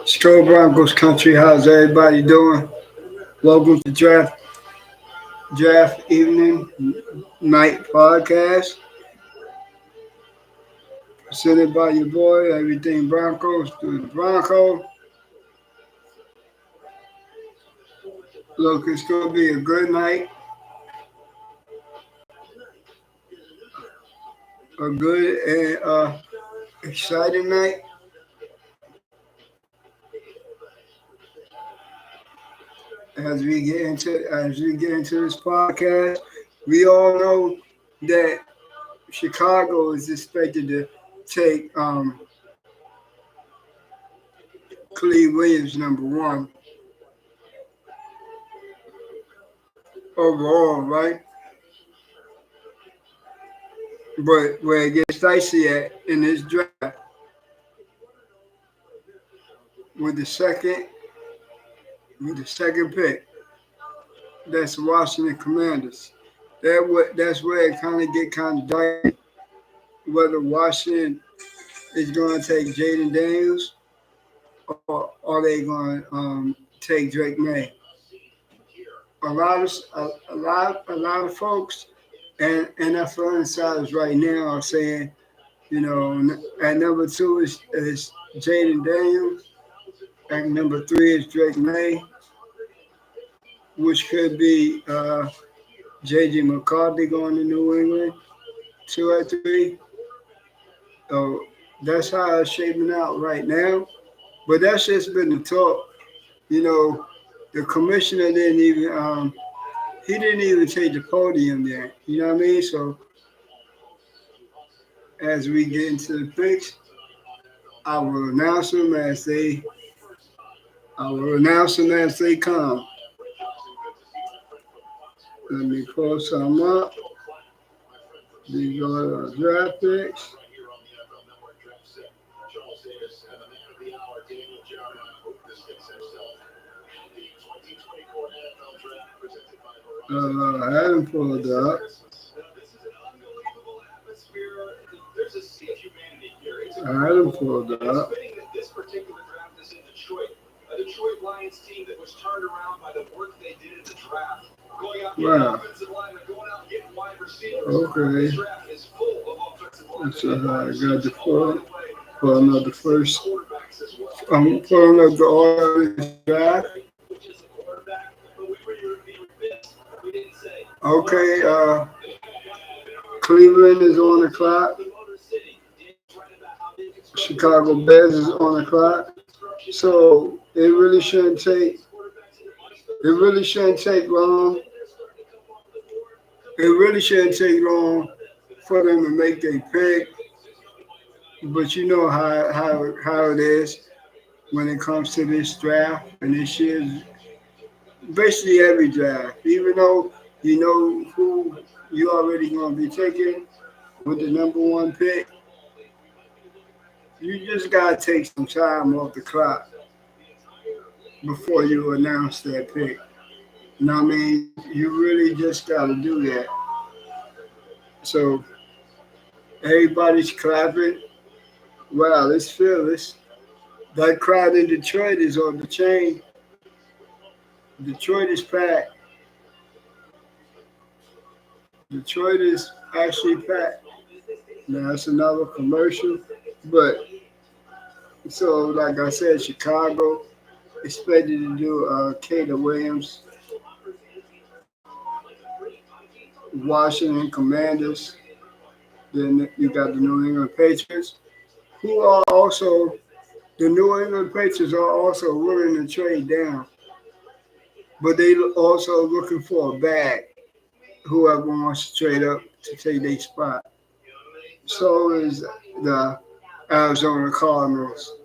Stroll Broncos country, how's everybody doing? Welcome to Draft Evening Night Podcast, presented by your boy, Everything Broncos, through the Bronco. Look, it's going to be a good night, a good and exciting night as we get into this podcast. We all know that Chicago is expected to take Cleve Williams number one overall, right? But where it gets dicey at in this draft with the second with the second pick, that's the Washington Commanders. That's where it kind of dicey. Whether Washington is going to take Jaden Daniels or are they going to take Drake May? A lot of folks and NFL insiders right now are saying, at number two is Jaden Daniels, at number three is Drake May, which could be J.J. McCarthy going to New England, two at three. So that's how it's shaping out right now. But that's just been the talk. You know, the commissioner he didn't even take the podium yet. You know what I mean? So as we get into the picks, I will announce them as they come. Let me pull some up. These are our draft picks. I haven't pulled up. I haven't pulled up. Wow. Okay. So I got the pulling up the first. I'm pulling up the order of this draft. Okay, Cleveland is on the clock. Chicago Bears is on the clock. So it really shouldn't take long. It really shouldn't take long for them to make their pick. But you know how it is when it comes to this draft and this year's basically every draft. Even though you know who you already gonna be taking with the number one pick, you just gotta take some time off the clock before you announce that pick. You know what I mean? You really just gotta do that. So everybody's clapping. Wow, let's feel this. That crowd in Detroit is on the chain. Detroit is packed. Detroit is actually packed. Now that's another commercial. But so like I said, Chicago expected to do Kato Williams, Washington Commanders. Then you got the New England Patriots, who are also the New England Patriots are also willing to trade down, but they also looking for a bag. Whoever wants to trade up to take their spot. So is the Arizona Cardinals.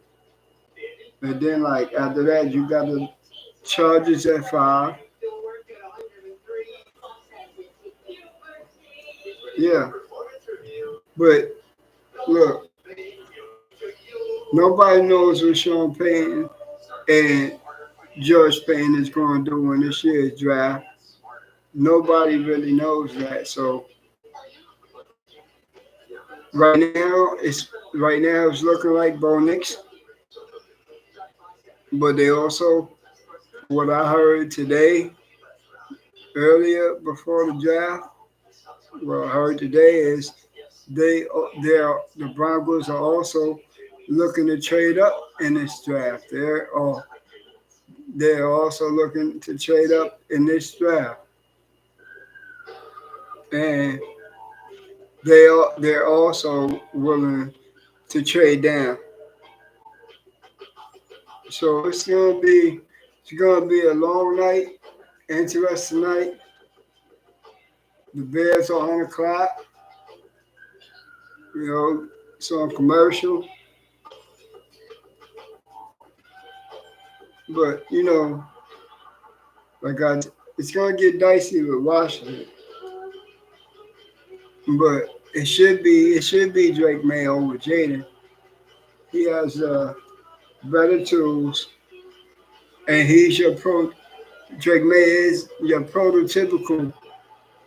And then like after that you got the Chargers at five. Yeah. But look, nobody knows what Sean Payton and George Payton is going to do in this year's draft. Nobody really knows that. So right now it's looking like Bo Nix But they also, what I heard today, earlier before the draft, what I heard today is the Broncos are also looking to trade up in this draft. They're also looking to trade up in this draft, and they're also willing to trade down. So it's gonna be a long night, interesting night. The Bears are on the clock. You know, it's on commercial, but it's gonna get dicey with Washington. But it should be Drake May over Jaden. He has better tools, and he's your pro. Drake May is your prototypical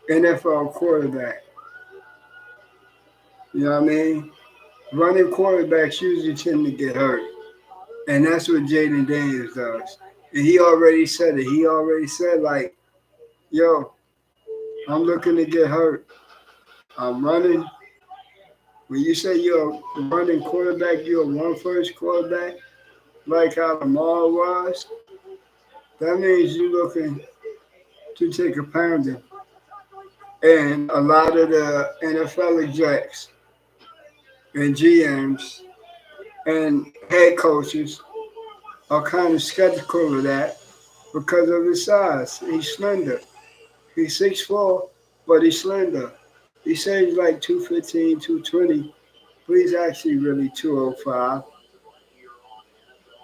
NFL quarterback. You know what I mean? Running quarterbacks usually tend to get hurt, and that's what Jaden Daniels does. And he already said it. He already said like, "Yo, I'm looking to get hurt. I'm running." When you say you're a running quarterback, you're a one first quarterback, like how Lamar was. That means you're looking to take a pounding. And a lot of the NFL execs and GMs and head coaches are kind of skeptical of that because of his size. He's slender. He's 6'4", but he's slender. He says he's like 215, 220, but he's actually really 205,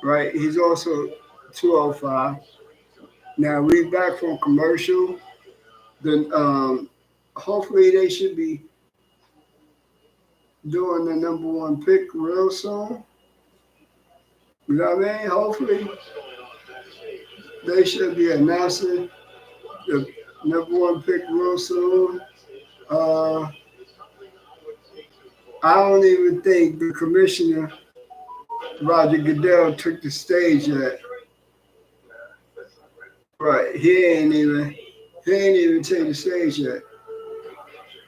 right? He's also 205. Now we back from commercial. Then hopefully they should be doing the number one pick real soon. You know what I mean? Hopefully they should be announcing the number one pick real soon. Uh, I don't even think the commissioner Roger Goodell took the stage yet. Right? He ain't even taken the stage yet.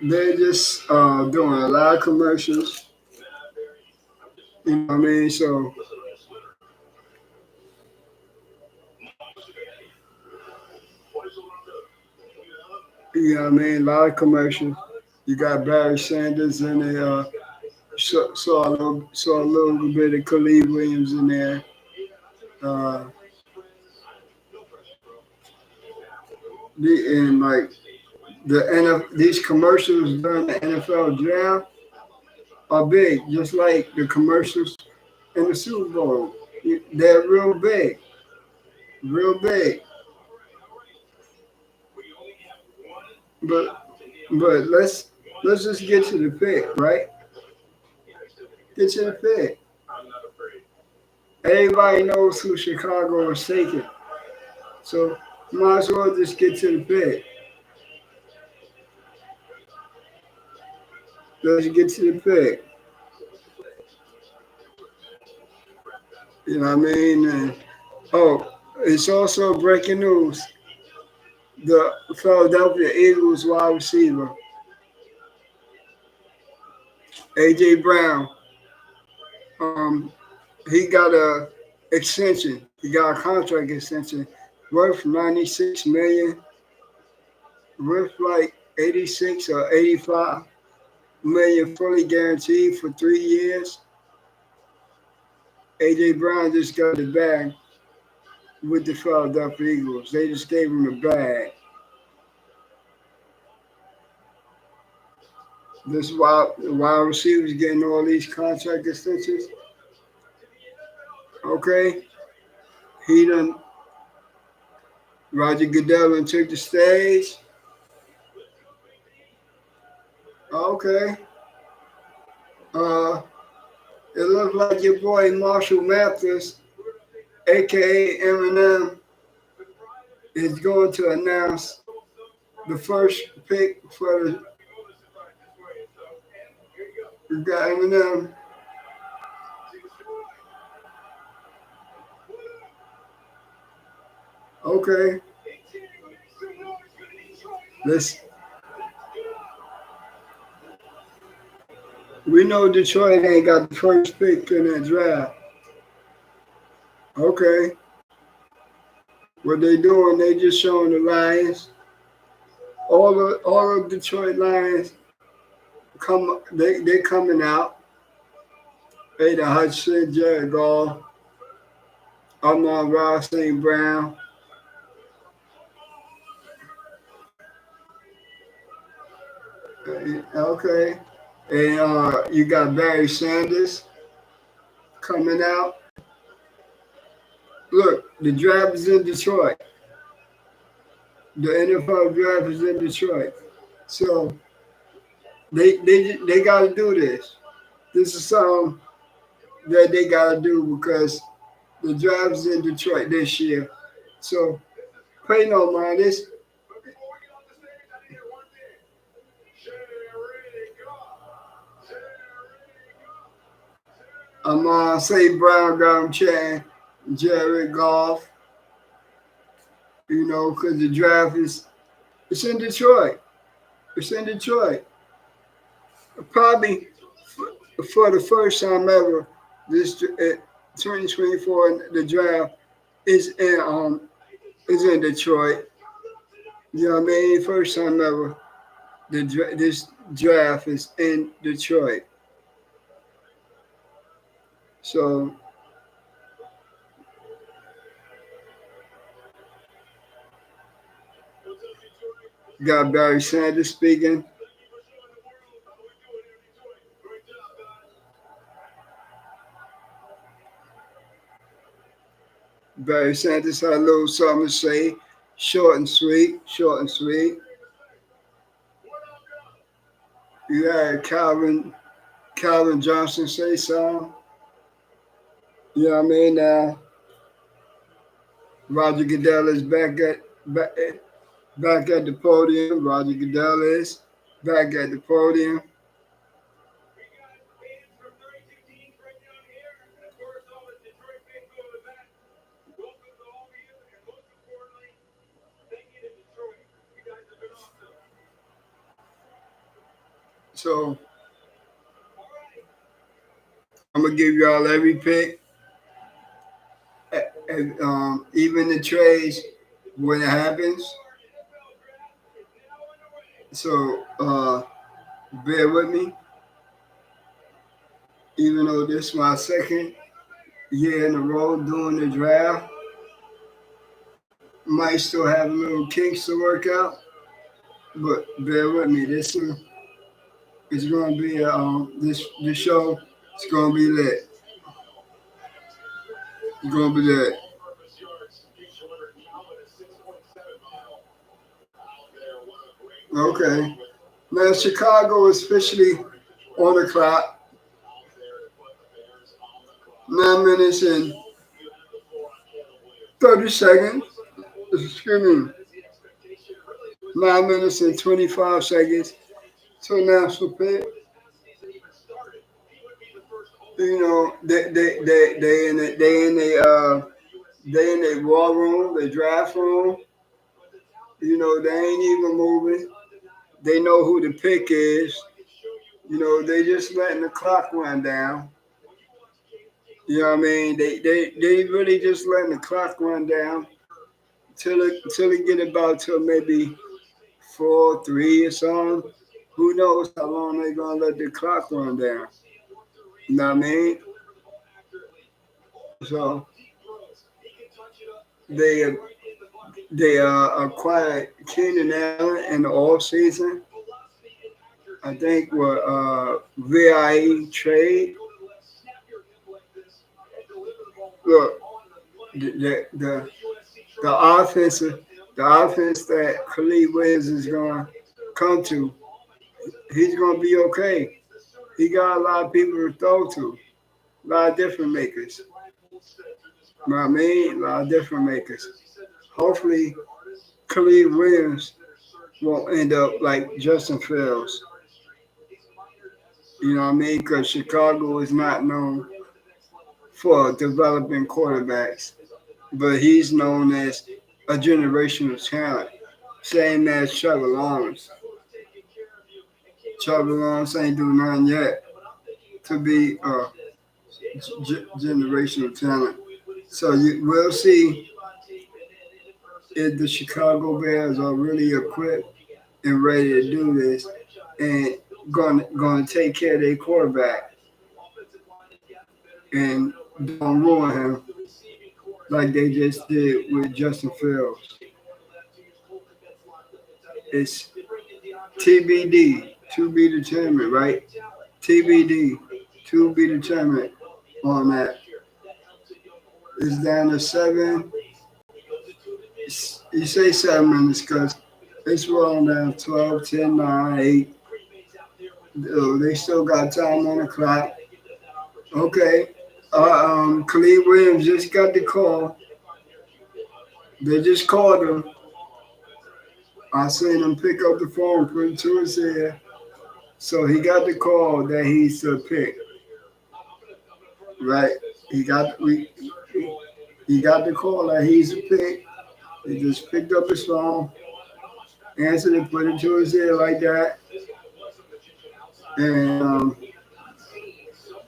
They're just doing a lot of commercials. You know what I mean? So you know what I mean? A lot of commercials. You got Barry Sanders in there. Saw a little bit of Khalid Williams in there. Uh, and like these commercials during the NFL draft are big, just like the commercials in the Super Bowl. They're real big, real big. But let's just get to the pick, right? Get to the pick. Everybody knows who Chicago is taking, so might as well just get to the pick. Let's get to the pick. You know what I mean? And, oh, it's also breaking news. The Philadelphia Eagles wide receiver AJ Brown, um, he got a extension. He got a contract extension worth 96 million, worth like 86 or 85 million, fully guaranteed for 3 years. AJ Brown just got the bag with the Philadelphia Eagles. They just gave him the bag. This wide receivers getting all these contract extensions. Okay, he done. Roger Goodell done took the stage. Okay, uh, it looks like your boy Marshall Mathers, aka Eminem, is going to announce the first pick for the guy Eminem. Okay. Let's. We know Detroit ain't got the first pick in that draft. Okay. What they doing? They just showing the Lions. All of Detroit Lions come. They coming out. Ada Hudson, Jared Goff, Amon Ross, St. Brown. Okay. And you got Barry Sanders coming out. Look, the draft is in Detroit. The NFL draft is in Detroit. So they got to do this. This is something that they got to do because the draft is in Detroit this year. So pay no mind. This I'm St. Brown got him chatting Jared Goff. You know, because the draft is it's in Detroit. It's in Detroit. Probably for the first time ever, this 2024 the draft is in Detroit. You know what I mean? First time ever, this draft is in Detroit. So got Barry Sanders speaking. Barry Sanders had a little something to say, short and sweet, short and sweet. You had Calvin Johnson say something. You know what I mean? Now Roger Goodell is back at the podium. Roger Goodell is back at the podium. So I'm gonna give y'all every pick, and even the trades when it happens. So bear with me, even though this is my second year in a row doing the draft, might still have a little kinks to work out, but bear with me. This is gonna be this show. It's gonna be lit. It's gonna be lit. Okay. Now Chicago is officially on the clock. 9 minutes and 30 seconds. Excuse me. 9 minutes and 25 seconds to national pick. You know, they in the war room, the draft room. You know, they ain't even moving. They know who the pick is. You know, they just letting the clock run down. You know what I mean? They really just letting the clock run down till it get about till maybe 4, 3 or something. Who knows how long they gonna let the clock run down? You know what I mean? So they acquired Keenan Allen in the off season. I think what VIE trade. Look, the offensive the offense that Khalid Williams is going to come to, he's going to be okay. He got a lot of people to throw to, a lot of different makers. You know what I mean? A lot of different makers. Hopefully, Khalid Williams won't end up like Justin Fields. You know what I mean? Because Chicago is not known for developing quarterbacks, but he's known as a generational talent. Same as Trevor Lawrence. Trevor Lawrence ain't doing nothing yet to be a generational talent. So you will see if the Chicago Bears are really equipped and ready to do this and going to take care of their quarterback and don't ruin him like they just did with Justin Fields. It's TBD, to be determined, right? TBD, to be determined on that. It's down to 7. You say 7 minutes because it's rolling down 12, 10, 9, 8. They still got time on the clock. Okay. Khalid Williams just got the call. They just called him. I seen him pick up the phone, put it to his ear. So he got the call that he's to pick. Right? He got the call that he's to pick. He just picked up his phone, answered it, put it to his ear like that. And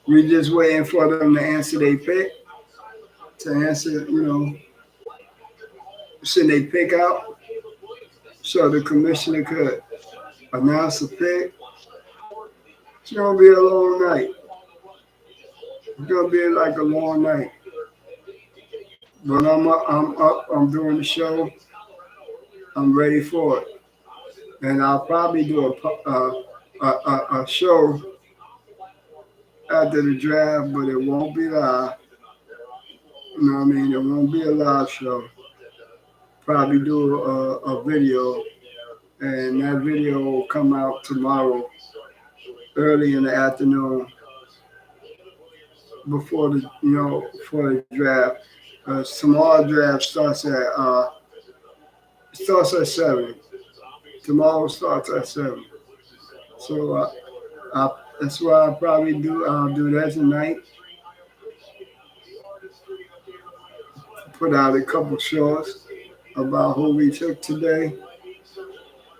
we just waiting for them to answer their pick. To answer, send their pick out so the commissioner could announce a pick. It's gonna be a long night. It's gonna be like a long night. But I'm up. I'm doing the show. I'm ready for it, and I'll probably do a show after the draft, but it won't be live. You know what I mean? It won't be a live show. Probably do a video, and that video will come out tomorrow, early in the afternoon, before for the draft. Tomorrow draft starts at 7. Tomorrow starts at 7. So that's what I'll probably do. I'll do that tonight. Put out a couple shorts about who we took today,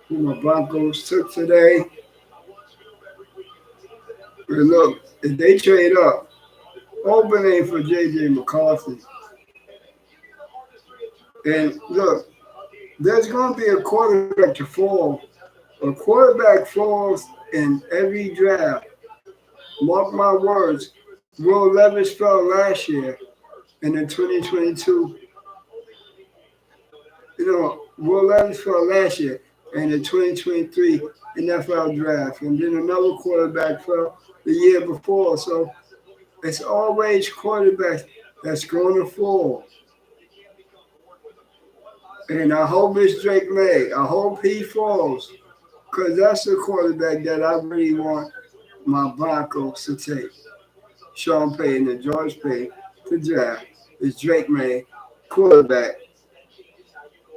who my Broncos took today. And look, if they trade up, opening for J.J. McCarthy. And look, there's going to be a quarterback to fall. A quarterback falls in every draft. Mark my words. Will Levis fell last year in the 2022. Will Levis fell last year in the 2023 NFL draft. And then another quarterback fell the year before. So it's always quarterbacks that's going to fall. And I hope it's Drake May. I hope he falls. Because that's the quarterback that I really want my Broncos to take. Sean Payton and George Payton to draft. It's Drake May, quarterback,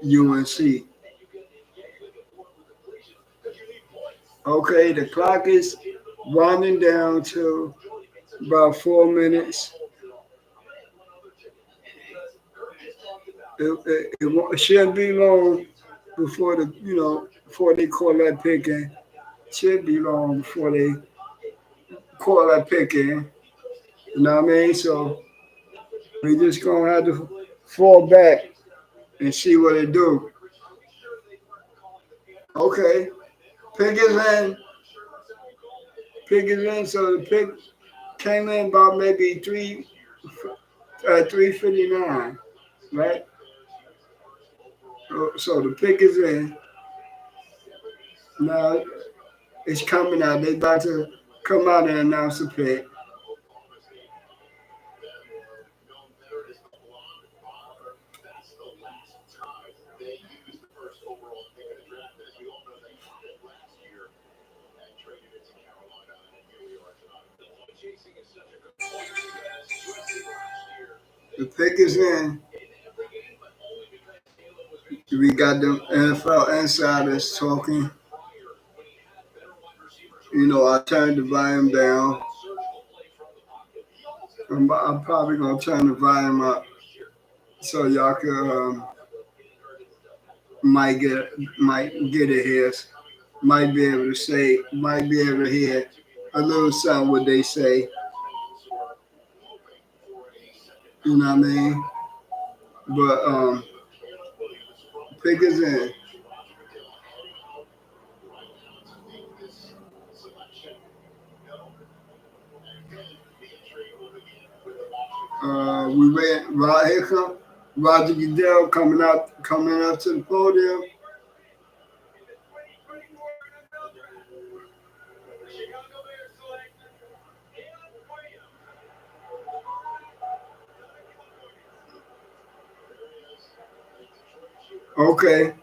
UNC. Okay, the clock is winding down to about 4 minutes. It shouldn't be long before before they call that pick in. Should be long before they call that pick in. You know what I mean? So we just gonna have to fall back and see what they do. Okay, pick is in. Pick is in. So the pick came in about maybe 3:59, right? So the pick is in. Now it's coming out. They about to come out and announce the pick. The pick is in. We got the NFL insiders talking. I turned the volume down. I'm probably gonna turn the volume up so y'all can might get a hiss, might be able to say, might be able to hear a little something what they say. You know what I mean? But Pickens in. We went right here come Roger Goodell coming up to the podium. Okay,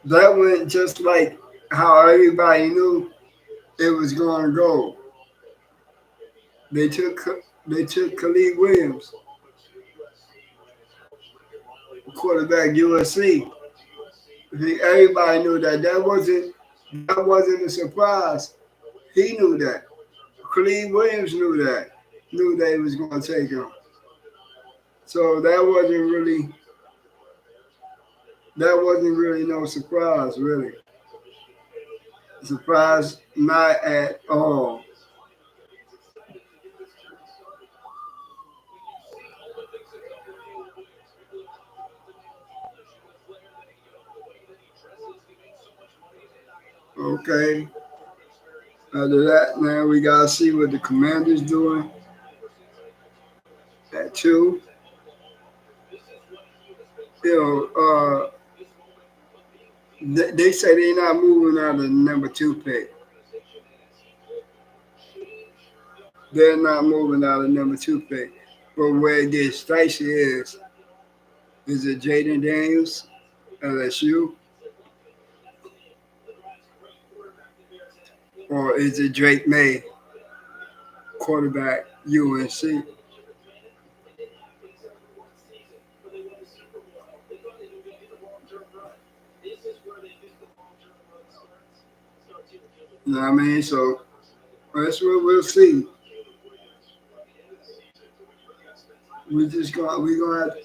that went just like how everybody knew it was going to go. They took they took Khalid Williams, quarterback USC. Everybody knew that. That wasn't a surprise. He knew that. Khalid Williams knew that. Knew they was going to take him. So that wasn't really no surprise, really. Surprise, not at all. Okay. After that, now we gotta see what the Commanders doing at two. You know, they say they're not moving out of the number two pick. They're not moving out of the number two pick. But where it gets dicey is it Jaden Daniels, LSU, or is it Drake May, quarterback, UNC? You know what I mean? So that's what we'll see. We gonna have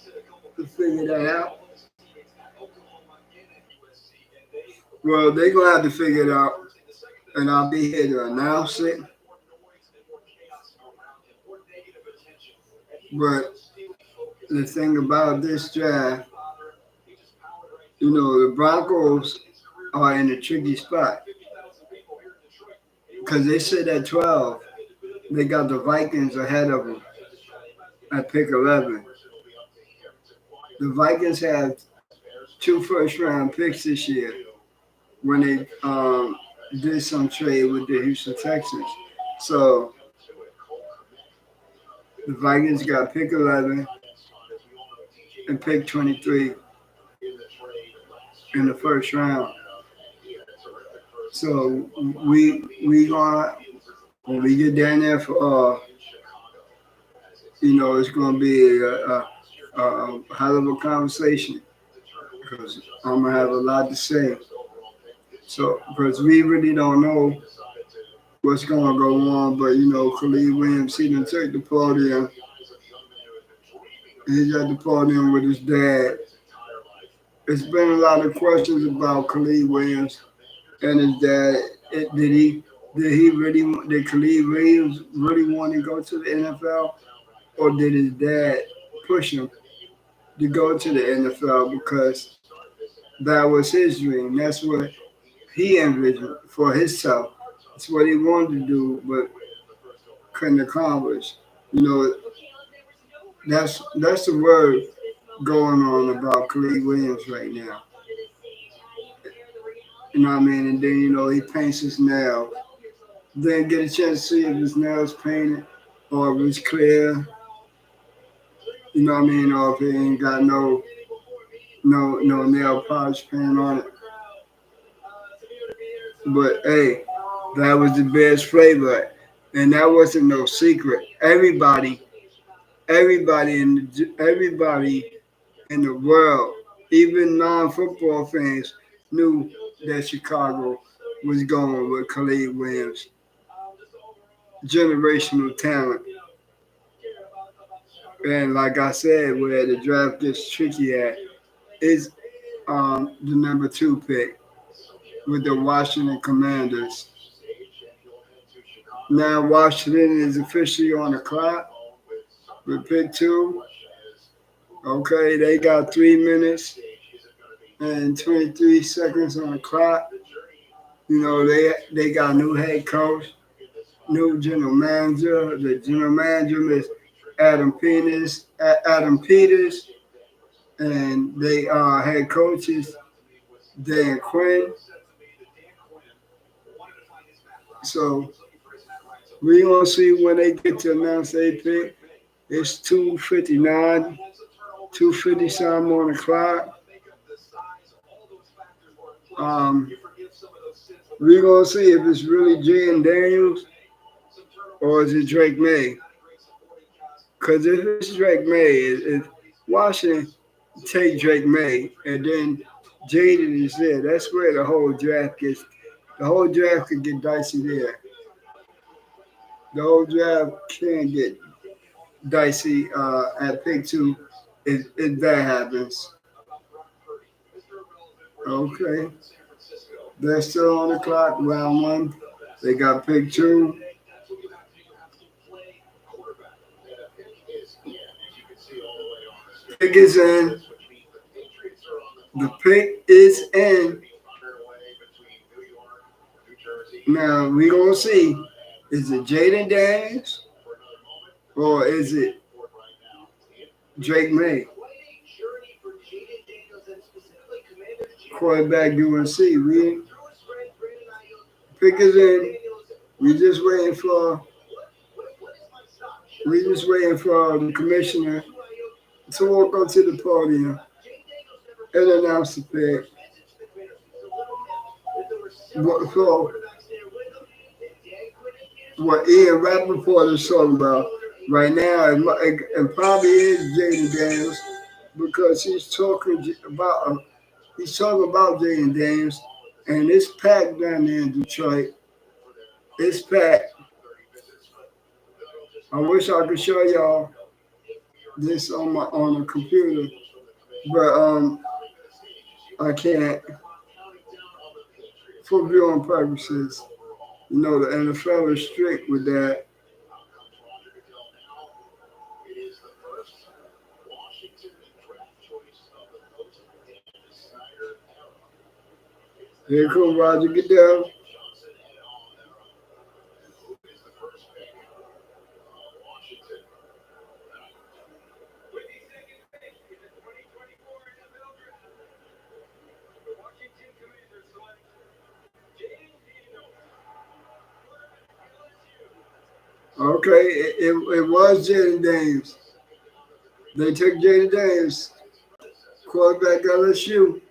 to figure that out. Well, they're gonna have to figure it out, and I'll be here to announce it. But the thing about this draft, the Broncos are in a tricky spot because they sit at 12. They got the Vikings ahead of them at pick 11. The Vikings have two first round picks this year when they did some trade with the Houston Texans. So the Vikings got pick 11 and pick 23 in the first round. So we gonna when we get down there for it's gonna be a hell of a conversation because I'm gonna have a lot to say. So because we really don't know what's gonna go on, but Khalid Williams, he done took the podium. He's at the podium with his dad. It's been a lot of questions about Khalid Williams and his dad. Did Khalid Williams really want to go to the NFL, or did his dad push him to go to the NFL because that was his dream? That's what he envisioned for himself. It's what he wanted to do, but couldn't accomplish. You know, that's the word going on about Khalid Williams right now. You know what I mean? And then he paints his nails. Then get a chance to see if his nails painted or if it's clear. You know what I mean? Or if it ain't got no nail polish paint on it. But hey, that was the best flavor, and that wasn't no secret. Everybody in the world, even non-football fans, knew that Chicago was going with Khalid Williams, generational talent. And like I said, where the draft gets tricky at is the number 2 pick with the Washington Commanders. Now Washington is officially on the clock with pick 2. Okay, they got 3 minutes and 23 seconds on the clock. You know, they got new head coach, new general manager. The general manager is Adam Peters, and they head coaches Dan Quinn. So we gonna see when they get to announce their pick. It's 2:59, 2:50 something on the clock. Um, we gonna see if it's really Jaden Daniels or is it Drake May. Because if it's Drake May, if Washington take Drake May and then Jaden is there, that's where the whole draft gets. The whole draft could get dicey there. The whole draft can get dicey at pick 2 if that happens. Okay, they're still on the clock. Round 1, they got pick 2. Pick is in. The pick is in. Now we gonna see. Is it Jaden Daniels or is it Drake May? Quarterback UNC. We pick is in. We just waiting for. We just waiting for the commissioner to walk up to the podium and announce the pick. So what Ian Rappaport is talking about right now, it probably is Jaden Daniels because he's talking about Jaden Daniels, and it's packed down there in Detroit. It's packed. I wish I could show y'all this on the computer, but I can't for viewing purposes. You know the NFL is strict with that. Here comes Roger Goodell. Okay, it was Jaden Daniels. They took Jaden Daniels, quarterback LSU,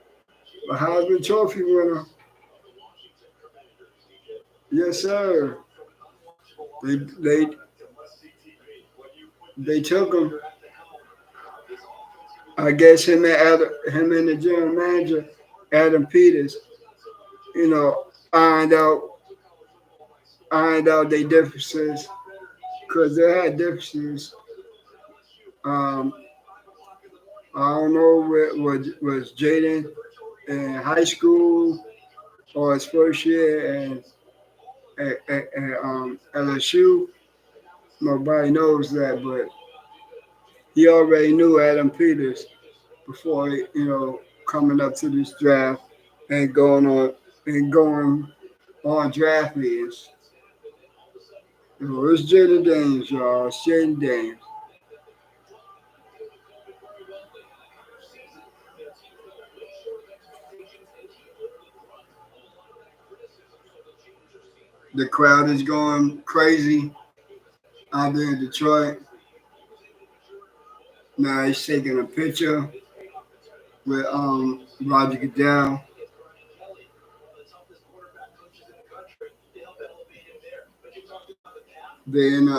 a Heisman Trophy winner. Yes, sir. They they they took him. I guess him and the general manager Adam Peters, you know, ironed out their differences because they had differences. Um, I don't know what was Jaden in high school or his first year at LSU. Nobody knows that, but he already knew Adam Peters before coming up to this draft and going on draft meetings. It's Jaden Daniels, y'all. It's Jaden Daniels. The crowd is going crazy out there in Detroit. Now he's taking a picture with Roger Goodell. They're in the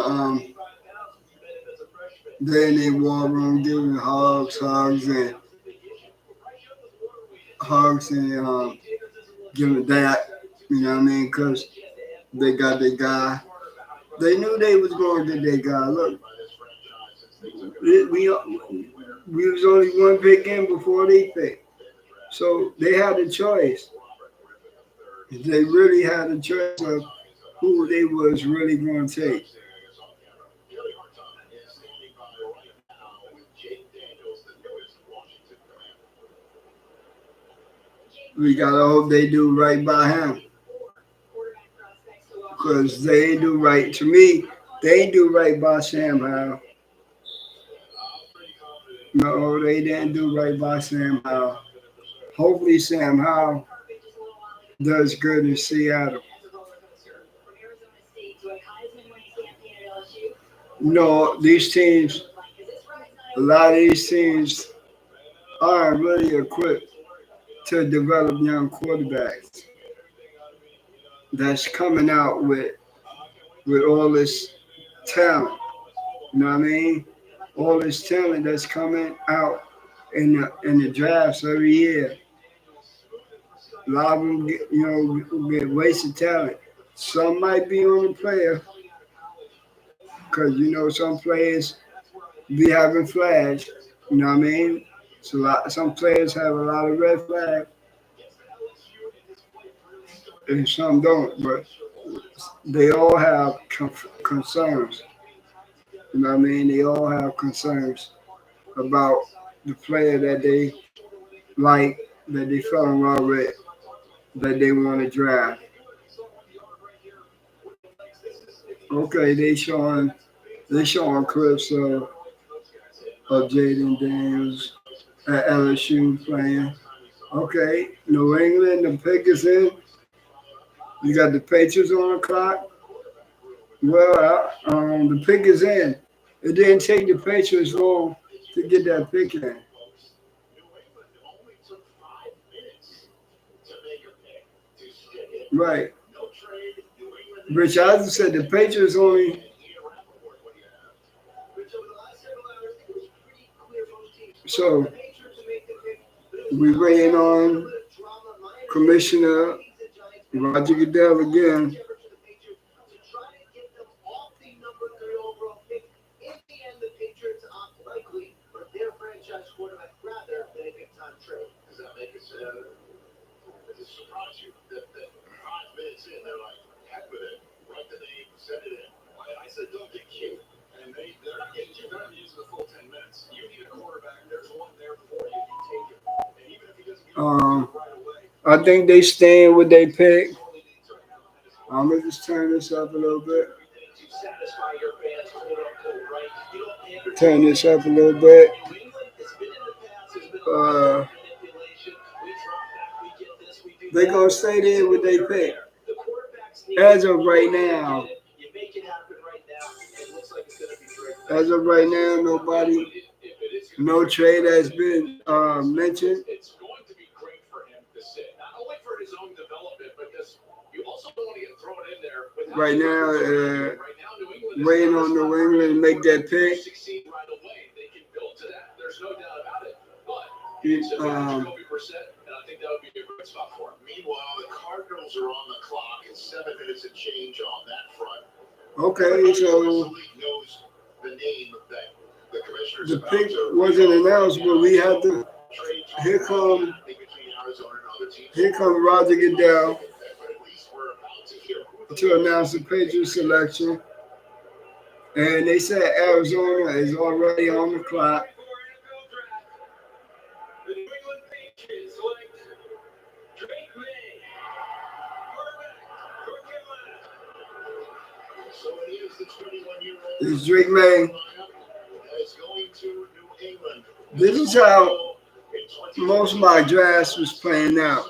war room giving hugs and giving that. You know what I mean? Because they got their guy. They knew they was going to get their guy. Look, we was only one pick in before they picked. So they had a choice. They really had a choice of who they was really going to take. We gotta hope they do right by him, because they ain't do right to me. They ain't do right by Sam Howell. No, they didn't do right by Sam Howell. Hopefully, Sam Howell does good in Seattle. No, these teams, a lot of these teams aren't really equipped to develop young quarterbacks that's coming out with all this talent. You know what I mean? All this talent that's coming out in the drafts every year. A lot of them get wasted talent. Some might be on the player because some players be having flags. You know what I mean? Some players have a lot of red flags and some don't, but they all have concerns. You know what I mean? They all have concerns about the player that they like, that they fell in love with, that they want to draft. Okay, they showing clips of Jaden Daniels at LSU playing. Okay, New England, the pick is in. You got the Patriots on the clock. Well, the pick is in. It didn't take the Patriots long to get that pick in. Right. Rich Eisen said the Patriots only. So we waiting on Commissioner Roger Goodell again. Um, I think they staying with their pick. I'm gonna just turn this up a little bit. Turn this up a little bit. Uh, they gonna stay there with their pick. As of right now, nobody, no trade has been mentioned. Right now, waiting on New England to make that pick. Um, okay, so the pick wasn't announced, but we have to. Here come, here come Roger Goodell to announce the Patriots selection, and they said Arizona is already on the clock. It's Drake May. This is how most of my drafts was playing out.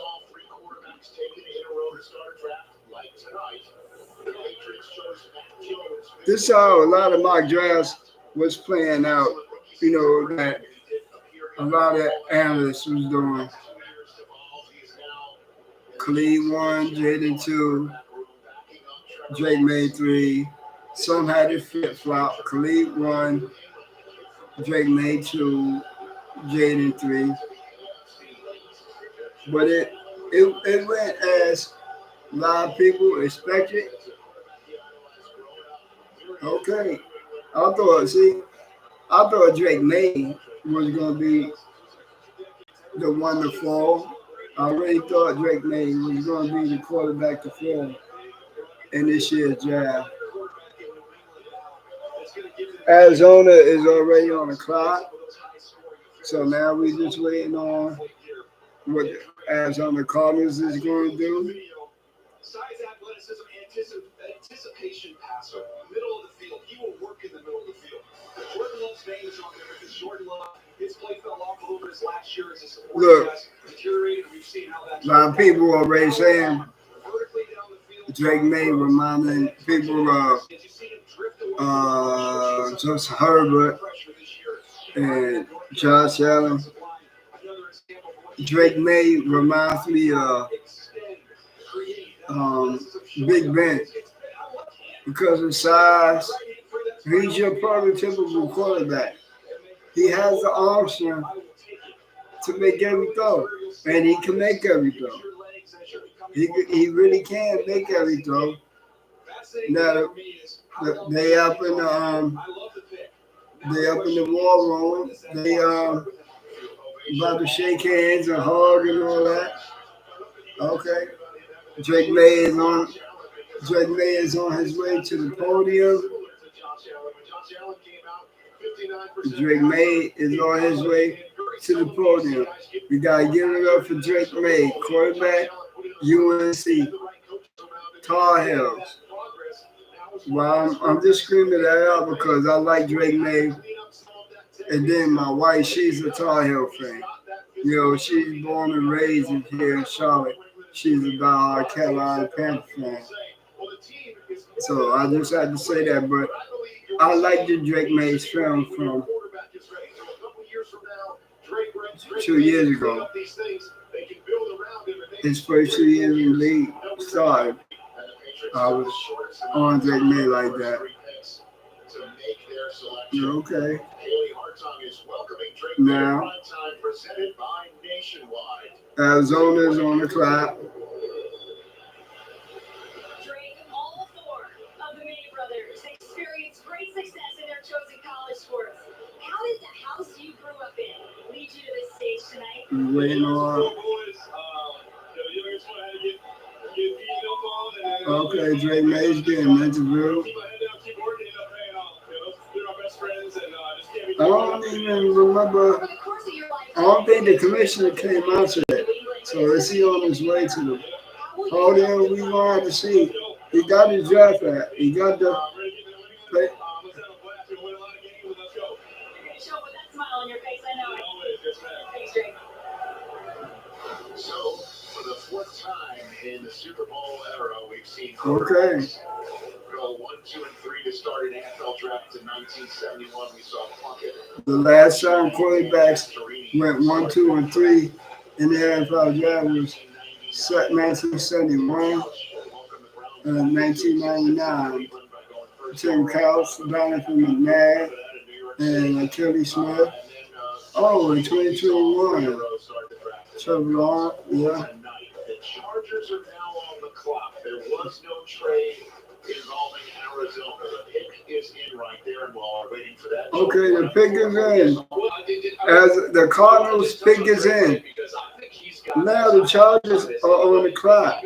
This is how a lot of my drafts was playing out. That a lot of analysts was doing. Khalid 1, Jaden 2, Drake May 3. Some had it flip flop. Khalid 1, Drake May 2, Jaden 3. But it went as a lot of people expected. Okay. I thought Drake May was gonna be the one to fall. I really thought Drake May was going to be the quarterback to fall in this year's draft. Arizona is already on the clock, so now we're just waiting on what the Arizona Cardinals is going to do. Size, athleticism, anticipation passer, middle of the field. He will work in the middle of the field. Jordan Love's name is on there because Jordan Love, his play fell off a little bit his last year as a supporting cast. Deteriorated, and we've seen how that. A lot of people are already saying Drake May reminding people of just Herbert and Josh Allen. Drake May reminds me of Big Ben because of size. He's your prototypical quarterback. He has the option to make every throw, and he can make every throw. He really can make every throw. Now they up in the war room. They about to shake hands and hug and all that. Okay. Drake May is on his way to the podium. Drake May is on his way to the podium. We gotta give it up for Drake May, quarterback, UNC, Tar Heels. Well, I'm just screaming that out because I like Drake May, and then my wife, she's a Tar Heel fan. You know, she's born and raised here in Charlotte. She's a diehard Carolina Panther fan. So I just had to say that, but I like the Drake May's film from 2 years ago. His first 2 years in the league started. I was on Drake May like that. Okay. Now, Arizona is on the clock. All four of the May brothers experienced great success in their chosen college sports. How did the house you grew up in lead you to this stage tonight? Waiting on. Okay, Drake May's getting interviewed. I don't even remember. I don't think the commissioner came out today. So is he on his way to the podium? We gonna have to see. He got his draft act. He got the. So, for the fourth time in the Super Bowl era, we've seen okay. Go 1, 2, and 3 to start an NFL draft in 1971. We saw Plunkett. The last time quarterbacks went 1, 2, and 3 in the NFL draft was 1971 and 1999. Tim Couch, Jonathan McNabb, and Achilles Smith. Oh, in 2021, Trevor Lawrence, yeah. The Chargers are now on the clock. There was no trade involving Arizona. The pick is in right there, and while we're waiting for that. Okay, the pick is in. As the Cardinals pick is in. Now the Chargers are on the clock.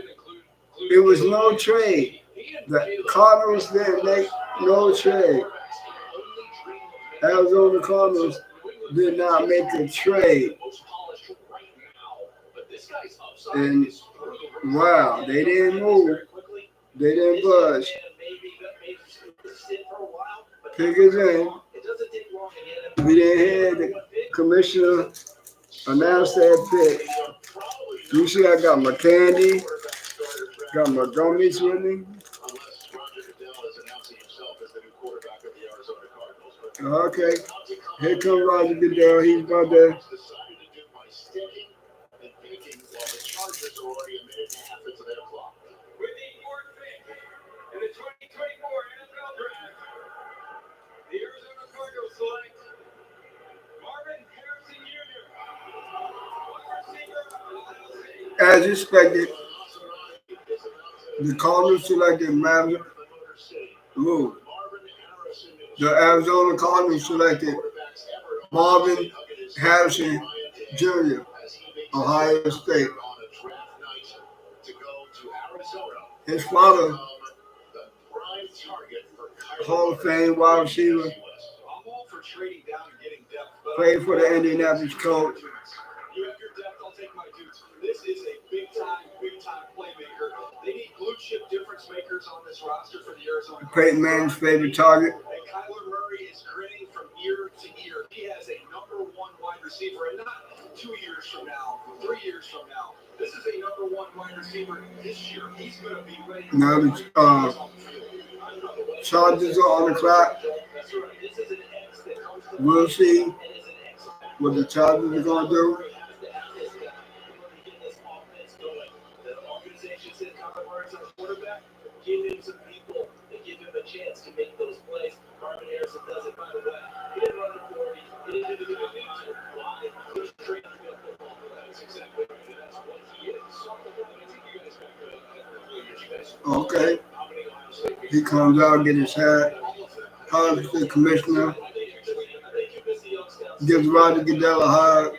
It was no trade. The Cardinals didn't make no trade. Arizona Cardinals did not make a trade. And wow, they didn't move. They didn't budge. Pick is in. We didn't hear the commissioner announce that pick. You see, I got my candy, got my gummies with me. Okay, here comes Roger Goodell. He's about to. As expected, the Cardinals selected Marvin. Move. The Arizona Cardinals selected Marvin Harrison Jr., Ohio State. His father, Hall of Fame wide receiver, played for the Indianapolis Colts. You have your depth, I'll take my dudes. This is a big time playmaker. They need blue chip difference makers on this roster for the Arizona Cardinals. Peyton Manning's favorite target. And Kyler Murray is grinning from ear to ear. He has a number one wide receiver, and not 2 years from now, 3 years from now. This is a number one wide receiver this year. He's going to be ready. Now the Chargers are on the clock. We'll see what the Chargers are going to do. Give him some people and give him a chance to make those plays. Marvin Harrison does it, by the way. He didn't run the 40. He didn't do the good things. Why? He's straight up football. That's exactly what he is. Okay. He comes out, get his hat, hugs the commissioner, gives Roger Goodell a hug,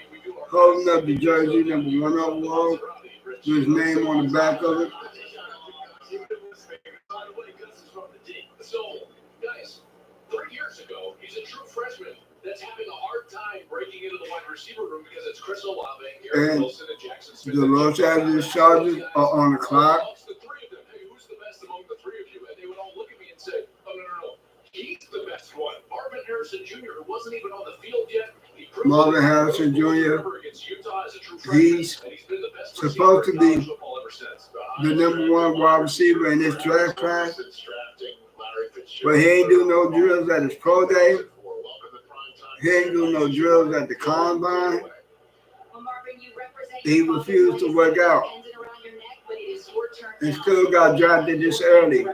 holding up the jersey, number 1 overall, with his name on the back of it. So, guys, 3 years ago, he's a true freshman that's having a hard time breaking into the wide receiver room because it's Chris Olave, Garrett Wilson, and Jackson Smith. The Los Angeles Chargers are on the clock. The three of them. Hey, who's the best among the three of you? And they would all look at me and say, oh, no. He's the best one. Marvin Harrison Jr., who wasn't even on the field yet. Marvin Harrison Jr., he's supposed to be the number 1 wide receiver in this draft class, but he ain't do no drills at his pro day. He ain't do no drills at the combine. He refused to work out and still got drafted this early.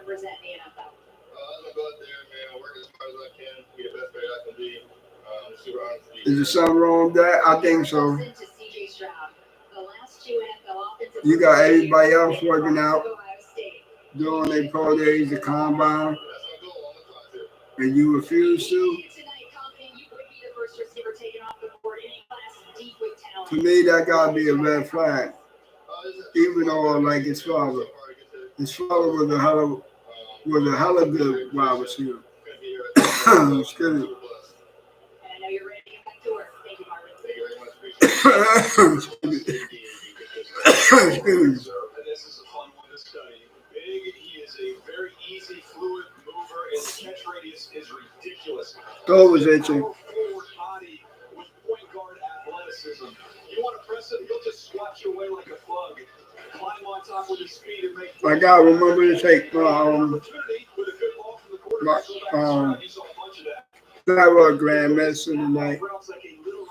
Is there something wrong with that? I think so. You got everybody else working out, doing their pro days, the combine, and you refuse to? To me, that gotta be a red flag. Even though I like his father. His father was a hell of a good wide receiver. Excuse me. Excuse me. This is a fun one to study. Big, he is a very easy, fluid mover, and the catch radius is ridiculous. Throw was itching. Forward body with point guard athleticism. You want to press him, he'll just squat your way like a bug. Climb on top with his speed and make. I gotta remember to take thyroid gland medicine tonight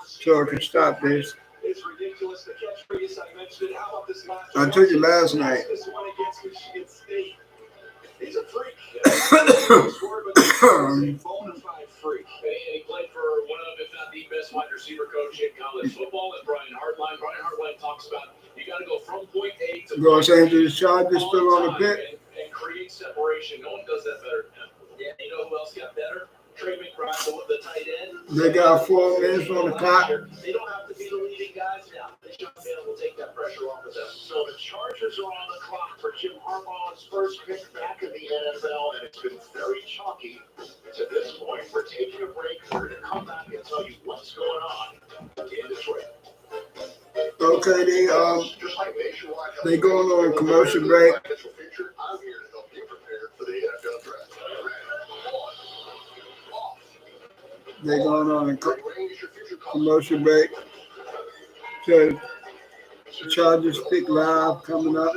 so I can stop this. It's ridiculous. The catch radius I mentioned. How about this last I took it last night. This one against Michigan State. He's a freak. He's a bona fide freak. And he played for one of, if not the best wide receiver coach in college football, and Brian Hartline. Brian Hartline talks about you got to go from point A to Los Angeles Chargers still on the pit and create separation. No one does that better than him. Yeah, you know who else got better? Trey McBride, the tight end. They got 4 minutes on the clock. They don't have to be the leading guys now. They should be able to take that pressure off of them. So the Chargers are on the clock for Jim Harbaugh's first pick back in the NFL, and it's been very chalky to this point. We're taking a break. We're going to come back and tell you what's going on in Detroit. Okay, they going on a commercial break. I'm here to help you prepare for the NFL draft. They're going on a commercial break. So, the Chargers pick live coming up.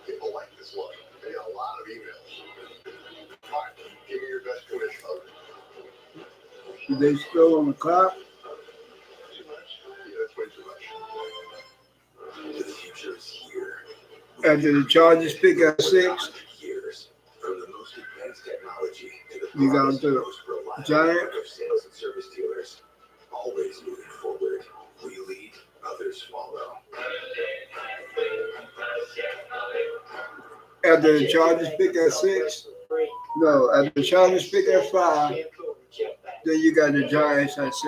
People like this one. They got a lot of emails. All right, give me your best commission. They still on the clock. Too much? Yeah, that's way too much. The future is here. After the Chargers pick at 6, Years from the most advanced technology to the you got the Giants. sales and service dealers, always moving forward. We lead, others follow. After the Chargers pick at 6, no, after the Chargers pick at 5, then you got the Giants at 6.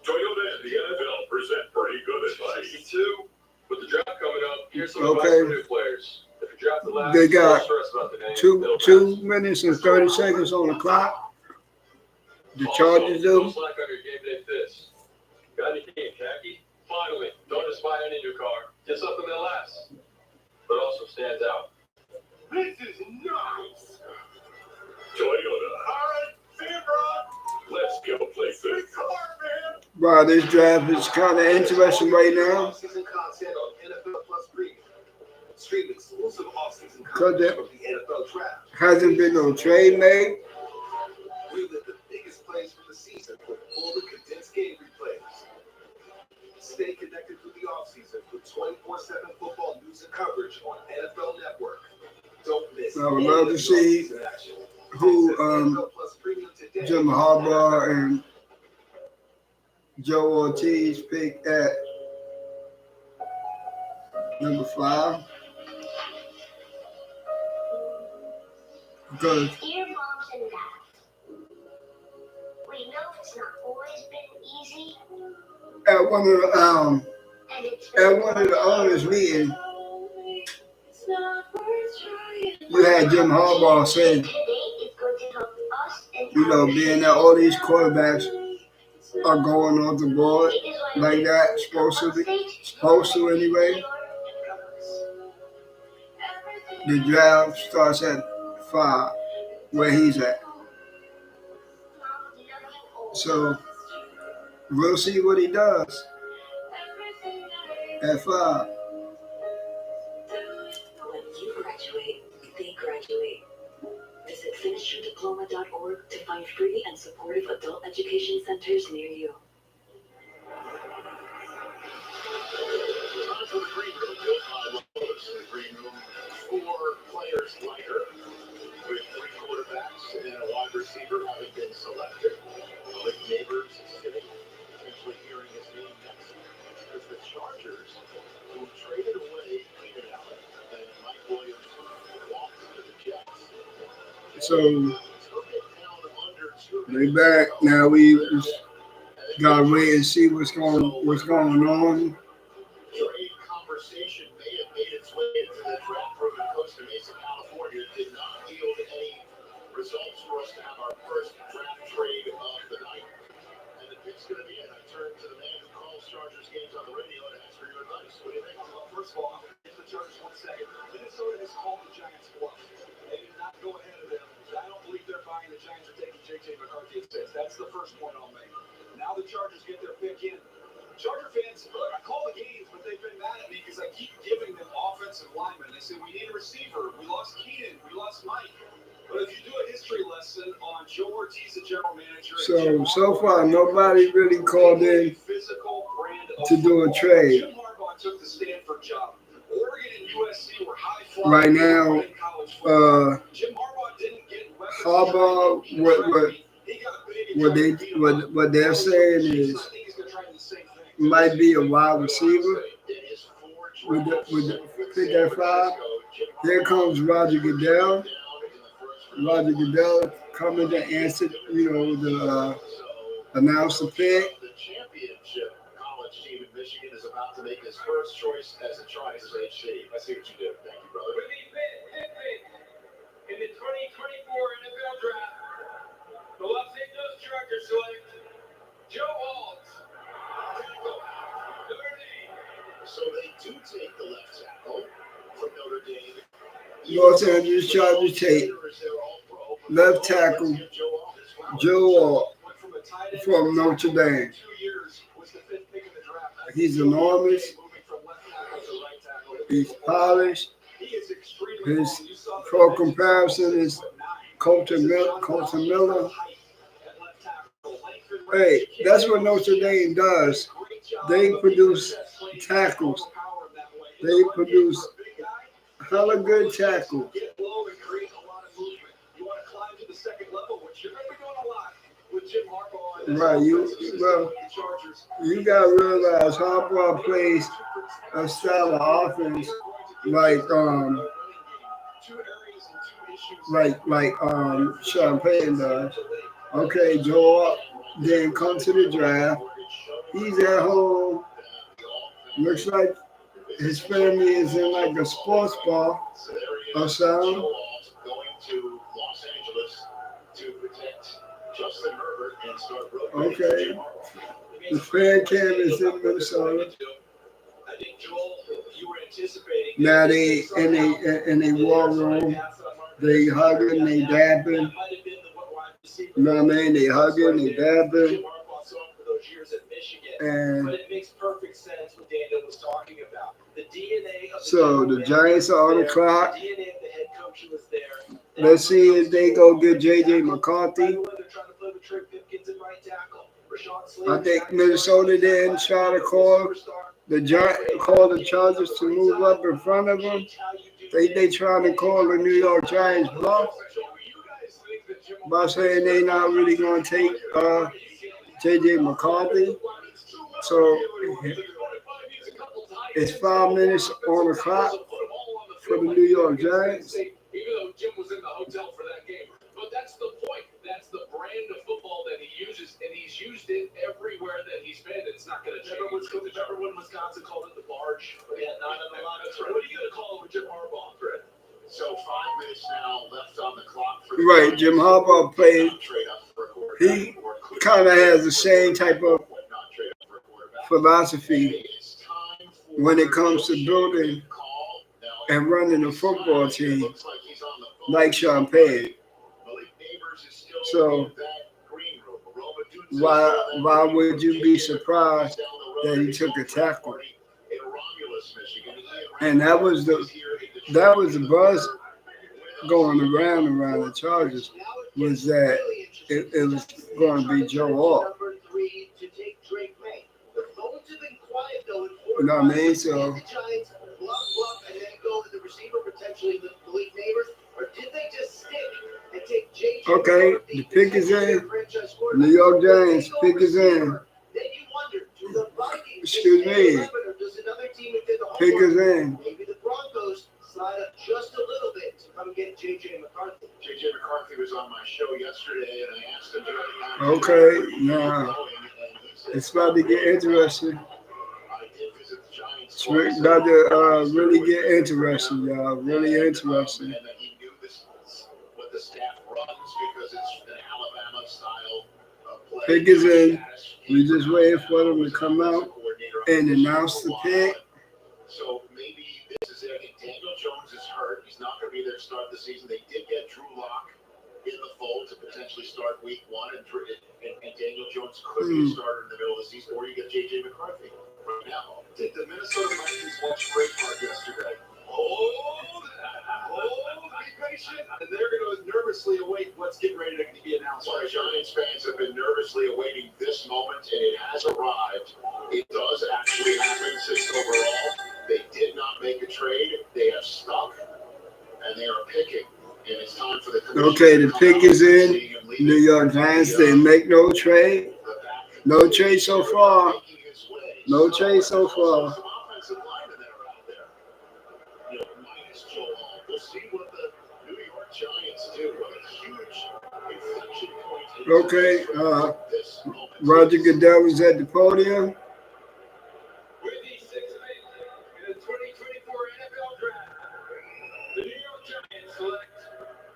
Toyota and the NFL present pretty good advice. 62 with the draft Here's some advice for new players. If you draft the last, They got don't stress about the name. 2 minutes and 30 seconds on the clock. The Chargers do. Also, slack on your game day fits. Got any khaki? Finally, don't just buy any new car. Get something that lasts, but also stands out. This is nice. Toyota. All right, see you, bro. Let's go play big car, man. Wow, this draft is kind of interesting right now. Off-season content on NFL Plus Premium. Stream exclusive off-season Because content there from the NFL Draft. hasn't been no trade made. Relive the biggest plays from the season with full condensed game replays. Stay connected through the offseason with 24/7 football news and coverage on NFL Network. Don't miss. I would love to see who Jim Harbaugh and Joe Ortiz picked at number 5. Because Dear moms and dads, we know it's not always been easy, at one of the and it's at one of the owners' meetings, you had Jim Harbaugh say, today is going to help us and you know, being that all these quarterbacks are going off the board like that, supposed to anyway. The draft starts at 5, where he's at. So we'll see what he does at 5. When you graduate, they graduate. Visit finishyourdiploma.org to find free and supportive adult education centers near you. On to the green room, built by Broncos. The green room, 4 players lighter, with 3 quarterbacks and a wide receiver having been selected. With Neighbors sitting, potentially hearing his name next. Because the Chargers, who traded away Keenan Allen and Mike Williams, walked to the Jets. So Took it down under 2 they back now. We just gotta wait and see what's going on. Trade conversation may have made its way into the draft room in Costa Mesa, California. It did not yield any results for us to have our first draft trade of the night. And the pick's going to be in. I turn to the man who calls Chargers games on the radio and ask for your advice. What do you think? Well, first of all, I'm going to get to the Chargers 1 second. Minnesota has called the Giants bluff. They did not go ahead of them. I don't believe they're buying the Giants are taking J.J. McCarthy instead. That's the first point I'll make. Now the Chargers get their pick in. Charger fans, look, I call the games, but they've been mad at me because I keep giving them offensive linemen. They say, we need a receiver. We lost Keenan. We lost Mike. But if you do a history lesson on Joe Ortiz, the general manager, So far nobody really called in to do a trade. Jim Harbaugh took the Stanford job. Oregon and USC were high flying. Right now, Jim Harbaugh didn't get Harbaugh, what they're saying is might be a wide receiver with the pick at 5. Here comes Roger Goodell. Roger Goodell coming to answer, the announce the pick. The championship college team in Michigan is about to make his first choice as a choice as HC. I see what you did. Thank you, brother. With the pick in the 2024 NFL Draft, the Los Angeles Chargers select Joe Alt. Notre Dame. So they do take the left tackle from Notre Dame. Los Angeles Chargers take left tackle Joe Alt from Notre Dame. He's enormous. He's polished. His pro comparison is Colton Miller. Hey, that's what Notre Dame does. They produce tackles. They produce hella good tackles. Right, you gotta realize Harbaugh plays a style of offense like Champagne does. Okay, Joel then come to the draft. He's at home. Looks like his family is in like a sports bar or something. Going to Los Angeles to protect Justin Herbert and start Okay. The fan cam is in Minnesota. I think Joel, you were anticipating. Now they in a war room. They hugging, they dabbing. You know what I mean? They hugging, they dabbing. And But it makes perfect sense what Daniel was talking about. The DNA of so the Giants are on the clock. The DNA of the head coach was there. Let's see if they go get J.J. McCarthy. They're trying to play with Trey Pipkins and right tackle. I think Minnesota didn't try to call the Chargers to move up in front of them. They trying to call the New York Giants bluff by saying they not really gonna take J.J. McCarthy. So it's 5 minutes on the clock for the New York Giants. Even though Jim was in the hotel for that game. But that's the point. That's the brand of football that he uses, and he's used it everywhere that he's been. It's not going to change. Remember when Wisconsin called it the barge? Yeah, not in the lot. That's right. What are you going to call it with Jim Harbaugh, Fred? So 5 minutes now left on the clock. Right, Jim Harbaugh played. He kind of has the same type of philosophy when it comes to building and running a football team, like Sean Payton. So why would you be surprised that he took a tackle? And that was the buzz going around the Chargers, was that it was going to be Joe Alt. You know what I mean? So okay, the pick is in. New York Giants pick is in. Excuse me. Pick is in. Maybe the Broncos slide up just a little bit to come get J.J. McCarthy. J.J. McCarthy was on my show yesterday, and I asked him. Okay, now it's about to get interesting. It's about to really get interesting, y'all. Really interesting. Pick is in. We just waiting for them to come out and announce the pick. So maybe this is it. Daniel Jones is hurt. He's not going to be there to start the season. They did get Drew Lock in the fold to potentially start week 1, and Daniel Jones could be a starter in the middle of the season, or you get J.J. McCarthy right now. Did the Minnesota Vikings watch Great Park yesterday? Be patient. And they're going to nervously await what's getting ready to be announced. Well, Giants fans have been nervously awaiting this moment, and it has arrived. It does actually happen since overall they did not make a trade. They have stuck, and they are picking. And it's time for the okay, the pick is in. New York Giants, they make no trade. No trade so far. No trade so far. Okay, Roger Goodell was at the podium. With the 6th pick in the 2024 NFL Draft, the New York Giants select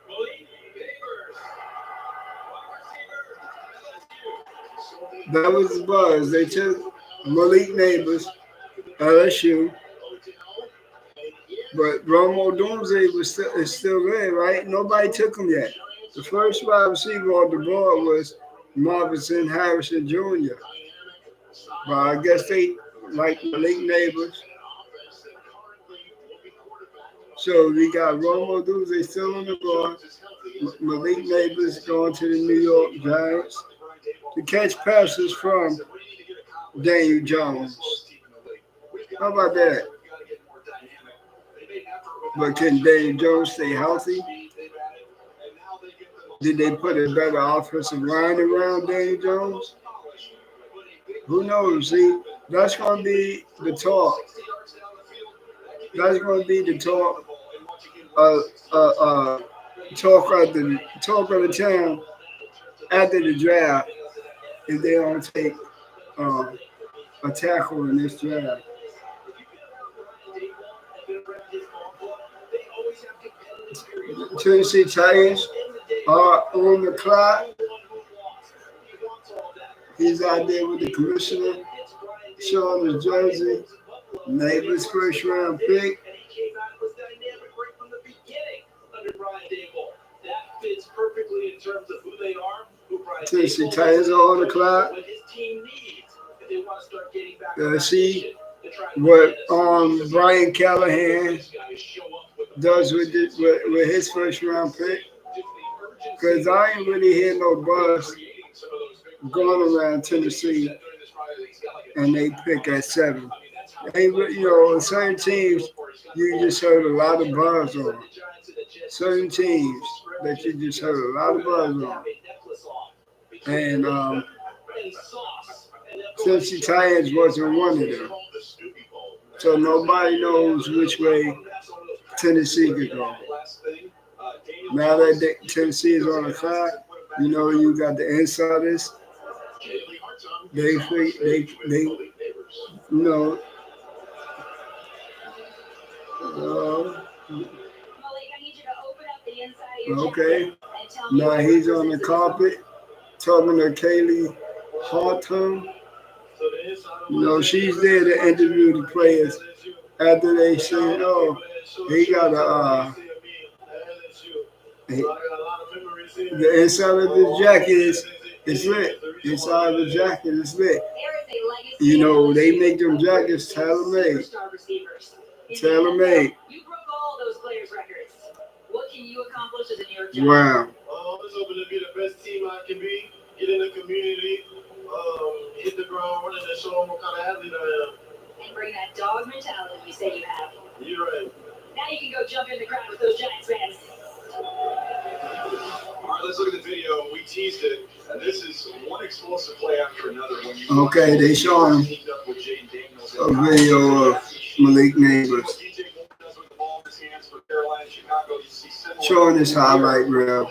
Malik Neighbors, That was the buzz. They took Malik Neighbors, LSU, but Romo Doomsday is still there, right? Nobody took him yet. The first wide receiver on the board was Marvin Harrison Jr. But I guess they like Malik Neighbors. So we got Romo Doomsday still on the board. Malik Neighbors going to the New York Giants to catch passes from Daniel Jones. How about that? But can Daniel Jones stay healthy? Did they put a better offensive line around Daniel Jones? Who knows? See, that's going to be the talk. That's going to be the talk. Talk of the town after the draft. If they don't take a tackle in this draft. Tennessee Titans are on the clock. He's out there with the commissioner, showing his jersey. Neighbors first round pick. Tennessee Titans are on the clock. Let's see what Brian Callahan does with his first round pick. Because I ain't really hear no buzz going around Tennessee, and they pick at 7. Certain teams you just heard a lot of buzz on. Certain teams that you just heard a lot of buzz on. And Tennessee Titans wasn't one of them. So nobody knows which way Tennessee could go. Now that Tennessee is on the clock, you got the insiders. They okay. Now he's on the carpet talking to Kaylee Hartung. She's there to interview the players after they say, "Oh, he got the inside of the jacket is lit. Inside of the jacket is lit." They make them jackets tailor-made. Tailor-made. Wow. I'm hoping to be the best team I can be. Get in the community, hit the ground running, and show them what kind of athlete I am. And bring that dog mentality you say you have. You're right. Now you can go jump in the crowd with those Giants fans. All right, let's look at the video. We teased it. And this is one explosive play after another. Okay, they showing a video of Malik Neighbors. Showing this highlight reel.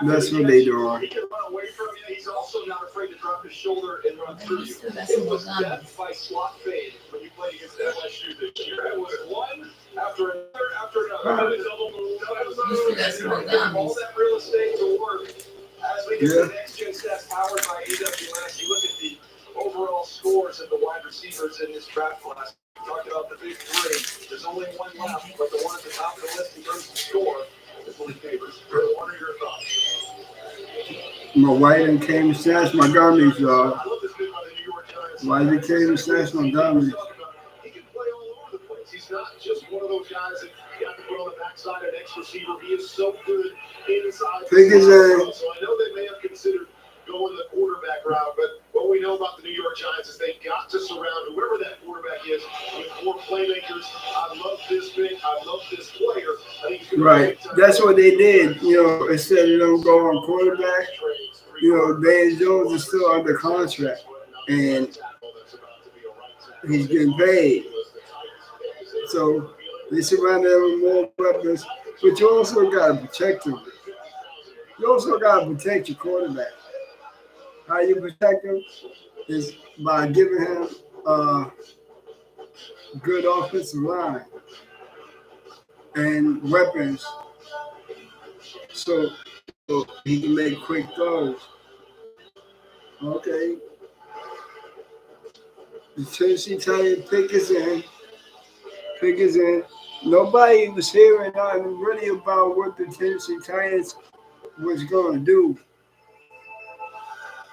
That's what they doing. He can run away from you. He's also not afraid to drop his shoulder and run through you. It was death by slot fade when you played against LSU this year. It was one after another. All that real estate to work. As we get to the next gen stats powered by AWS, you look at the overall scores of the wide receivers in this draft class. We talked about the big 3. There's only one left, but the one at the top of the list in terms of score is Malik Neighbors. What are your thoughts? My white and came and snatched my gummies, y'all. Why he came and snatched my gummies? He can play all over the place. He's not just one of those guys that you have to put on the backside of X receiver. He is so good inside. Pick his ass. So I know they may have considered going the quarterback route, but what we know about the New York Giants is they got to surround whoever that quarterback is with 4 playmakers. I love this pick. I love this player. I think right. That's what they did. Instead of them going quarterback, Dan Jones is still under contract, and he's getting paid. So they surrounded him with more weapons, but you also got to protect him. You also got to protect your quarterback. How you protect him is by giving him a good offensive line and weapons so he can make quick throws. Okay. The Tennessee Titans pick is in. Nobody was hearing nothing really about what the Tennessee Titans was going to do.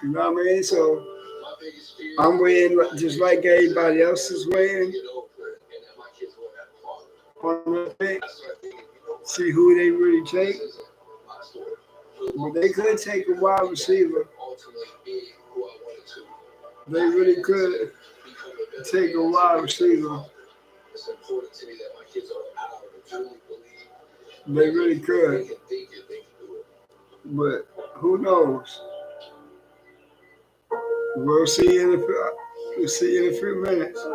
You know what I mean? So I'm waiting just like everybody else is waiting on the pick. See who they really take. Well, they could take a wide receiver. They really could take a wide receiver. They really could. But who knows? We'll see in a few minutes.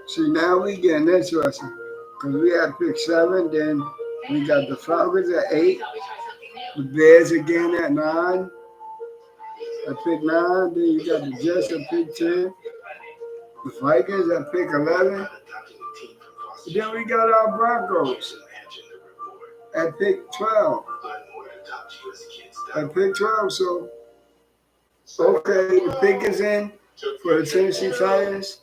See, now we getting interesting. Because we had pick 7, then we got the Falcons at 8, the Bears again at 9. At pick 9, then you got the Jets at pick 10, the Vikings at pick 11, Then we got our Broncos at pick 12. At pick 12, so okay, the pick is in for the Tennessee Titans.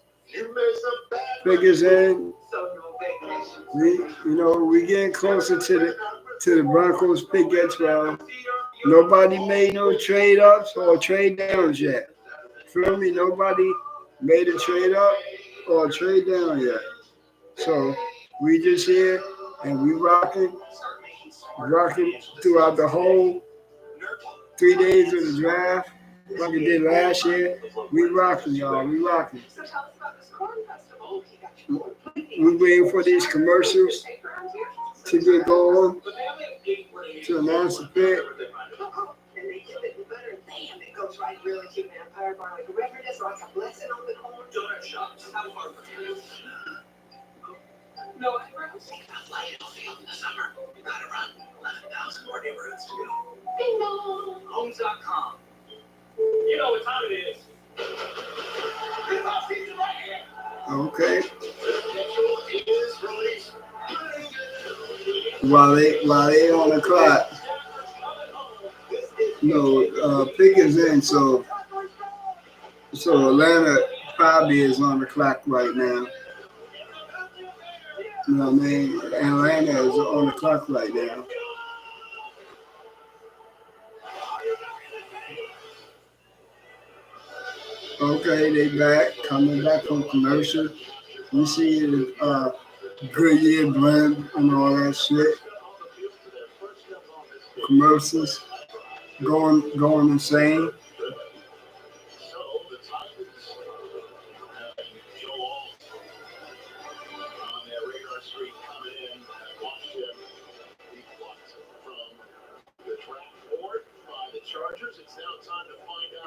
Pick is in. We getting closer to the Broncos pick at 12. Nobody made no trade ups or trade downs yet. Feel me? Nobody made a trade up or trade down yet. So we just here and we rocking throughout the whole 3 days of the draft, like we did last year. We rocking, y'all. We rocking. We waiting for these commercials to get going to announce the pick. No, eyebrows? Light it on field in the summer. You gotta run 11,000 more neighborhoods to go. Ding dong. Homes.com. You know what time it is. It's our season right here. Okay. The schedule is released. While they on the clock, pick is in, so Atlanta probably is on the clock right now. You know what I mean? Atlanta is on the clock right now. Okay, they back, coming back from commercial. You see the Goodyear blend and all that shit. Commercials going insane.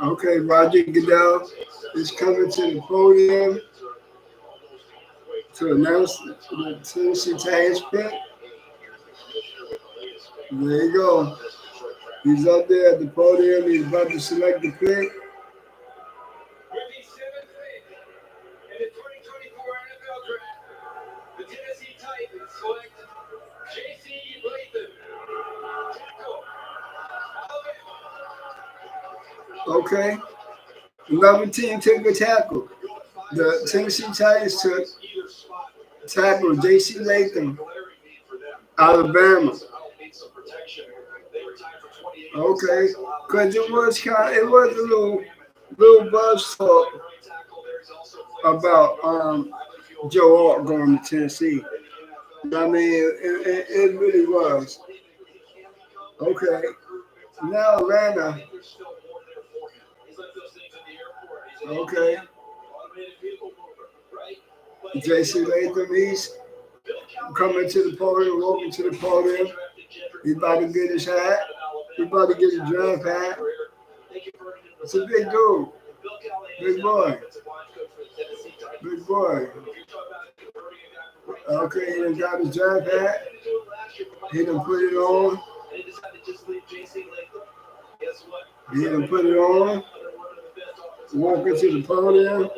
Okay, Roger Goodell is coming to the podium to announce the Tennessee Titans pick. There you go. He's up there at the podium. He's about to select the pick. With the seventh pick in the 2024 NFL Draft, the Tennessee Titans select J.C. Latham, tackle, Alabama. Okay. Another team took a tackle. The Tennessee Titans took tackle J.C. Latham, Alabama. Okay, because it was a little buzz talk about Joe Alt going to Tennessee. I mean, it really was. Okay, now Atlanta. Okay, J.C. Latham, he's coming to the podium, walking to the podium. He's about to get his hat. He's about to get his draft hat. It's a big dude. Big boy. Big boy. Okay, he done got his draft hat. He done put it on. He done put it on. Walking to the podium.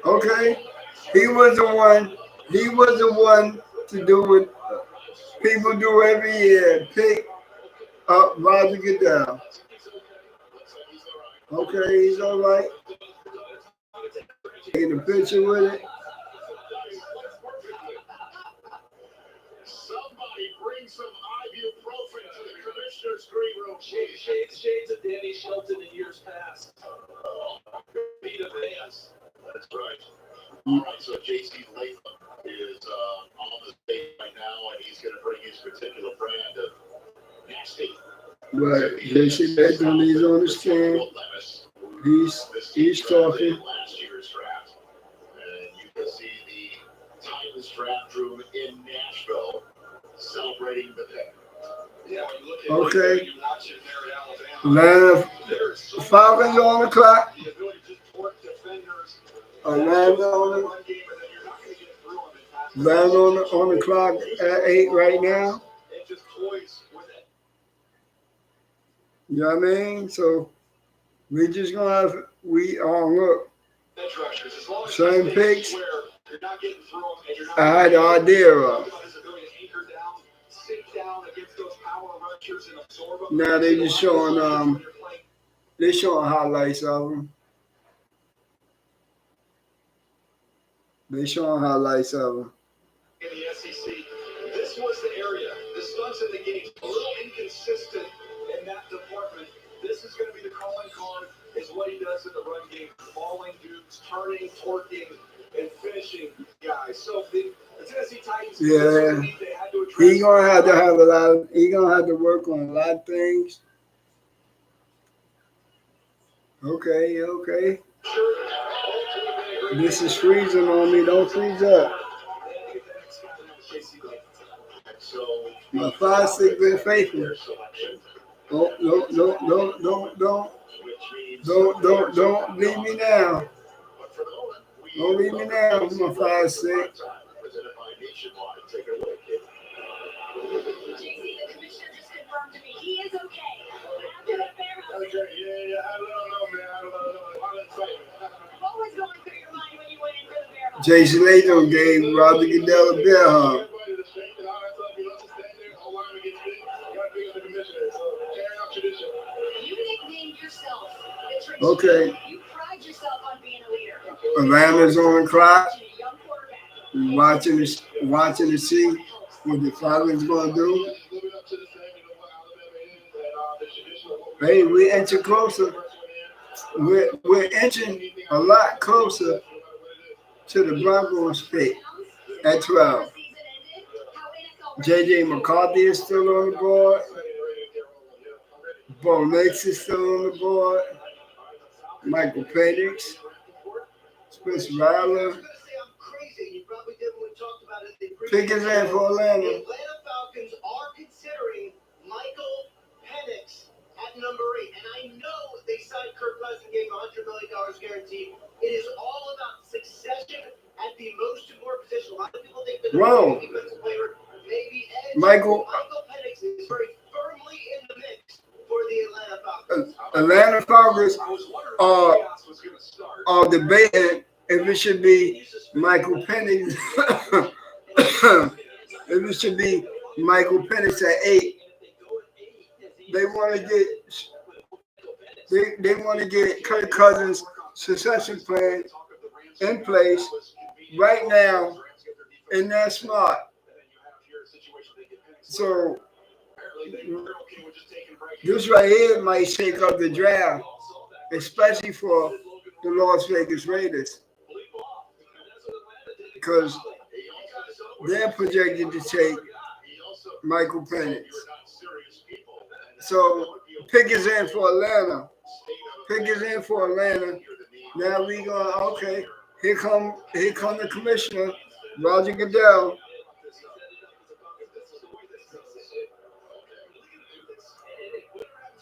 Okay, he was the one. He was the one to do what people do every year: pick up Roger Goodell. Okay, he's all right. Taking a picture with it. Somebody bring some ibuprofen to the commissioner's green room. Shades of Danny Shelton in years past. Beat a Vance. That's right. All right, so J.C. Latham is on the stage right now, and he's going to bring his particular brand of nasty. But J.C. Latham, he's on the stand. He's talking. Last year's draft, and you can see the Titans draft room in Nashville celebrating the pick. Yeah, okay. Atlanta Falcons on the clock. Atlanta on the clock at 8 right now. You know what I mean? So we just gonna have we all look edge rushers. As long as same they picks. swear you're not getting through them and you're not I had the idea of. his ability to anchor down, sink down against those power rushers and absorb them. Now they just showing they showing highlights of them. They showing highlights of them. In the SEC, this was the area. The stunts in the game a little inconsistent in that department. This is going to be the calling card. Is what he does in the run game, mauling dudes, turning, torquing, and finishing guys. So the Tennessee Titans, Yeah, they had to address. he gonna have to have a lot. He gonna have to work on a lot of things. Okay, okay. This is freezing on me. Don't freeze up. My 5-6 been faithful. Don't leave me now. Don't leave me now. My 5-6. JC, the commissioner just confirmed to me he is okay. After the fair house. Okay, yeah, I don't know, man. I don't know. What was going through your mind when you went in for the fair house? Jason Latham gave Roger Goodell a bear hug. You nicknamed yourself the Trick Okay. You pride yourself on being a leader. Atlanta's on the clock. A young quarterback. We watching to see what the Falcons gonna do. Hey, we're inching closer. We're inching a lot closer to the Broncos pick at 12. JJ McCarthy is still on the board. Bo Nix is still on the board. Michael Penix, Spencer Rattler. Pickens in for Atlanta. The Atlanta Falcons are considering Michael Penix at number 8. And I know they signed Kirk Cousins and gave him $100 million guaranteed. It is all about succession at the most important position. A lot of people think that the defensive player maybe edge. Michael Penix is very firmly in the mix for the Atlanta Falcons. Atlanta Falcons are debating if it should be Michael Penix. If it should be Michael Penix at 8. They want to get Kirk Cousins' succession plan in place right now, and that's smart. So this right here might shake up the draft, especially for the Las Vegas Raiders, because they're projected to take Michael Penix. So Pickens in for Atlanta. Pickens in for Atlanta. Now we going, okay, here come the commissioner, Roger Goodell.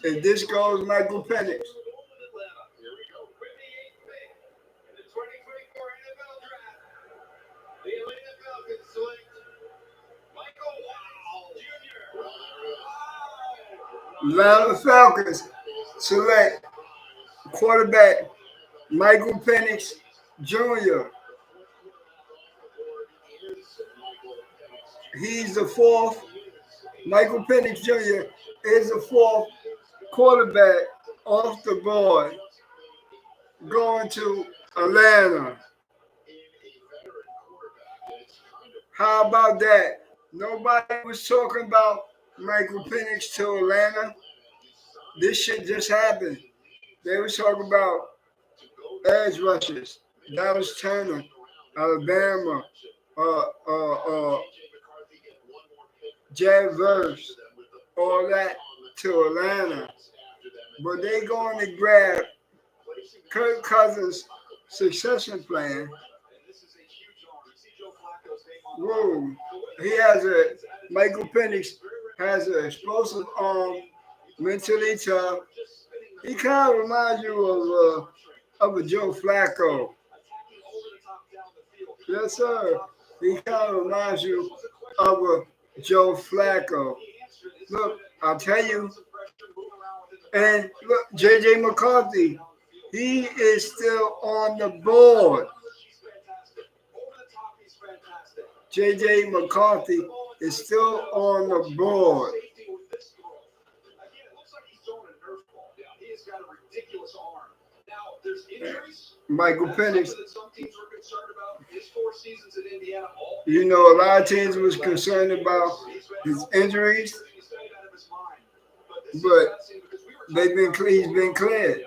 If this goes, Michael Penix. Atlanta Falcons select quarterback Michael Penix Jr. He's the fourth. Michael Penix Jr. is the fourth quarterback off the board going to Atlanta. How about that? Nobody was talking about Michael Penix to Atlanta. This shit just happened. They were talking about edge rushers. Dallas Turner, Alabama, Jared Verse, all that to Atlanta. But they going to grab Kirk Cousins' succession plan. Whoa. Michael Penix has an explosive arm, mentally tough. He kind of reminds you of a Joe Flacco. Yes, sir. He kind of reminds you of a Joe Flacco. Look, I'll tell you, And look, J.J. McCarthy, he is still on the board. J.J. McCarthy is still on the board. Michael Penix. You know, a lot of teams was concerned about his injuries, but he's been cleared.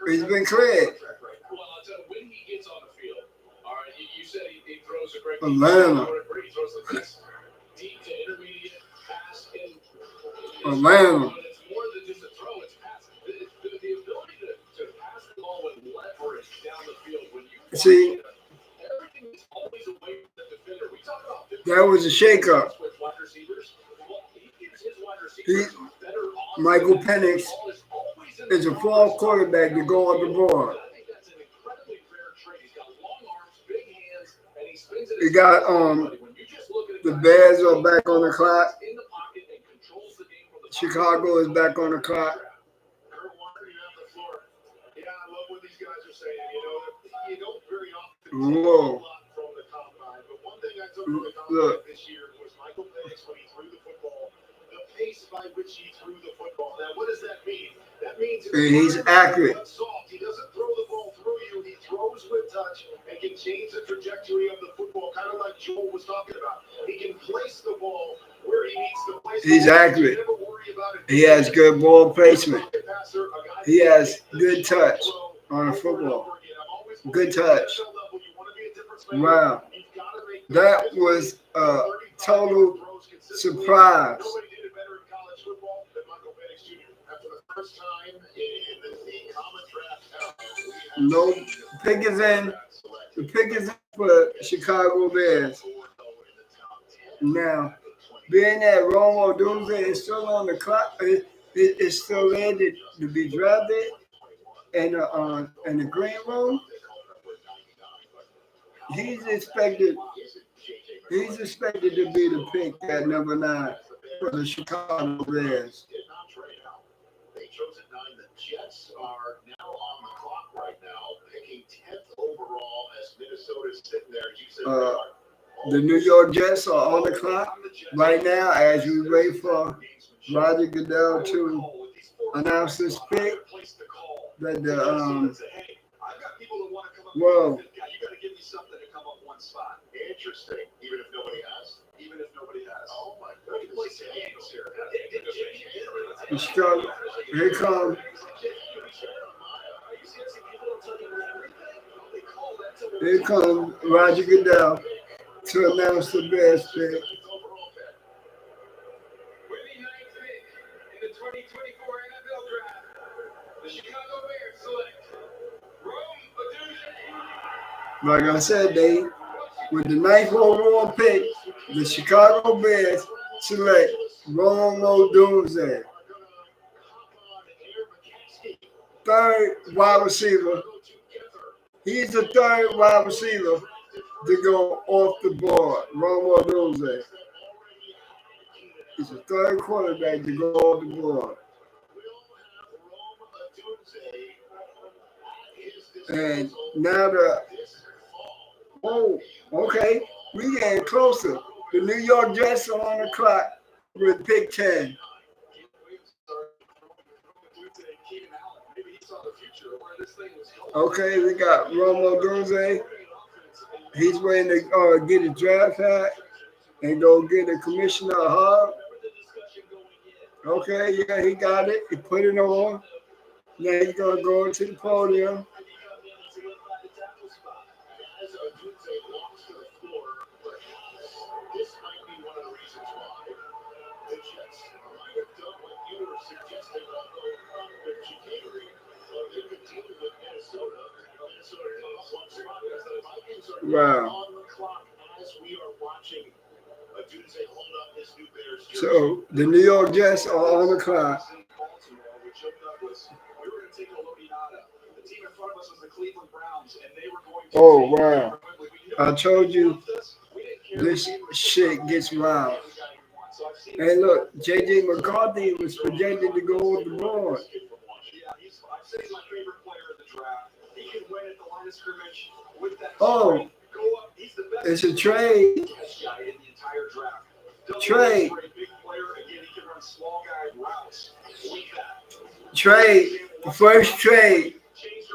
He's been cleared. Atlanta. Atlanta. See, that was a shakeup. Michael Penix is a fall quarterback to go on the board. You got the Bears are back on the clock. Chicago is back on the clock. Whoa. Look. By which he threw the football. Now, what does that mean? That means he's accurate. He doesn't throw the ball through you. He throws with touch and can change the trajectory of the football, kind of like Joel was talking about. He can place the ball where he needs to place. He's accurate. He has good ball placement. He has good touch on the football. Good touch. Wow. That was a total surprise. No pick is in. The pick is in for Chicago Bears. Now, being that Romo Doomsday is still on the clock, it's still there to be drafted in the green room. He's expected to be the pick at number 9 for the Chicago Bears. Jets are now on the clock right now, picking 10th overall as Minnesota's sitting there. The New York Jets are on the clock right now as we wait for Roger Goodell to announce this pick. That the whoa. You got to give me something to come up one spot. Interesting. Even if nobody has. Oh my goodness. Here comes. Here comes Roger Goodell to announce the Bears pick. With the 9th pick in the 2024 NFL Draft, the Chicago Bears select Rome Odunze. Like I said, with the 9th overall pick, the Chicago Bears select Rome Odunze, third wide receiver. He's the third wide receiver to go off the board. Rome Odunze. He's the third quarterback to go off the board. And now okay, we getting closer. The New York Jets are on the clock with pick 10. Okay, we got Romo Odunze. He's waiting to get a draft hat and go get a commissioner hub. Okay, yeah, he got it. He put it on. Now he's going to go to the podium. Wow. So the New York Jets are on the clock. Oh, wow. I told you this shit gets wild. Hey, look, J.J. McCarthy was projected to go with the board. Yeah, I'd say he's my favorite player in the draft. He can win at the line of scrimmage with that Oh, strength. Go up. He's the best it's a trade. catch guy in the entire draft. Trade. For a big player, again, he can run small guy routes like that. Trade. The first trade.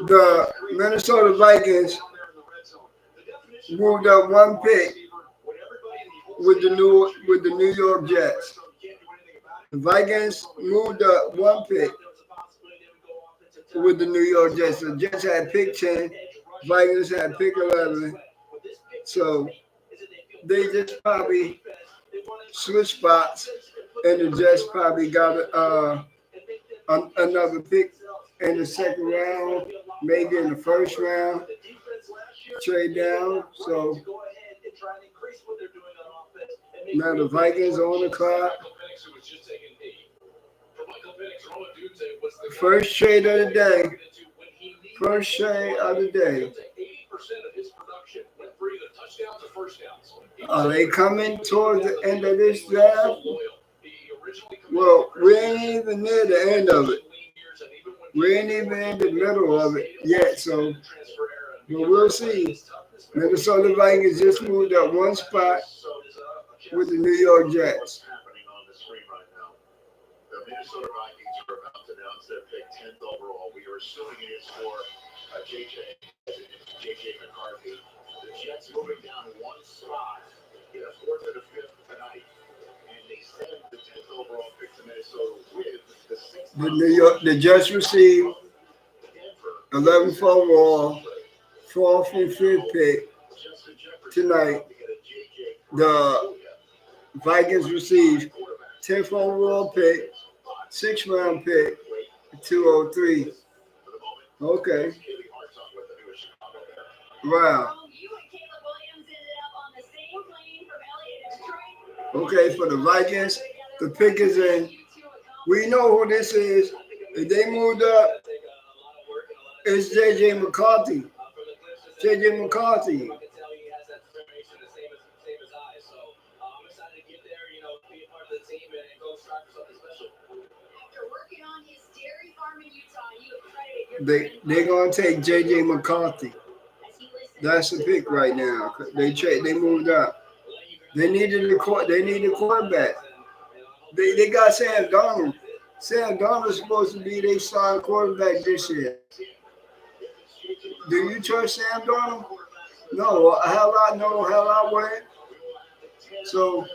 The Minnesota Vikings moved up one pick with the New York Jets. The Vikings moved up one pick with the New York Jets. The Jets had pick 10, Vikings had pick 11. So they just probably switched spots, and the Jets probably got another pick in the second round, maybe in the first round, trade down. So now the Vikings are on the clock. First trade of the day. First trade of the day. Are they coming towards the end of this draft? Well, we ain't even near the end of it. We ain't even in the middle of it yet, so but we'll see. Minnesota Vikings just moved up one spot with the New York Jets. The Minnesota Vikings are about to announce their pick 10th overall. We are assuming it is for J.J. McCarthy. The Jets moving down one spot in a fourth and a fifth tonight. And they send the 10th overall pick to Minnesota with the sixth. The Jets received 11th overall, 4th and 5th pick tonight. The Vikings received 10th overall pick, 6th round pick, 203. Okay. Wow. Okay, for the Vikings, the pick is in. We know who this is. If they moved up, it's J.J. McCarthy. J.J. McCarthy. They're gonna take J.J. McCarthy. That's the pick right now. They moved up. They needed a quarterback. They got Sam Darnold. Sam Darnold's supposed to be their starting quarterback this year. Do you trust Sam Darnold? No. Hell I wouldn't. So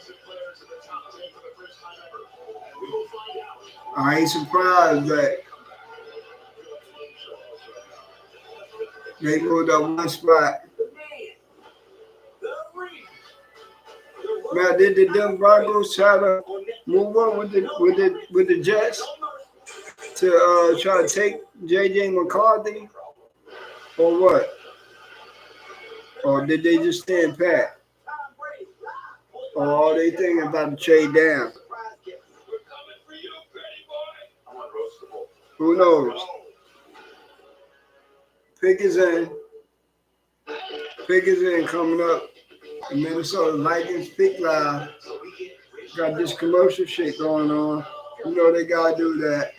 I ain't surprised that they moved up one spot. Now, did the Denver Broncos try to move on with the Jets to try to take J.J. McCarthy, or what? Or did they just stand pat? Or are they thinking about to trade down? Who knows? Pick is in. Pick is in coming up. The Minnesota Vikings pick live. Got this commercial shit going on. You know they gotta do that.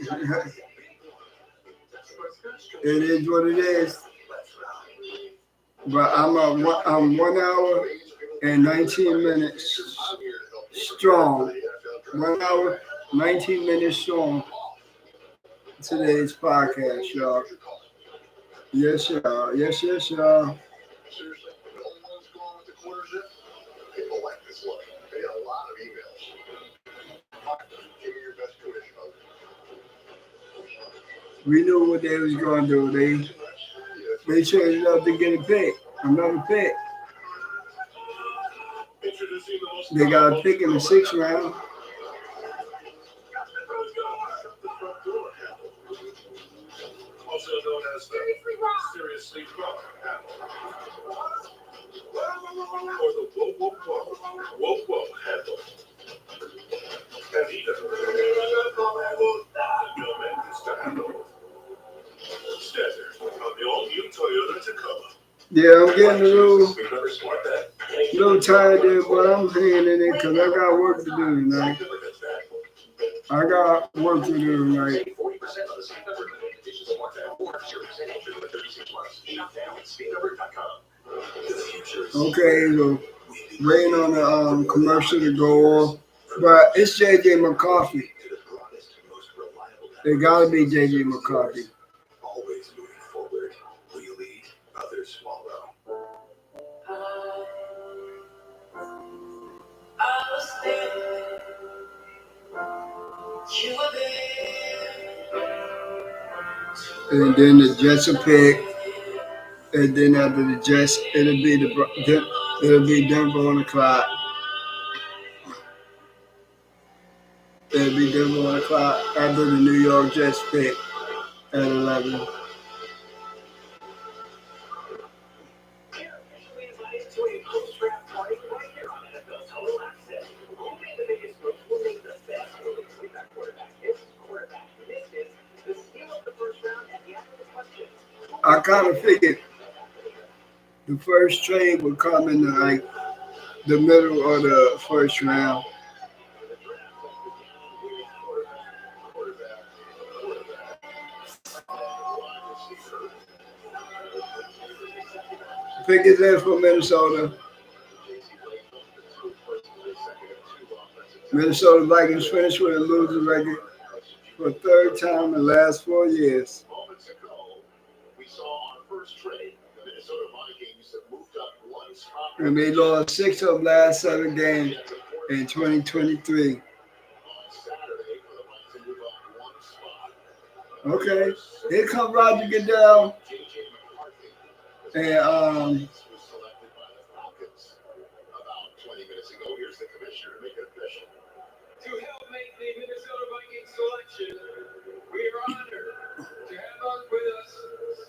It is what it is. But I'm 1 hour and 19 minutes strong. 1 hour, 19 minutes strong. Today's podcast, y'all. Yes, y'all. Yes, y'all. Seriously, the only ones going with the quarter zip? People like this look. They got a lot of emails. Give me your best tuition. We knew what they was going to do. They changed it up to get a pick, another pick. They got a pick in the 6th round. Also known as the seriously wrong handle. Or the whoa handle. And he doesn't no man gets to handle. Standard on the all-new Toyota Tacoma. Yeah, I'm getting a little tired there, but I'm hanging in it because I got work to do tonight. I got work to do tonight. Save 40% on the Speed Number limited edition smartphone or 0% interest for 36 months. Shop now at speednumber.com. The future is Okay, so waiting on the commercial to go off. But it's JJ McCarthy. to the broadest, most reliable It gotta be JJ McCarthy. always moving forward. We lead, others follow. I was there. You were there. And then the Jets will pick. And then after the Jets, it'll be Denver on the clock. It'll be Denver on the clock after the New York Jets pick at 11. You're officially invited to a post-draft party right here on NFL Total Access. Only the biggest moves will make the best moves with that quarterback. This quarterback. This is the steal of the first round and the answer to the question. I kind of figured the first trade would come in the middle of the first round. Pick is in for Minnesota. Minnesota Vikings finished with a losing record for the third time in the last 4 years. Moments ago, we saw on first trade, the Minnesota Vikings have moved up one spot. And they lost 6 of the last 7 games in 2023. On Saturday, for the Vikings to move up one spot. Okay, here comes Roger Goodell JJ McCarthy and was selected by the Falcons about 20 minutes ago. Here's the commissioner to make it official. To help make the Minnesota Vikings selection, we are honored to have on with us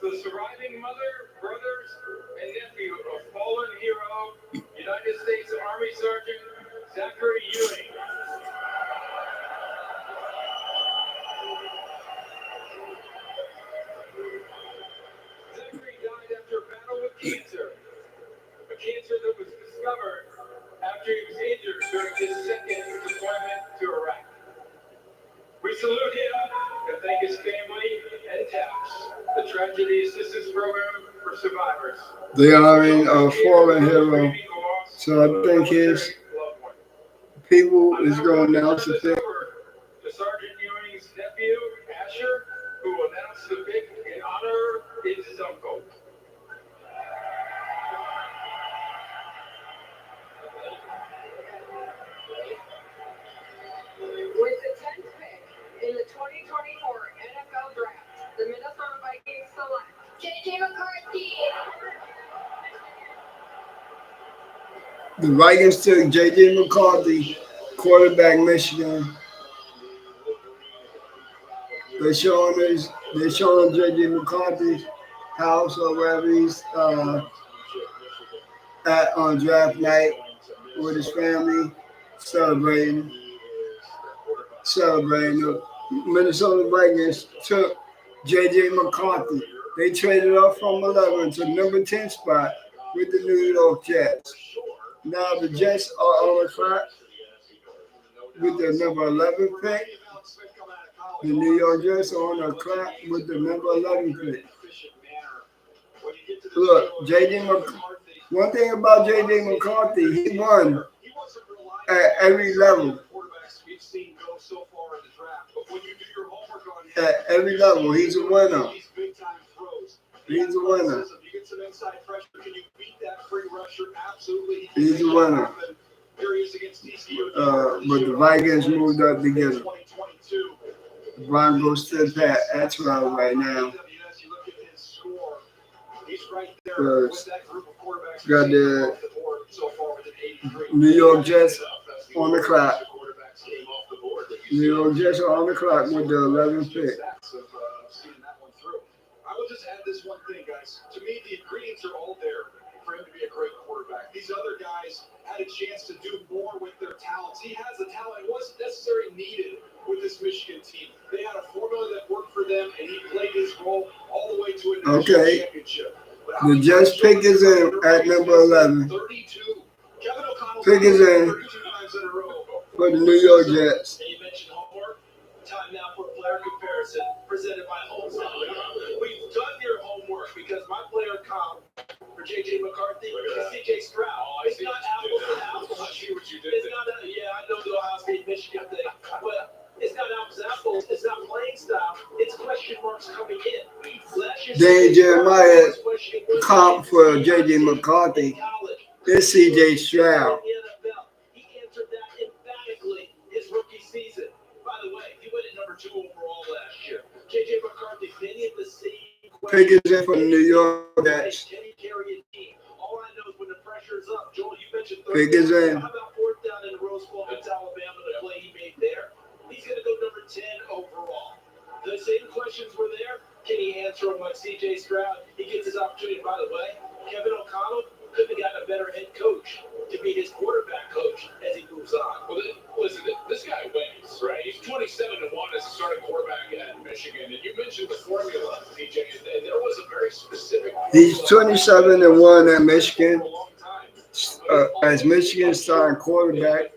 the surviving mother, brothers, and nephew of fallen hero, United States Army Sergeant Zachary Ewing. Zachary died after a battle with cancer, a cancer that was discovered after he was injured during his second deployment to Iraq. We salute him and thank his family and TAPS, the Tragedy Assistance Program for Survivors. they are in a fallen hero. So I think his people is going to announce the pick. To Sergeant Ewing's nephew, Asher, who will announce the pick in honor of his uncle. With the 10th pick in the 2024 NFL Draft, the Minnesota Vikings select JJ McCarthy. The Vikings took J.J. McCarthy, quarterback, Michigan. They're showing J.J. McCarthy's house or wherever he's at on draft night with his family, celebrating. The Minnesota Vikings took J.J. McCarthy. They traded up from 11 to number 10 spot with the New York Jets. Now the Jets are on the clock with the number 11 pick. The New York Jets are on the clock with the number 11 pick. Look, one thing about J.J. McCarthy, he won at every level. At every level, he's a winner. He's a winner. He's a winner. But the Vikings moved up together. The Broncos still at 12 right now. Got the New York Jets on the clock. New York Jets are on the clock with the 11th pick. I will just add this one thing, guys. To me, the ingredients are all there for him to be a great quarterback. These other guys had a chance to do more with their talents. He has the talent. It wasn't necessarily needed with this Michigan team. They had a formula that worked for them, and he played his role all the way to a national championship. The Jets pick is in at number 11. Pick is in for the New York Jets. player comparison presented by Homestyle. We've done your homework because my player comp for J.J. McCarthy is C.J. Stroud. It's not apples to apples. I see what you did It's there. not I know the Ohio State Michigan thing, but it's not apples to apples. It's not playing style. It's question marks coming in. Danny Jeremiah comp for J.J. McCarthy is C.J. Stroud. He answered that emphatically his rookie season. By the way, he went at number 2 overall last year. J.J. McCarthy, many of the same Pickens in for the New York Jets. Can he carry a team? All I know is when the pressure's up, Joel, you mentioned Pickens in. How about 4th down in the Rose Bowl against Alabama, the play he made there? He's going to go number 10 overall. The same questions were there. Can he answer them like C.J. Stroud? He gets his opportunity. By the way, Kevin O'Connell couldn't have gotten a better head coach to be his quarterback coach as he moves on. Well, listen, this guy wins, right? He's 27-1 as a starting quarterback at Michigan, and you mentioned the formula, DJ, and there was a very specific. He's 27-1 at Michigan. As Michigan's starting quarterback,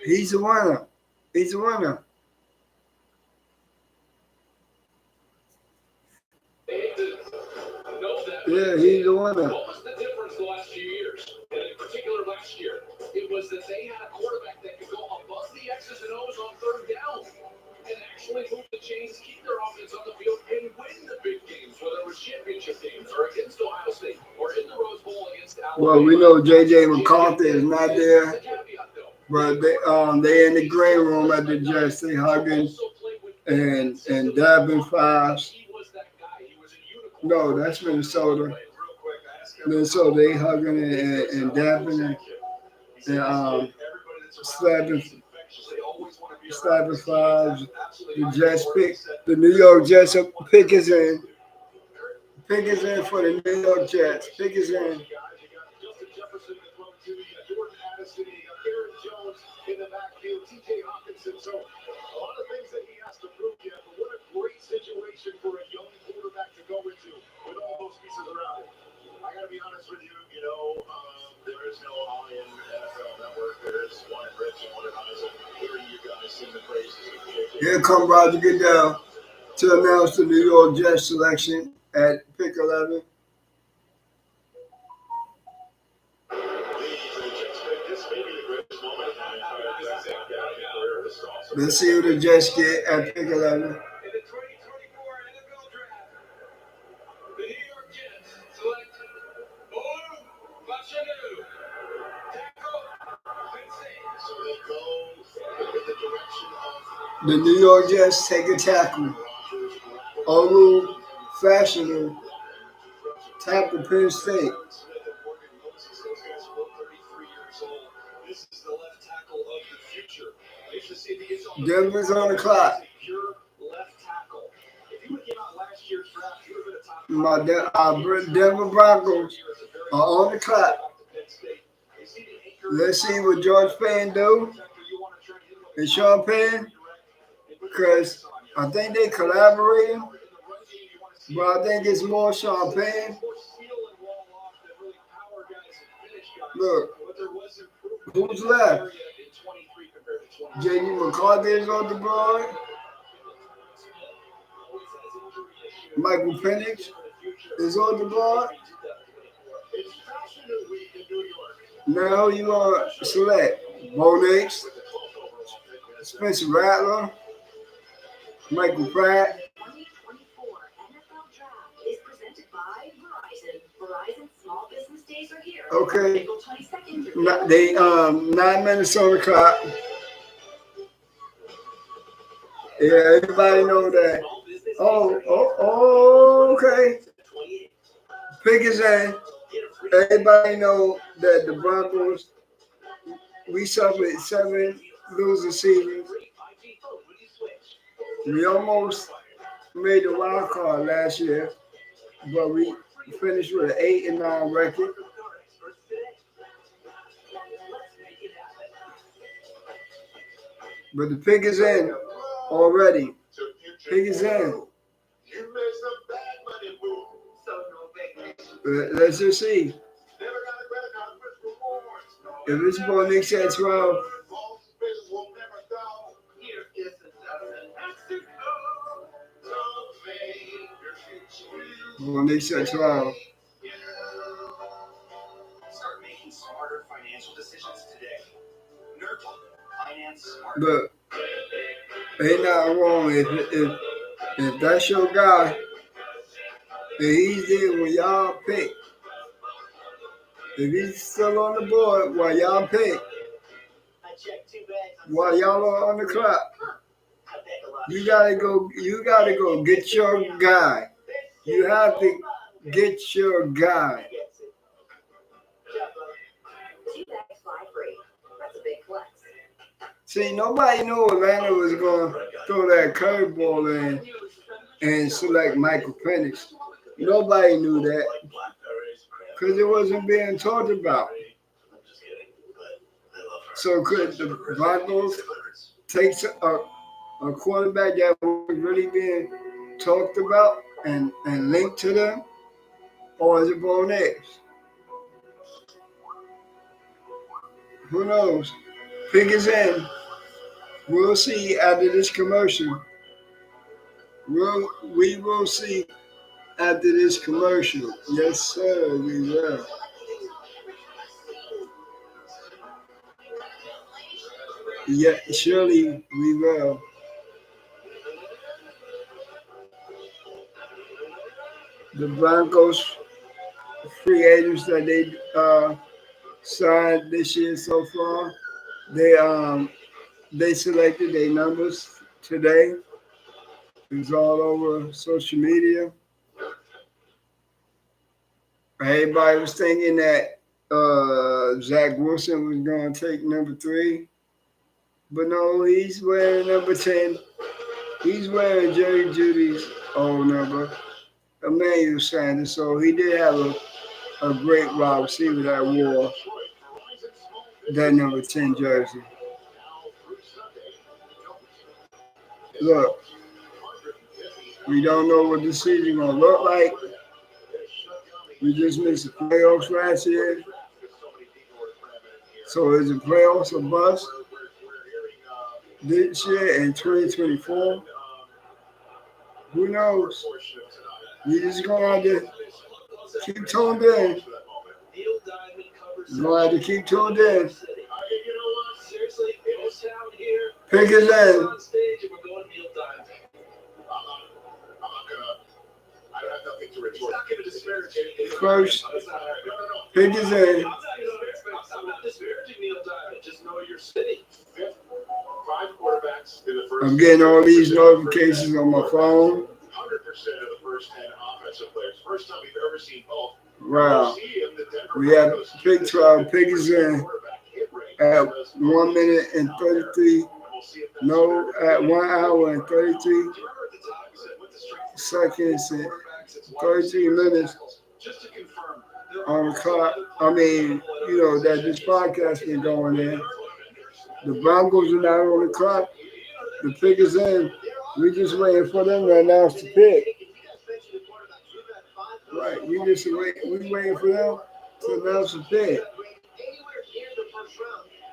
he's a winner. He's a winner. Yeah, he's a winner. What was the difference the last few years? And in particular last year, it was that they had a quarterback that could go above the X's and O's on 3rd down and actually move the chains, keep their offense on the field, and win the big games, whether it was championship games or against Ohio State or in the Rose Bowl against Alabama. Well, we know J.J. McCarthy is not there, but they in the green room at the Jets. They hugging and dabbing fives. No, that's Minnesota. Minnesota, they hugging and dabbing and slapping fives. The Jets pick, the New York Jets pick is in. Pick is in for the New York Jets. Pick is in. So a lot of things that he has to prove yet, but what a great situation for a young quarterback to go into with all those pieces around him. I got to be honest with you, there is no Holly in NFL Network. There is one in Rich and one in Isaac. Hearing you guys sing the praises of JJ. Here come Roger Goodell to announce the New York Jets selection at pick 11. Let's see who the Jets get at pick 11. In the 2024 NFL Draft, the New York Jets select Olu Fashanu, tackle, Vincent. So they go in the direction of The New York Jets take a tackle. Olu Fashanu, tackle Penn State. This is the left tackle of the future. Denver's on the clock. My Denver Broncos are on the clock. Let's see what George Payne do and Sean Payne, because I think they collaborating, but I think it's more Sean Payne. Look, who's left? J.D. McCarthy is on the board. Michael Penix is on the board. Now you want to select Bo Nix, Spencer Rattler, Michael Pratt. 2024 NFL Draft is presented by Verizon. Verizon Small Business Days are here. Okay. April 22nd. They 9 minutes on the clock. Yeah, everybody know that. Oh, okay. Pick is in. Everybody know that the Broncos, we suffered 7 losing seasons. We almost made the wild card last year, but we finished with an 8-9 record. But the pick is in already. Pick is in. Let's just see. If it's Bo Nix at 12, when they said 12. Start making smarter financial decisions today. Nurple, finance smart. But ain't nothing wrong if that's your guy, and he's there when y'all pick. If he's still on the board while y'all pick, I checked 2 bags on while y'all are on the clock, you gotta go get your guy. You have to get your guy. 2 bags fly free. That's a big flex. See, nobody knew Atlanta was gonna throw that curveball in and select Michael Penix. Nobody knew that because it wasn't being talked about. So could the Broncos take a quarterback that was really being talked about and linked to them, or is it Bo Nix? Who knows? Figures in. We'll see after this commercial. We will see after this commercial. Yes, sir, we will. Yeah, surely we will. The Broncos free agents that they signed this year so far, they selected their numbers today. It's all over social media. Everybody was thinking that Zach Wilson was going to take number 3, but no, he's wearing number 10. He's wearing Jerry Judy's old number, Emmanuel Sanders. So he did have a great wide receiver that wore that number 10 jersey. Look, we don't know what the season gonna look like. We just missed the playoffs last year. So is the playoffs a bust this year in 2024? Who knows? We just gonna have to keep tuned in. We're gonna have to keep tuned in. Pick his end. First, pick his end. I'm getting all these notifications on my phone. Wow. We have pick 12, pick his end at 1 minute and 33. No, at 1 hour and 33 seconds and 33 minutes on the clock. I mean, that this podcast been going in. The Broncos are not on the clock. The pick is in. We just waiting for them to announce the pick. Right. We waiting for them to announce the pick.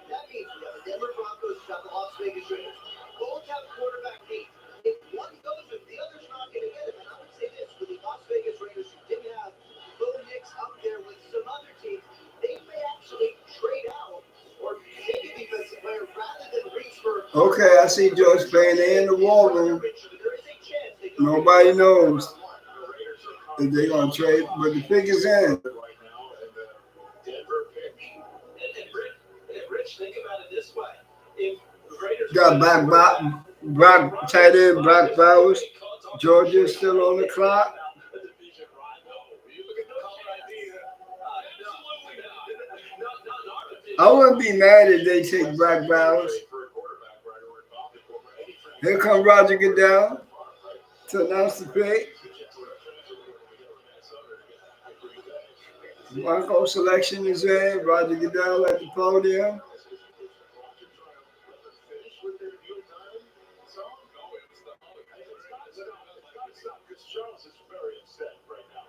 That means the Denver Broncos got the Las Vegas Raiders. Both have quarterback need. If one goes, if the other's not going to get it, and I would say this, with the Las Vegas Raiders who didn't have Bo Nix up there with some other teams, they may actually trade out or take a defensive player rather than reach for. Okay, I see George playing in the war room. Nobody knows if they're going to trade, but the pick is in. Think about it this way. If Got Brock tight end, Brock Bowers. Georgia's still on the clock. I wouldn't be mad if they take Brock Bowers. Here comes Roger Goodell to announce the pick. Bronco selection is in. Roger Goodell at the podium.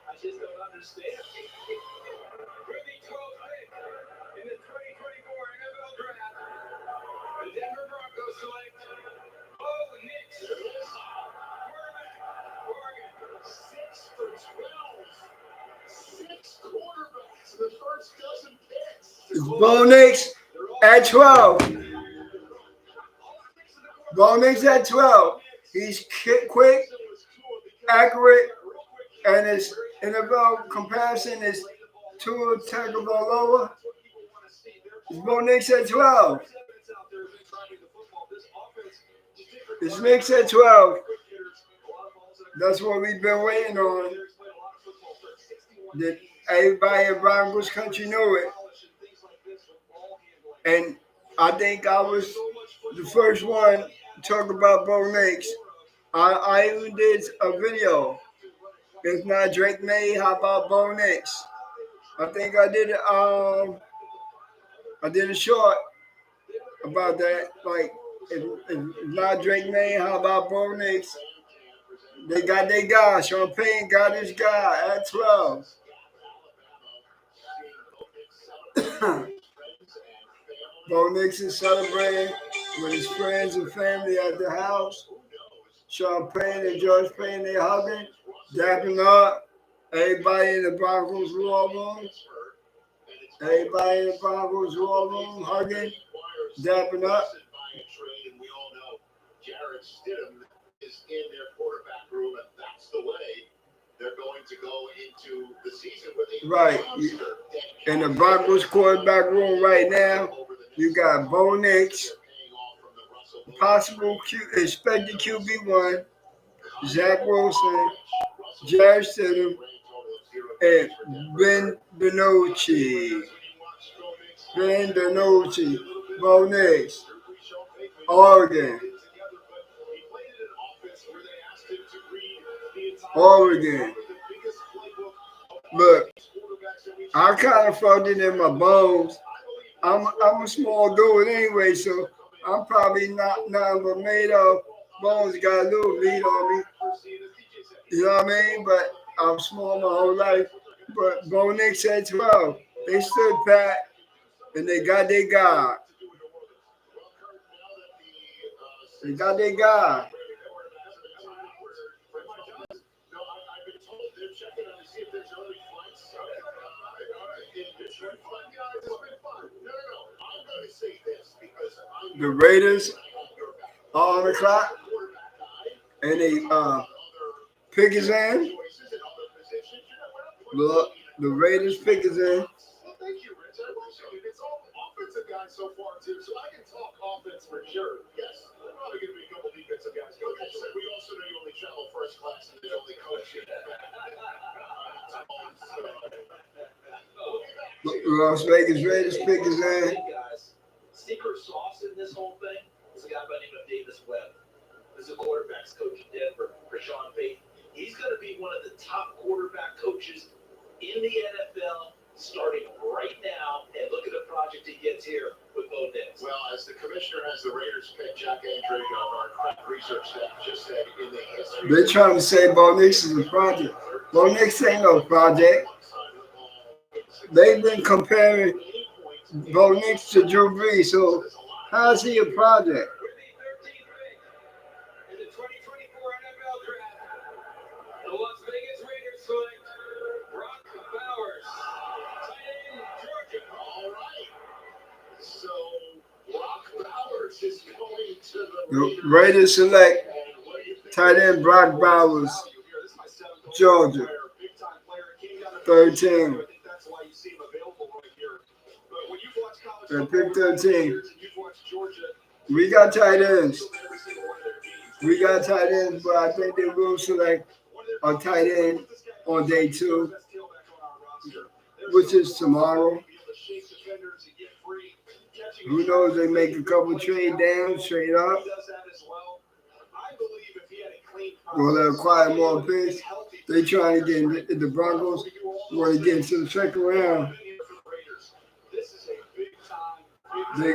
I just don't understand. With the 12th pick in the 2024 NFL Draft, the Denver Broncos select Bo Nix, quarterback, Oregon, 6 for 12. Bo Nix at 12. Bo Nix at 12. He's quick, accurate, and his NFL comparison is Tua Tagovailoa. It's Bo Nix at 12. It's Nix at 12. That's what we've been waiting on. That everybody in Broncos country knew it. And I think I was the first one to talk about Bo Nix. I even did a video. If not Drake May, how about Bo Nix? I think I did a short about that. Like if not Drake May, how about Bo Nix? They got their guy. Sean Payton got his guy at 12. Bo Nix is celebrating with his friends and family at the house. Sean Payton and George Payton, they hugging, dapping up. Everybody in the Broncos war room. Everybody in the Broncos war room hugging, dapping up. Jarrett Stidham is in their quarterback room, and that's the way they're going to go into the season with a Right. In the Broncos quarterback room right now, you got Bo Nix, possible expected QB1, Zach Wilson, Jarrett Stidham, and Ben DiNucci. Ben DiNucci, Bo Nix, Oregon. Oregon. Look, I kind of felt it in my bones. I'm a small dude anyway, so I'm probably not nothing but made of bones. Got a little meat on me. You know what I mean? But I'm small my whole life. But Bo Nix at 12. They stood pat and they got their guy. They got their guy. The Raiders are on the clock, and they pick is in. Look, the Raiders pick is in. Thank you, Rich. I appreciate it. It's all offensive guys so far, too, so I can talk offense for sure. Yes, there are probably going to be a couple defensive guys. Like I said, we also know you only travel first class and they only coach you. Las Vegas Raiders pick is in. Secret sauce in this whole thing is a guy by the name of Davis Webb. This is a quarterbacks coach in Denver for Sean Payton. He's going to be one of the top quarterback coaches in the NFL starting right now. And look at the project he gets here with Bo Nix. Well, as the commissioner has the Raiders pick, Jack Andrew of our crack research staff just said in the history. They're trying to say Bo Nix is a project. Bo Nix ain't no project. They've been comparing Bo Nix to Drew Brees, so how is he a project? With the 13th pick in the 2024 NFL Draft, the Las Vegas Raiders select Brock Bowers, tight end, Georgia. All right. So Brock Bowers is going to The Raiders select tight end Brock Bowers, Georgia, 13. At pick 13. We got tight ends. We got tight ends, but I think they will select a tight end on day 2, which is tomorrow. Who knows? They make a couple trade down, trade up. Or they acquire more picks. They trying to get in the Broncos want to get into the second round. They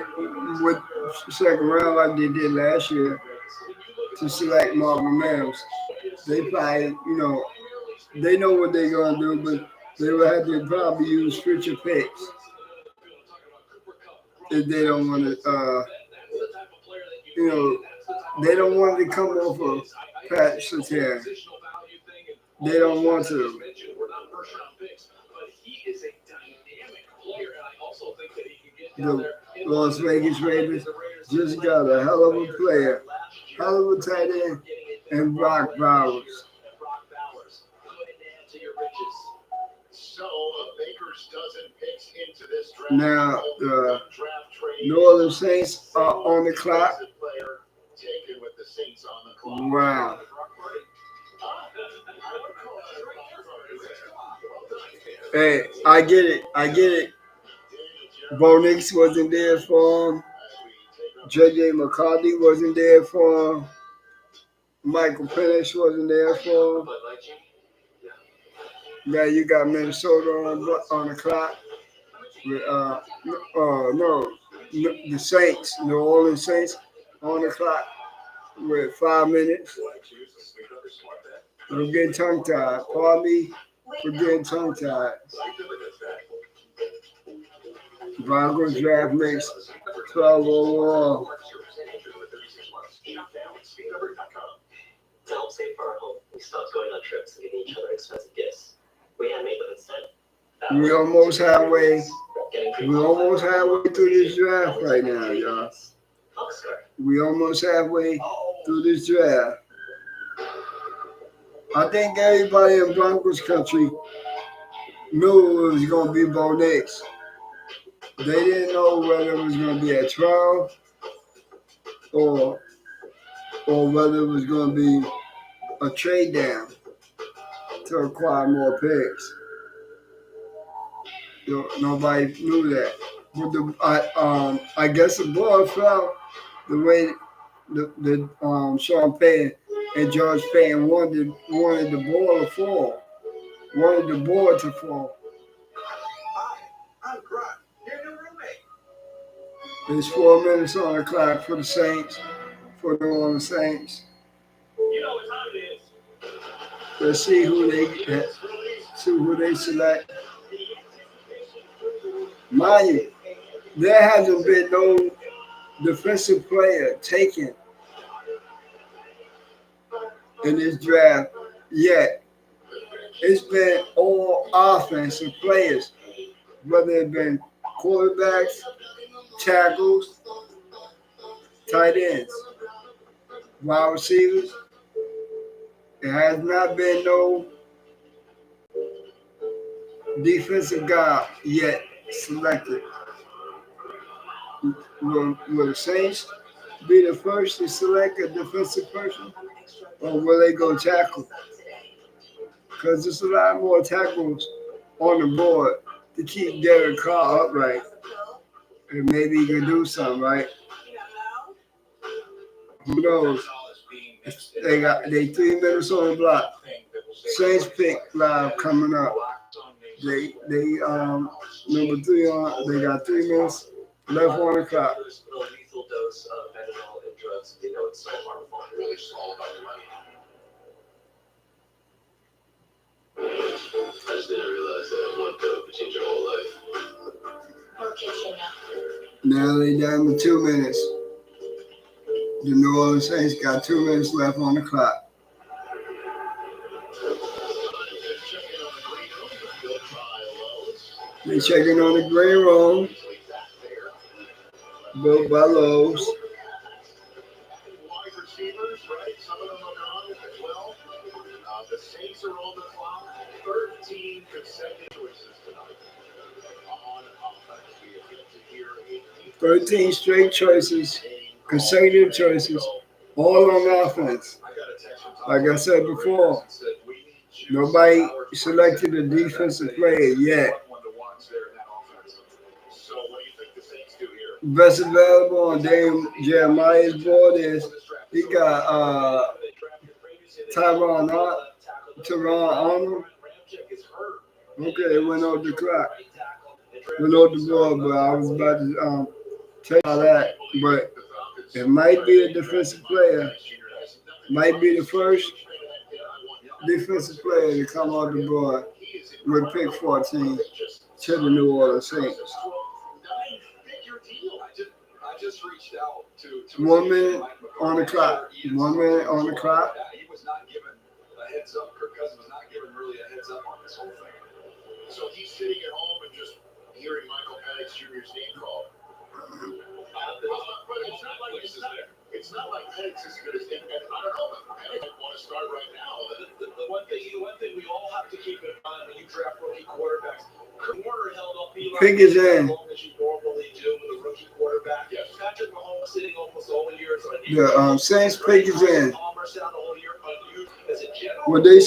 with second round like they did last year to select Marvin Miles. They probably, they know what they're gonna do, but they will have to probably use future picks if they don't want to. They don't want to come off of Pat Surtain. They don't want to. But he is a dynamic player, and I also think that he the Las Vegas Raiders just got a hell of a player, hell of a tight end, and Brock Bowers. So Baker's dozen picks into this draft. Now, the New Orleans Saints are on the clock. Taken with the Saints on the clock. Wow. Hey, I get it. I get it. Bo Nix wasn't there for him. J.J. McCarthy wasn't there for him. Michael Penix wasn't there for him. Now you got Minnesota on the clock. With, the Saints, New Orleans Saints on the clock with 5 minutes. We're getting tongue tied. Pardon me, we're getting tongue tied. Broncos draft makes 12 overall. To help save for our home, we stopped going on trips and giving each other expensive gifts. We handmade them instead. We almost halfway. We're almost halfway through this draft right now, y'all. We almost halfway through this draft. I think everybody in Broncos country knew it was going to be Bo Nix. They didn't know whether it was going to be at 12 or whether it was going to be a trade down to acquire more picks. Nobody knew that. But I guess the board fell the way the Sean Payton and George Payton wanted the board to fall. Wanted the board to fall. Hi, I'm Grunt, your new roommate. There's 4 minutes on the clock for the Saints, for the New Orleans Saints. You know what time it is. Let's see who they select. Mind you, there hasn't been no defensive player taken in this draft yet. It's been all offensive players, whether it's been quarterbacks, tackles, tight ends, wide receivers. There has not been no defensive guy yet selected. Will the Saints be the first to select a defensive person, or will they go tackle? Because there's a lot more tackles on the board to keep Derek Carr upright, and maybe he can do something, right? Who knows? They 3 minutes on the block. Saints pick live coming up. They number 3 on. They got 3 minutes left on the clock. A lethal dose of fentanyl and drugs. You know it's so harmful. Really small about the money. I just didn't realize that one pill could change your whole life. Now they down to 2 minutes. The New Orleans Saints got 2 minutes left on the clock. They checking on the green room. Built by Lowe's. Wide receivers, right? Some of them are gone as well. The Saints are on the clock. 13 consecutive choices tonight on offense. We have yet to hear a 13 straight choices, consecutive choices, all on offense. Like I said before, nobody selected a defensive player yet. So what do you think the Saints do here? Best available on Dame Jeremiah's board is he got Tyron Arnold. Okay, it went off the clock. Went off the board, but I was about to tell you that. But it might be a defensive player. Might be the first defensive player to come off the board with pick 14 to the New Orleans Saints. I just reached out to 1 minute on the clock. 1 minute on the clock. He was not given a heads up. Kirk Cousins was not given really a heads up on this whole thing. So he's sitting at home and just hearing Michael Penix Jr.'s name called. It's not like Penix is good as him. And I don't know, Penix might want to start right now. The one thing we all have to keep in mind when you draft rookie quarterbacks, Kurt Warner held up Eli Pick is in. as long as you normally do with a rookie quarterback. Yes. Patrick Mahomes sitting almost all year. The Saints pick is in. Palmer sat all year unused as a general. What they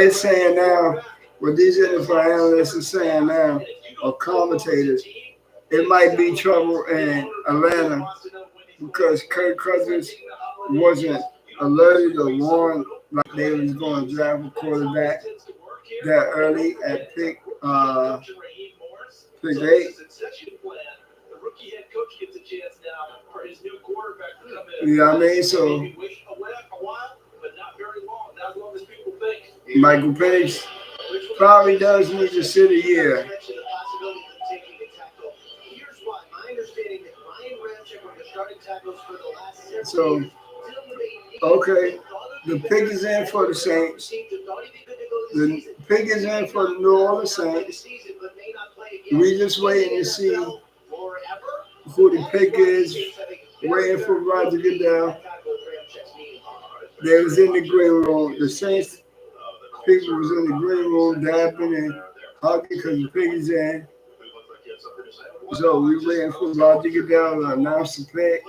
saying now, what these NFL analysts are saying now, or commentators, it might be trouble in Atlanta because Kirk Cousins wasn't alerted or warned like they was going to draft a quarterback that early at pick 8. You know what I mean? So Michael Penix probably does need to sit a year. So, okay, the pick is in for the Saints. The pick is in for the New Orleans Saints. We just waiting to see who the pick is. Waiting for Roger Goodell. They was in the green room. The Saints people was in the green room dabbing and hugging because the pick is in. So we waiting for Roger Goodell to announce the pick.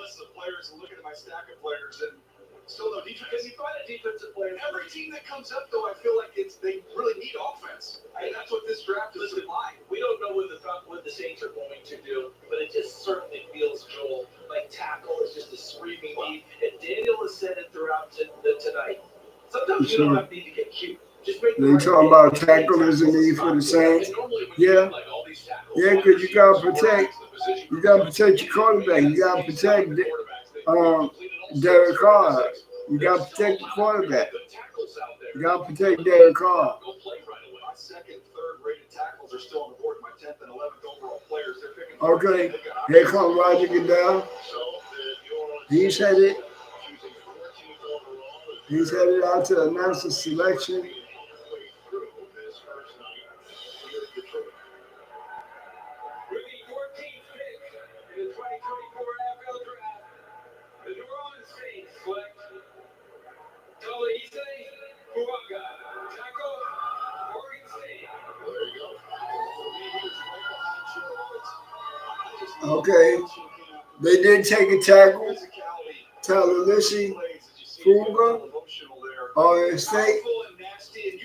Still no defense because you find a defensive player. Every team that comes up, though, I feel like they really need offense, and that's what this draft is like. We don't know what the Saints are going to do, but it just certainly feels, Joel, like tackle is just a screaming need. And Daniel has said it throughout tonight. Sometimes you don't need to get cute. They talking about tackle is a need for the Saints. Yeah, because you gotta protect your quarterback. You gotta protect Derek Carr. You got to protect the quarterback. You got to protect Derek Carr. Okay, here comes Roger Goodell. He's headed out to announce the selection. Okay, they did take a tackle. Talalissi Fuga, Ohio State.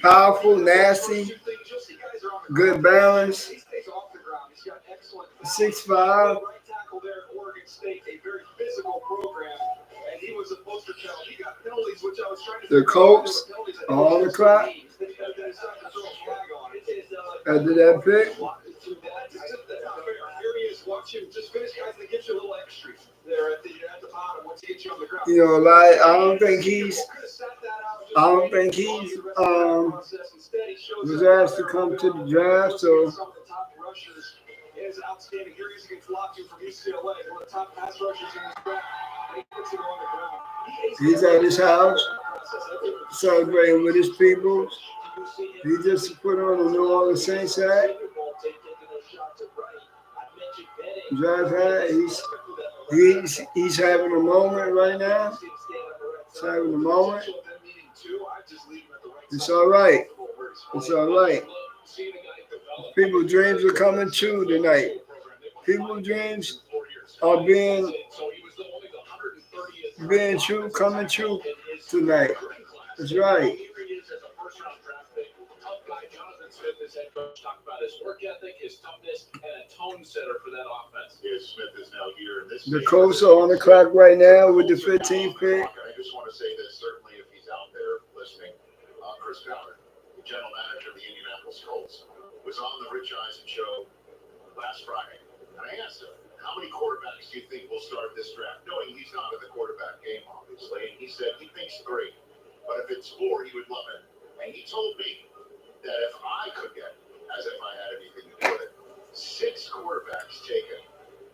Powerful, nasty, good balance. 6'5". The Colts are on the clock after that pick. You know, like I don't think he's was asked to come to the draft, so is outstanding. Here he is against Latu from UCLA, one of the top pass rushers in this draft. He puts it on the ground. He's at his house celebrating with his people. He just put on the New Orleans Saints hat. Draft hat. He's having a moment right now. He's having a moment. It's all right. It's all right. People's dreams are coming true tonight. People's dreams are being true, coming true tonight. That's right. Talk about his work ethic, his toughness, and a tone setter for that offense. Smith is now here in this. The Colts are on the clock right now with the 15th pick. I just want to say this, certainly if he's out there listening, Chris Ballard, the general manager of the Indianapolis Colts, was on the Rich Eisen show last Friday. And I asked him, how many quarterbacks do you think will start this draft? Knowing he's not in the quarterback game, obviously. And he said he thinks 3. But if it's 4, he would love it. And he told me that if I could get, as if I had anything to do with it, 6 quarterbacks taken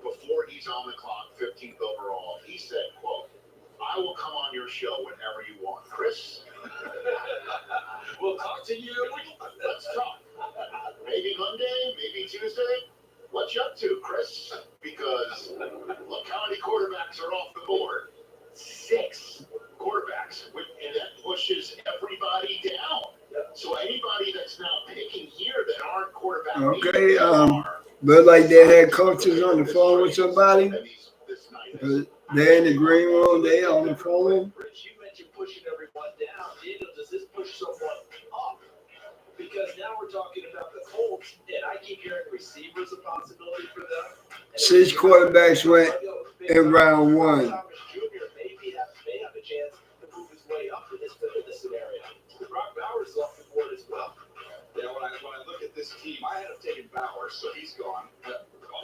before he's on the clock, 15th overall, he said, quote, I will come on your show whenever you want, Chris. We'll talk to you. Let's talk. Maybe Monday, maybe Tuesday. What you up to, Chris? Because But like they had coaches on the phone with somebody. They're in the green room. They on the phone. Rich, you mentioned pushing everyone down. Daniel, does this push someone up? Because now we're talking about the Colts, and I keep hearing receivers a possibility for them. 6 quarterbacks went in round 1. Thomas Jr. may have a chance to move his way up in this scenario. Brock Bowers is off the board as well. Yeah, when I look at this team, I had him taking Bowers, so he's gone.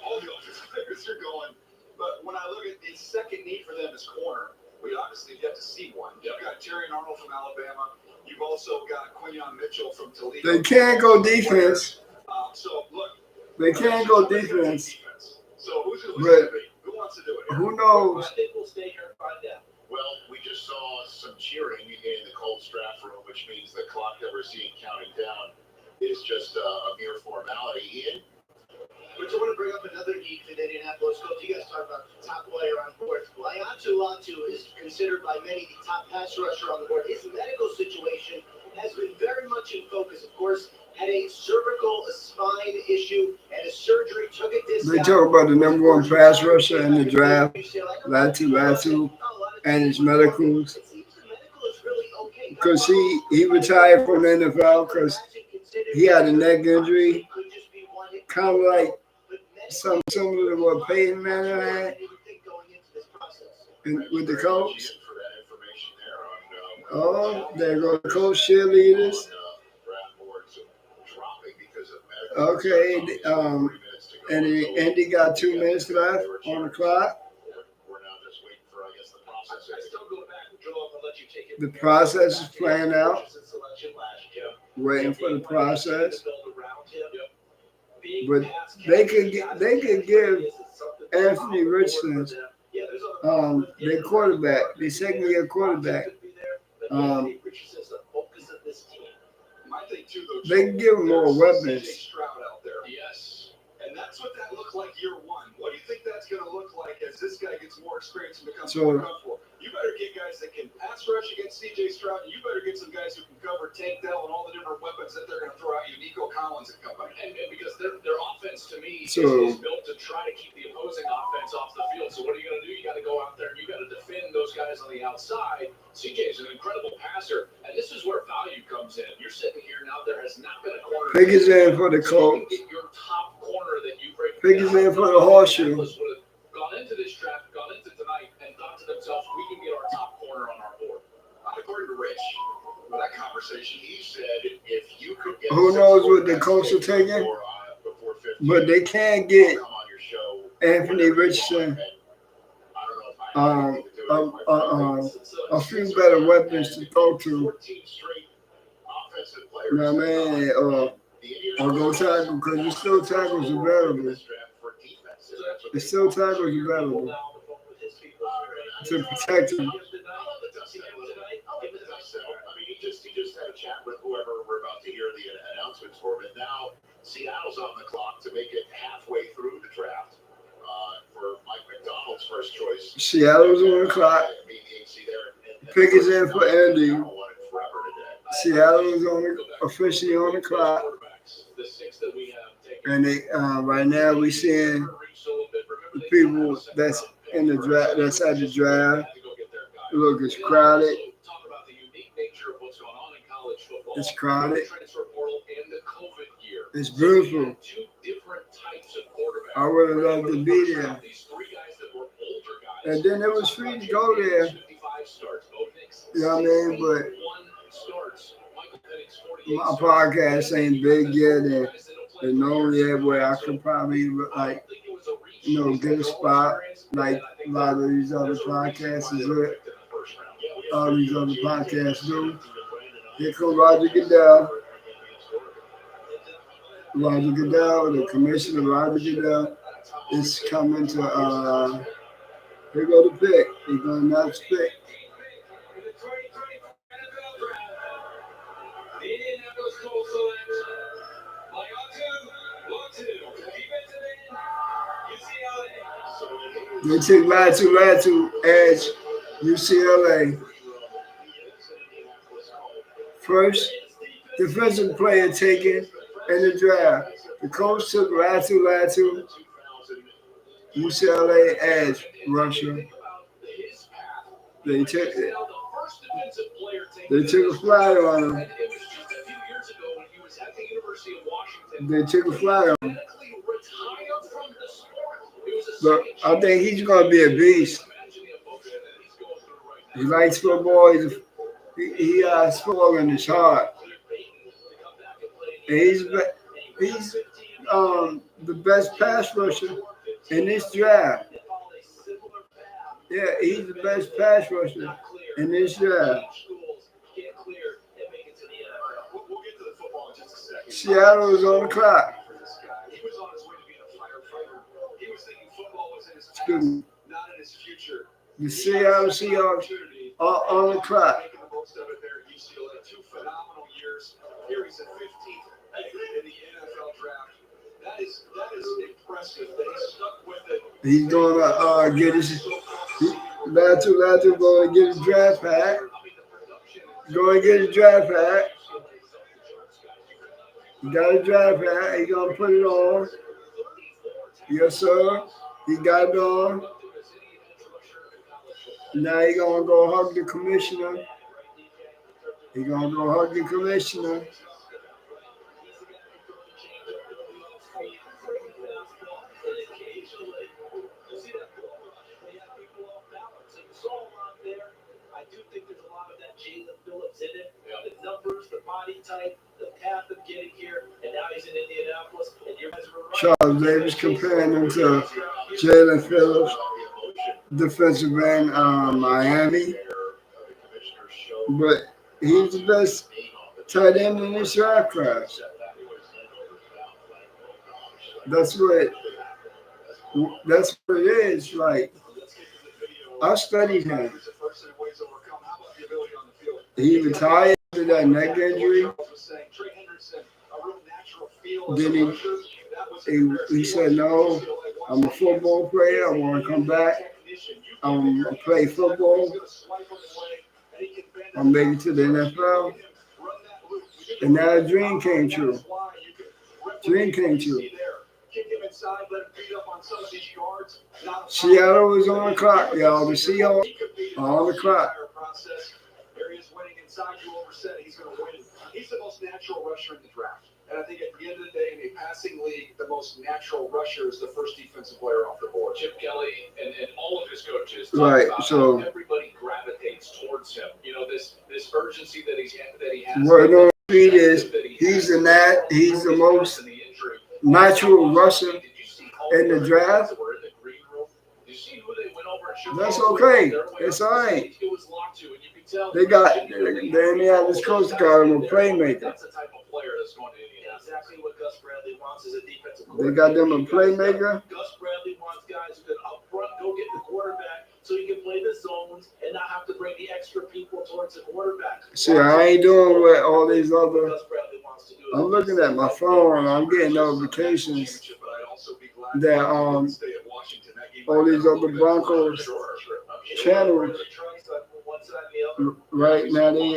All the offensive players are going. But when I look at his second need for them is corner, we obviously get to see one. You've got Terry Arnold from Alabama. You've also got Quinyon Mitchell from Toledo. They can't go defense. So look, They can't go defense. so who's it But going to be? Who wants to do it? who knows? I think we'll stay here and find out. Well, we just saw some cheering in the Colts draft room, which means the clock that we're seeing counting down is just a mere formality. Ian? But I want to bring up another need for the Indianapolis Colts. You guys talk about the top player on board. Latu is considered by many the top pass rusher on the board. His medical situation has been very much in focus. Of course, had a cervical spine issue and a surgery, took a disc They out. talk about the number 1 pass rusher in the draft, Latu, and his medicals. Because he retired from the NFL because he had a neck injury, kind of like something similar to what Peyton Manning had with the Colts. Oh, there go the Colts cheerleaders. Okay, and Andy got 2 minutes left on the clock. The process is playing out. Waiting for the process. But they could give Anthony Richardson their quarterback, their second-year quarterback. They can give him more weapons. Yes. And that's what that looked like year 1. What do you think that's going to look like as this guy gets more experience and becomes more comfortable? You better get guys that can pass rush against C.J. Stroud, and you better get some guys who can cover Tank Dell and all the different weapons that they're going to throw at you, Nico Collins and company. And because their offense, to me, So- is built to try to keep the opposing offense off the field. So what are you going to do? You got to go out there and you got to defend those guys on the outside. CJ is an incredible passer, and this is where value comes in. You're sitting here now. There has not been a corner. Pickens in for the So you Colts. can get your top corner that you bring. Pickens in for the horseshoe. Would have gone into this draft, gone into tonight, and thought to themselves, we can get our top corner on our board. According to Rich, with that conversation, he said if you could get Who knows what the Colts are taking? before 15, But they can't get come on your show, Anthony Richardson I don't know if I have anything to do with it, quite frankly. a few better weapons to throw to. 14 straight offensive players. You know what I mean? Or go tackle because there's still tackles available. There's still tackles available to protect him. I mean, he just had a chat with whoever we're about to hear the announcements for, but now Seattle's on the clock to make it halfway through the draft for Mike McDonald's first choice. Seattle's on the clock. Pickens in for Andy. Seattle is officially on the clock. And they right now we seeing the people that's in the draft, that's at the draft. Look, it's crowded. It's crowded. It's beautiful. I would have loved to be there. And then it was free to go there. You know what I mean? But my podcast ain't big yet, and known yet where I could probably like, get a spot like a lot of these other podcasts do. All these other podcasts do. Here comes Roger Goodell. Roger Goodell, the commissioner Roger Goodell, is coming to here go the pick. He's gonna announce the pick. They took Latu edge UCLA. First defensive player taken in the draft. The coach took Latu, UCLA edge rusher. They took a flyer on him. They took a flyer on him. But I think he's going to be a beast. He likes football. He has football in his heart. And he's the best pass rusher in this draft. Yeah, he's the best pass rusher in this draft. Seattle is on the clock. Excuse me. The Seattle Seahawks are on the clock. He's gonna get his Latu going to get his draft pack. Going to get his draft pack. He got a draft pack. He's gonna put it on. Yes, sir. He got it on. Now he's gonna go hug the commissioner. He's gonna go hug the commissioner. Charles Davis comparing him to Jalen Phillips, defensive end, Miami. But he's the best tight end in this draft class. That's what it is. Like, I studied him. He retired after that neck injury. Then he said, no, I'm a football player. I want to come back. Play football. I'll make it to the NFL. And now a dream came true. Seattle is on the clock, y'all. The Seahawks are on the clock. He's the most natural rusher in the draft. And I think at the end of the day, in a passing league, the most natural rusher is the first defensive player off the board. Chip Kelly and all of his coaches. Right. So everybody gravitates towards him. You know, this urgency that he has. What on the street is he's the most natural rusher in the draft. That's okay. It's all right. They have this coach got him a playmaker. They got them a playmaker. Gus Bradley wants guys who can up front go get the quarterback so he can play the zones and not have to bring the extra people towards the quarterback. See, I ain't doing what all these other. I'm looking at my phone. I'm getting notifications that all these other Broncos channels right now they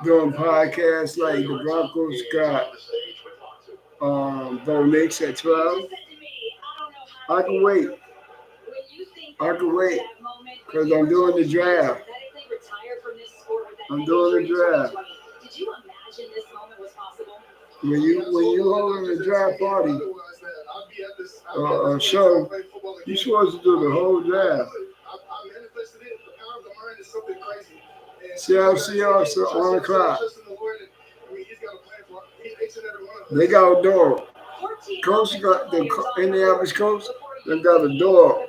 doing podcasts like the Broncos got Bo Nix at 12. I can wait because I'm doing the draft. When you holding a draft party or show, you're supposed to do the whole draft. Seattle Seahawks are on the clock. They got a dog. Coach got the Indianapolis coach. They got a dog.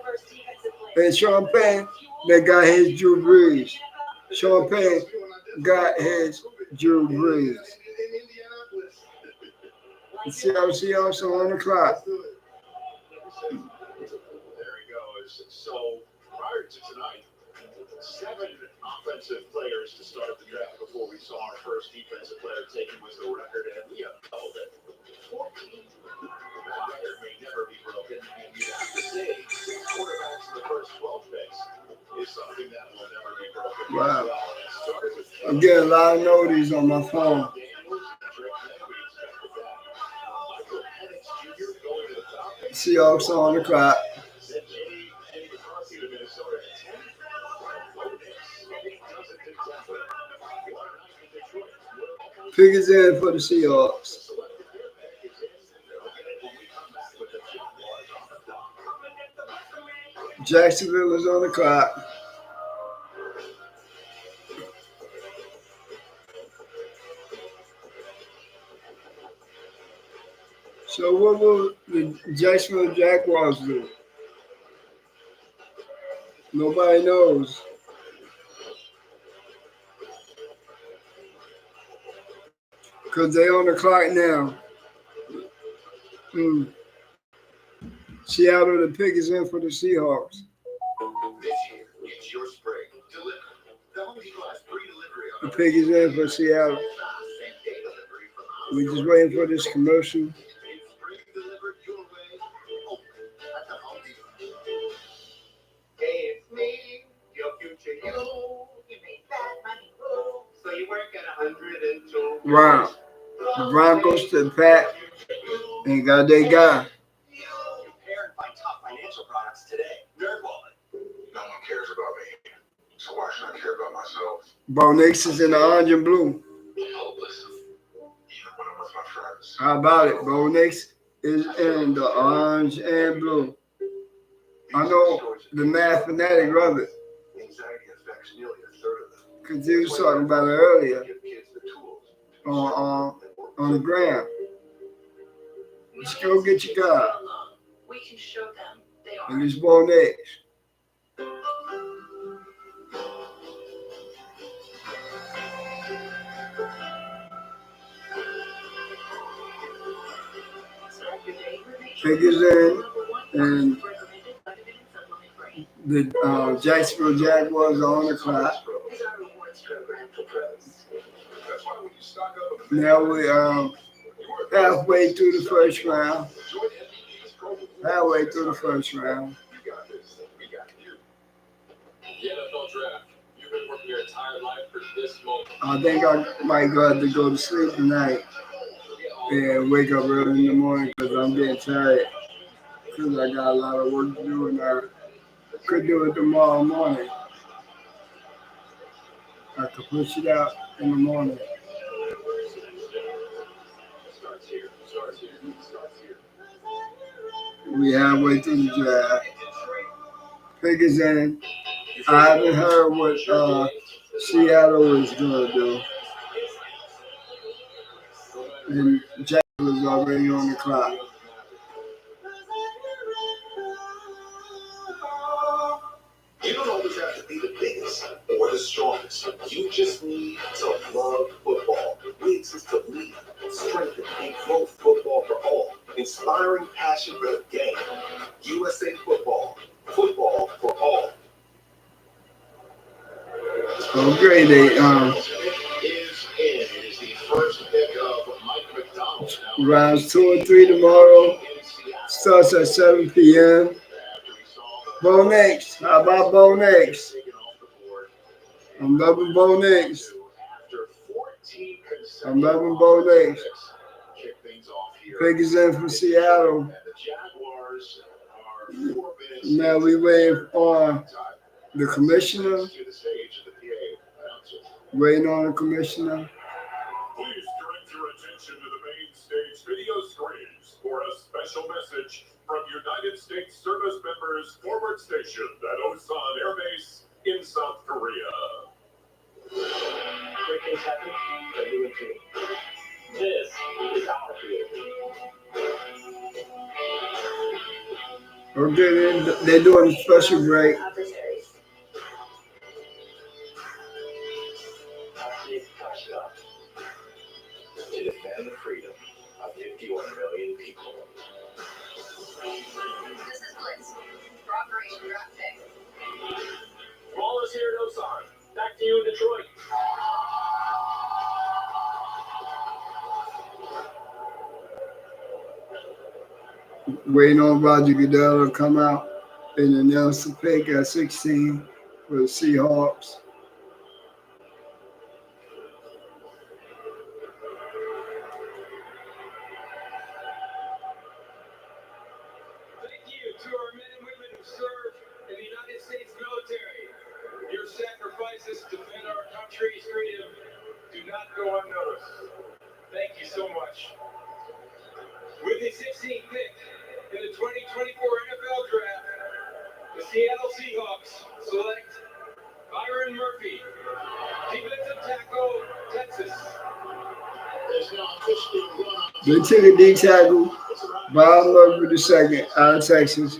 And Sean Payne, they got his Drew Brees. Sean Payne got his Drew Brees. The Seattle Seahawks are on the clock. There he goes. So prior to tonight, 7 offensive players to start the draft before we saw our first defensive player taken was the record, and we have doubled it. 14. That record may never be broken, and you have to say quarterbacks in the first 12 picks is something that will never be broken. Wow. I'm getting a lot of notices on my phone. Seahawks on the clock. Pickens in for the Seahawks. Jacksonville is on the clock. So what will the Jacksonville Jaguars do? Nobody knows. Because they on the clock now. Seattle, the pick is in for the Seahawks. This year, it's your spring. Deliver. The Home Depot has free delivery The on pick is in for Seattle. same-day delivery from house. We're just waiting for this commercial. It's spring delivered your way. Oh, at the Home Depot. Hey, it's me, your future you. You made that money grow. So you work at 102. Wow. The Broncos to Pat and got their guy. Compare and find top financial products today. NerdWallet. No one cares about me, so why should I care about myself? Bo Nix is in the orange and blue. Hopeless. Even when I'm with my friends. How about it? Bo Nix is in the orange and blue. I know the math fanatic love it. Anxiety affects nearly a third of them. Because he was talking about it earlier Give kids the tools on the ground. Just go get your guy. We can show them they are. And it's Bo Nix. Pick is in, and the Jacksonville Jaguars are on the clock. Now we halfway through the first round. Halfway through the first round. The NFL draft. You've been working your entire life for this moment. I think I might have to go to sleep tonight and wake up early in the morning because I'm getting tired. Because I got a lot of work to do and I could do it tomorrow morning. I could push it out in the morning. We halfway through the draft. Pick is in. I haven't heard what Seattle is going to do. And Jacksonville is already on the clock. You don't always have to be the biggest or the strongest. You just need to love football. We exist to lead, strengthen, and grow football for all. Inspiring passion for the game. USA Football. Football for all. Okay, they Is in. It is the first pick of Mike McDonald. rounds 2 and 3 tomorrow. Starts at 7 p.m. Bo Nix. How about Bo Nix? I'm loving Bo Nix. I'm loving Bo Nix. Pick is in from Seattle. Now we waiting on the commissioner. Waiting on the commissioner. Please direct your attention to the main stage video screens for a special message from United States service members forward stationed at Osan Air Base in South Korea. Great things happen, but you and me. This is our field. Okay, they're doing a special break. To defend the freedom of 51 million people. This is Blitz for Operation Draft Pick. Wallace here at Osan. Back to you in Detroit. Waiting on Roger Goodell to come out and announce the pick at 16 for the Seahawks. served in the United States military. Your sacrifices to defend our country's freedom do not go unnoticed. Thank you so much. With the 16th pick in the 2024 NFL Draft, the Seattle Seahawks select Byron Murphy, defensive tackle, Texas. They took a D tackle, Bob Murphy the second, out of Texas.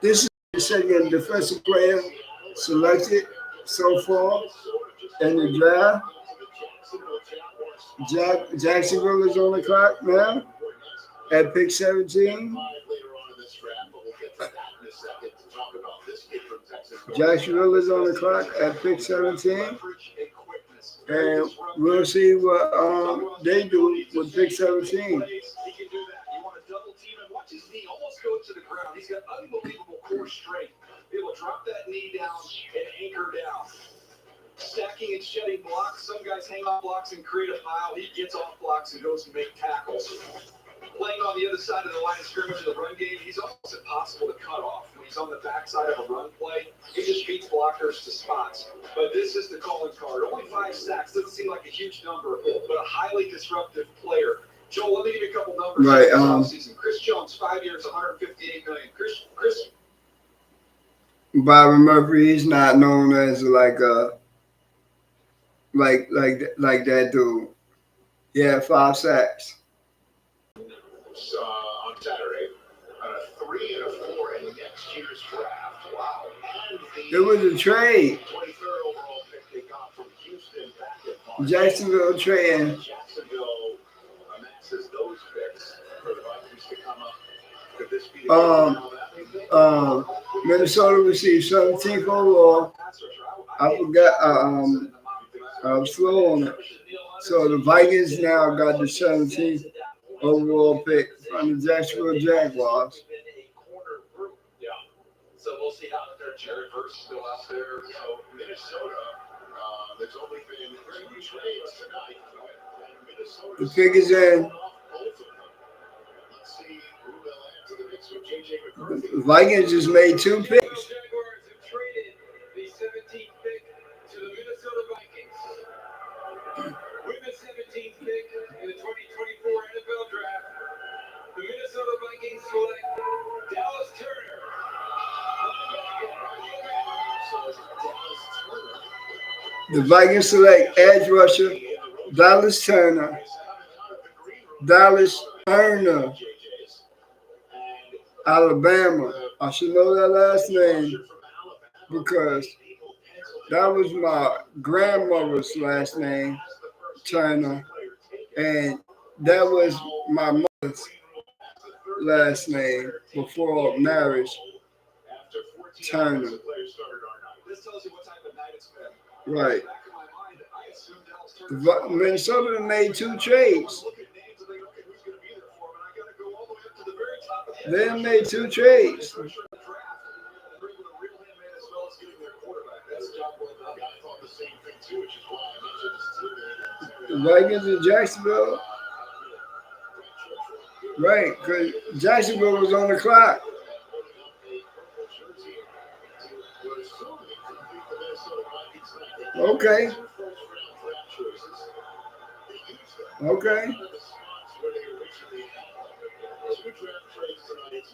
This is the second defensive player selected so far in the draft. Jacksonville is on the clock now at pick 17. Jacksonville is on the clock at pick 17. And we'll see what they do with pick 17. He can do that. You want to double team him? Watch his knee almost go to the ground. He's got unbelievable core strength. Be able to drop that knee down and anchor down. Stacking and shedding blocks. Some guys hang off blocks and create a pile. He gets off blocks and goes to make tackles. Playing on the other side of the line of scrimmage in the run game, he's almost impossible to cut off. When he's on the backside of a run play, he just beats blockers to spots. But this is the calling card. Only 5 sacks. Doesn't seem like a huge number, but a highly disruptive player. Joel, let me give you a couple numbers. Right. Season. Chris Jones, 5 years, $158 million. Chris. Byron Murphy, he's not known as like that dude. He had 5 sacks. On Saturday, 3 and 4 in next year's draft. Wow. It was a trade. 23rd overall pick they got from Houston back in March. Jacksonville trading. Jacksonville amasses those picks for the Vikings to come up. Could this be the Minnesota received 17th overall. I forgot. I was slow on it. So the Vikings now got the 17th overall pick from the Jacksonville Jaguars. Yeah. So we'll see how their Jared Verse still out there. So Minnesota, there's only been 2 trades tonight. The pick is in. Let's see who they'll add to the mix with J.J. McCarthy. The Vikings just made 2 picks. Jaguars have traded the 17th pick to the Minnesota Vikings. With the 17th pick in the 2024 NFL Draft, the Minnesota Vikings select Dallas Turner. The Vikings select edge rusher Dallas Turner. Dallas Turner, Alabama. I should know that last name because that was my grandmother's last name, Turner, and that was my mother's last name before marriage, Turner. This tells you what type of night it's been. Right. Back in my mind, I assumed Dallas Turner. Minnesota made 2 trades. Look at names and think, okay, who's going to be there for him? And I got to go all the way up to the very top of the They made 2 trades. The Vikings in Jacksonville. Right, because Jacksonville was on the clock. Okay. Okay.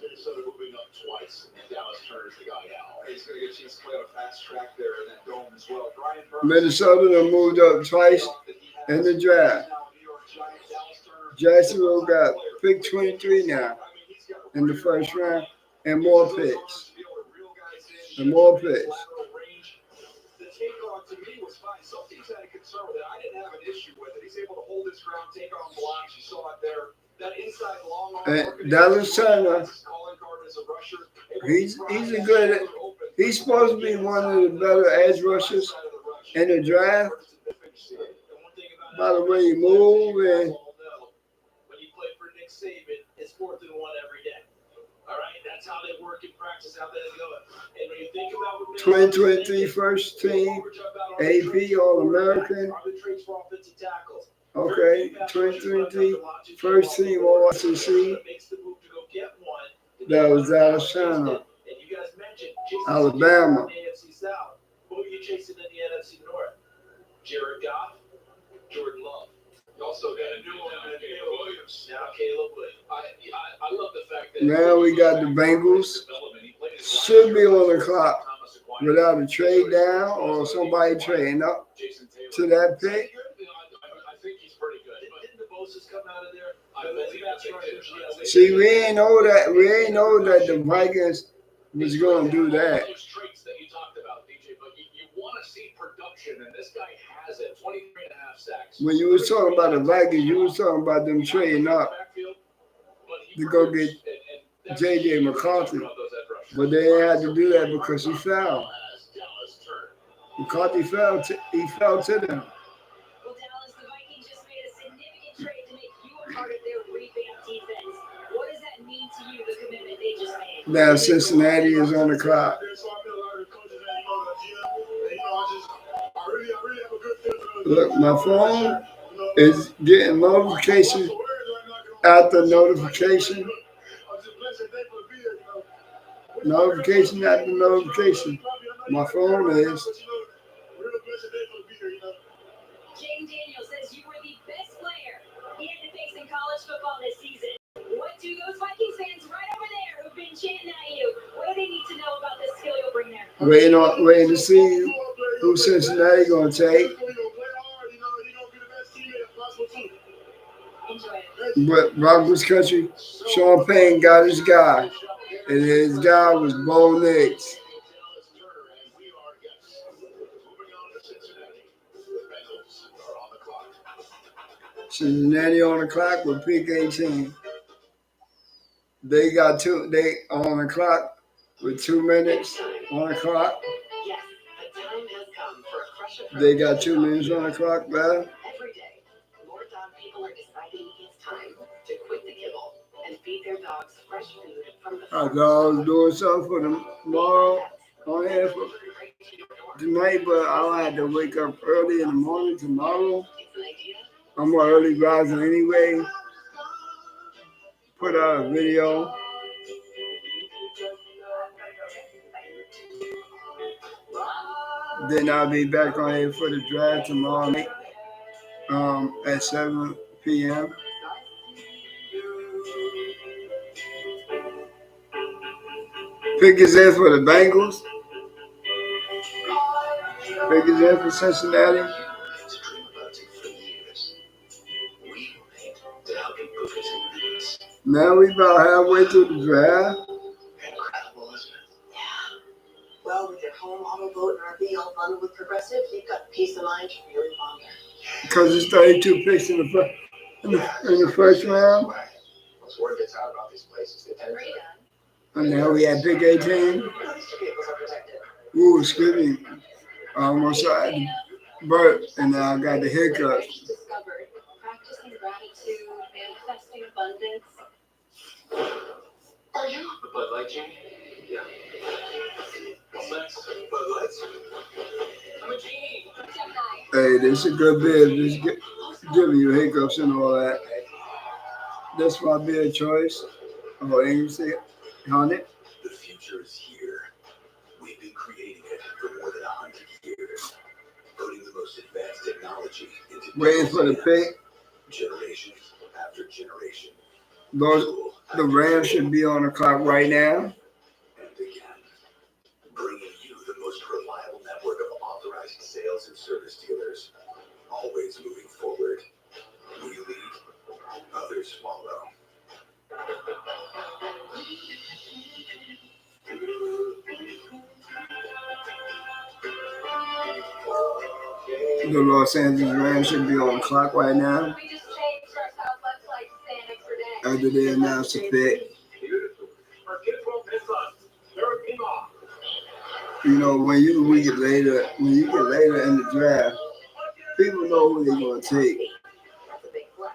Minnesota moving up twice, and Dallas Turner's the guy now. He's going to get a chance to play on a fast track there in that dome as well. Brian Burns, Minnesota done moved up twice in the draft. Jacksonville got pick 23 now in the first round, and more picks. And more picks. The takeoff to me was fine. Some teams had a concern with it. I didn't have an issue with it. He's able to hold his ground, take on blocks. You saw it there. That inside long arm. And Dallas Turner, he's a good. He's supposed to be one of the better edge rushers in the draft. By the way, he move and. When you play for Nick Saban, it's 4th and 1 every day. All right, that's how they work in practice, how they go. And when you think about what 2023 first team, AP All-American. Okay, 2023 first team All-SEC. That was Dallas Turner. And you guys mentioned Alabama. AFC South. Who are you chasing in the NFC North? Jared Goff, Jordan Love. You also got a new one in Caleb Williams. Now Caleb Williams. I love the fact that Now we got the Bengals. Should be on the clock without a trade down or somebody trading up to that pick. I think he's pretty good. Didn't the Moses come out of there? I believe that's right. See, we ain't know that the Vikings was going to do that. Those traits that you talked about, DJ, but you want to see production, and this guy has it. 23 and a half sacks. When you was talking about the Vikings, you was talking about them trading up to go get J.J. McCarthy. But they had to do that because he fell. McCarthy fell to them. Well, Dallas, the Vikings just made a significant trade to make you a part of their revamped defense. What does that mean to you, the commitment they just made? Now Cincinnati is on the clock. Look, my phone is getting notification after notification. Notification after notification. My phone is. Jaden Daniels says you were the best player he had to face in college football this season. What do those Vikings fans right over there who've been chanting at you, what do they need to know about the skill you'll bring there? Waiting to see who Cincinnati gonna take. Enjoy it. But Broncos country, Sean Payne got his guy, and his guy was Bo Nix. Cincinnati on the clock with pick 18. They got two. They on the clock with 2 minutes on the clock. Yes, the time has come for a crush of They got 2 minutes on the clock left. Every day, more dog people are deciding it's time to quit the kibble and feed their dogs fresh food from the I farm. thought I was doing something for tomorrow on here for tonight, but I'll have to wake up early in the morning tomorrow. It's an idea. I'm an early riser anyway. Put out a video. Then I'll be back on here for the draft tomorrow night at 7 p.m. Pick is in for the Bengals. Pick is in for Cincinnati. Now we about halfway through the draft. Incredible, isn't it? Yeah. Well, with your home, auto, boat, and RV all bundled with Progressive, you've got peace of mind to really ponder. Because it's 32 picks in the first round. Once word gets out about these places, they tend to... And now we at pick 18. At least your vehicles are protected. Ooh, excuse me. I almost had the burp and now I got the hiccup. Discovered practicing gratitude, manifesting abundance. Are you? The Bud Light chain? Yeah. What's next? Bud Lights? I'm a genie. Hey, this is a good bid. Just giving you hiccups and all that. That's my bid choice. Oh, English, honey. The future is here. We've been creating it for more than 100 years, putting the most advanced technology into Waiting for the pick. generation after generation. The Rams should be on the clock right now. And again, bringing you the most reliable network of authorized sales and service dealers, always moving forward. We lead, others follow. The Los Angeles Rams should be on the clock right now. We just changed our Southwest flight to stay an extra day. After they announce the pick. Our kids won't miss us. They're a team off. You know, when you get later in the draft, people know who they're gonna take. That's a big flex.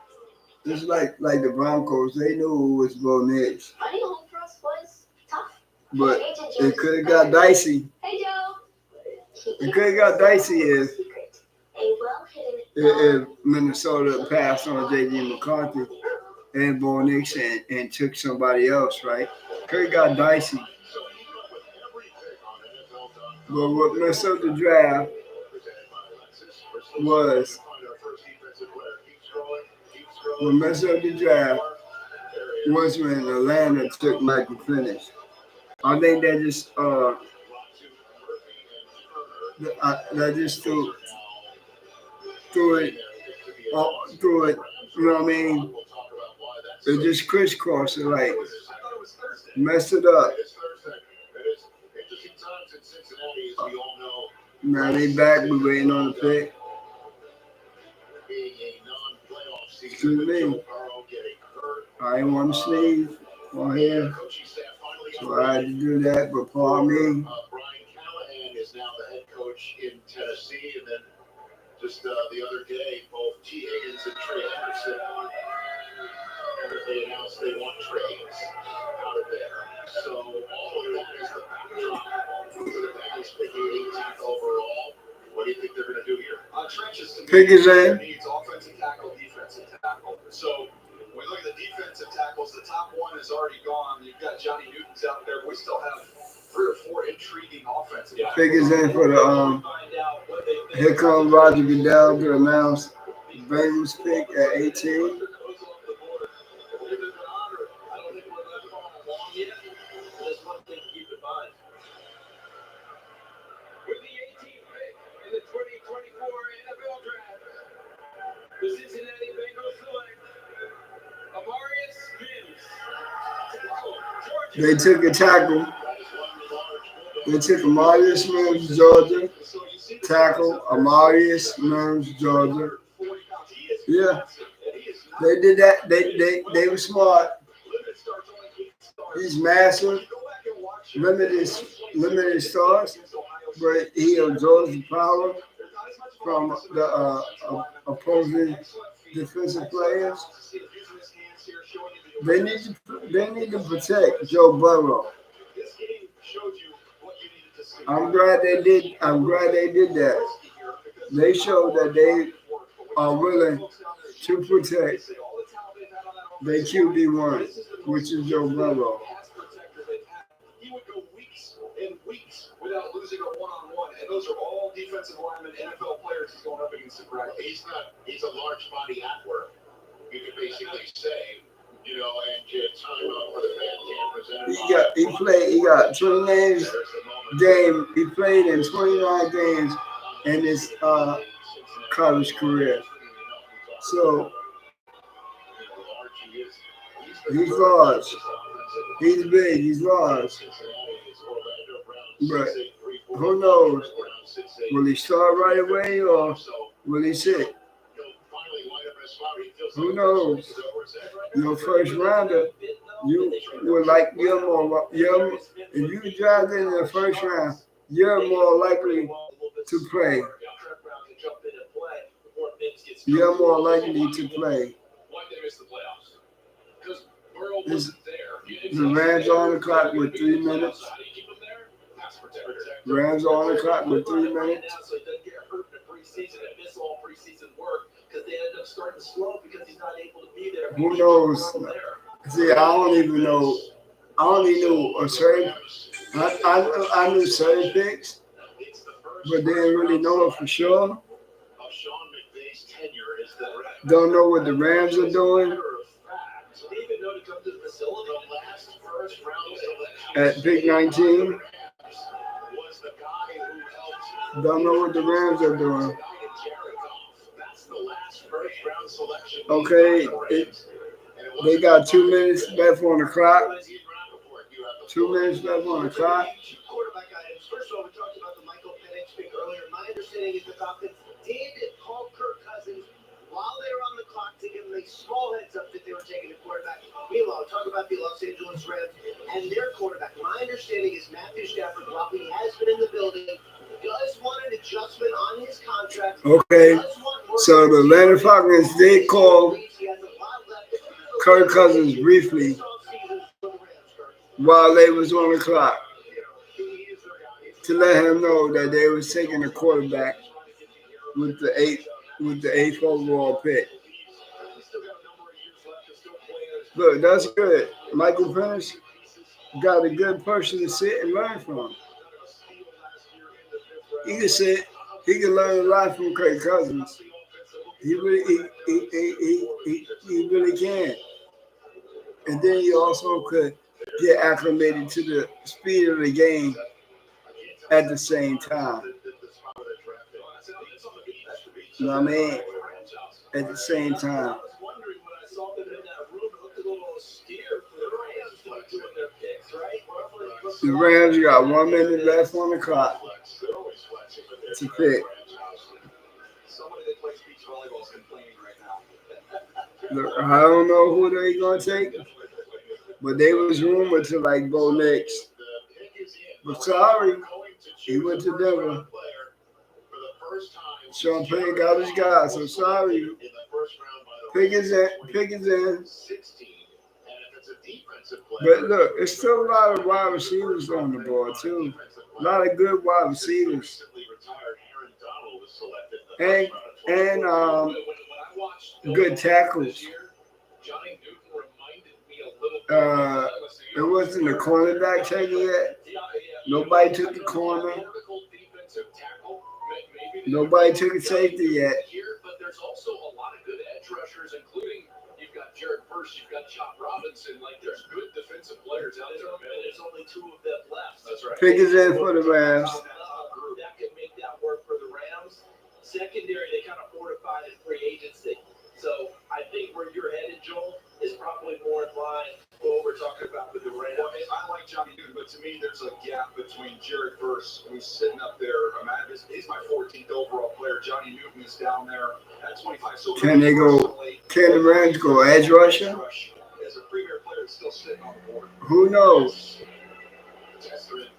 Just like the Broncos, they knew who was Bo Nix. Finding a home for us was tough. But it could have got dicey. Hey, Joe. It could have got dicey A well-hidden if Minnesota passed on J.J. McCarthy and Bo Nix and took somebody else, right? Could have got dicey. But what messed up the draft was what messed up the draft was when Atlanta took Michael Penix. I think that just that just threw it through it. You know what I mean? It just crisscrossed it, like messed it up. Now they back. We waiting on the pick. Excuse me. I didn't want to sneeze on here, so I had to do that. But pardon me. Brian Callahan is now the head coach in Tennessee, and then just the other day, both T. Higgins and Trey Henderson, they announced they want trades out of there. So all of that is the backdrop for the Bengals picking 18th overall. What do you think they're going to do here? Trenches to Pick his in. needs offensive tackle, defensive tackle. So when we look at the defensive tackles, the top one is already gone. You've got Johnny Newton's out there. We still have 3 or 4 intriguing offensive tackles. Pick his in for the Here comes Roger Goodell to announce Bengals pick at 18. With the 18th pick in the 2024 NFL Draft, the Cincinnati Bengals select Amarius Mims. They took a tackle. They took Amarius Mims, Georgia. Tackle Amarius Mims, Georgia. Yeah, they did that. They were smart. He's massive. Limited stars, but he absorbs the power from the opposing defensive players. They need to protect Joe Burrow. I'm glad they did that. They showed that they are willing to protect their QB1, which is Joe Burrow. He would go weeks and weeks without losing a one-on-one, and those are all defensive linemen, NFL players he's going up against in practice. He's a large body athlete. You could basically say, you know, and get time up for the fan presented. He got 29 games. He played in 29 games in his college career. So he's large. He's big. He's large. But who knows? Will he start right away or will he sit? Who knows? Your first rounder, you would like if you draft in the first round, you're more likely to play. You're more likely to play. The Rams on the clock with 3 minutes. Rams on the clock with 3 minutes. So he doesn't get hurt in the preseason and miss all preseason work because they end up starting to slow because he's not able to be there. Who knows? See, I don't even know a certain. I knew certain picks, but didn't really know it for sure. Don't know what the Rams are doing at pick 19. Don't know what the Rams are doing. Okay, they got 2 minutes left on the clock. 2 minutes left on the clock. First of all, we talked about the Michael Penix pick earlier. My understanding is the Falcons did call Kirk Cousins while they were on the clock to give them a small heads up that they were taking a quarterback. Meanwhile, talk about the Los Angeles Rams and their quarterback. My understanding is Matthew Stafford, while he has been in the building, does want an adjustment on his contract. Okay, so the Atlanta Falcons did call Kirk Cousins briefly while they was on the clock to let him know that they was taking a quarterback with the eighth overall pick. Look, that's good. Michael Penix got a good person to sit and learn from. He can say he can learn a lot from Kirk Cousins. He really he really can. And then he also could get acclimated to the speed of the game at the same time. You know what I mean? At the same time. The Rams got 1 minute left on the clock to pick. Somebody that plays beach volleyball is complaining right now. Look, I don't know who they gonna take, but they was rumored to like Bo Nix. But sorry, he went to Denver. Sean Payton got his guy, so sorry. Pickens in. But look, it's still a lot of wide receivers on the board too. A lot of good wide receivers. And good tackles. It wasn't the cornerback taking yet. Nobody took the corner. Nobody took a safety yet. But there's also a lot of good edge rushers, including you've got Jared Verse, you've got Chop Robinson. Like there's good defensive players out there, and there's only 2 of them left. That's right. Pickens in for the Rams. That could make that work for the Rams. Secondary, they kind of fortified in free agency. So I think where you're headed, Joel, is probably more in line with what we're talking about with the Rams. Well, I like Johnny Newton, but to me, there's a gap between Jared Verse, who's sitting up there. He's my 14th overall player. Johnny Newton is down there at 25. So can they go? Can the Rams go edge rusher? As a premier player, it's still sitting on the board. Who knows?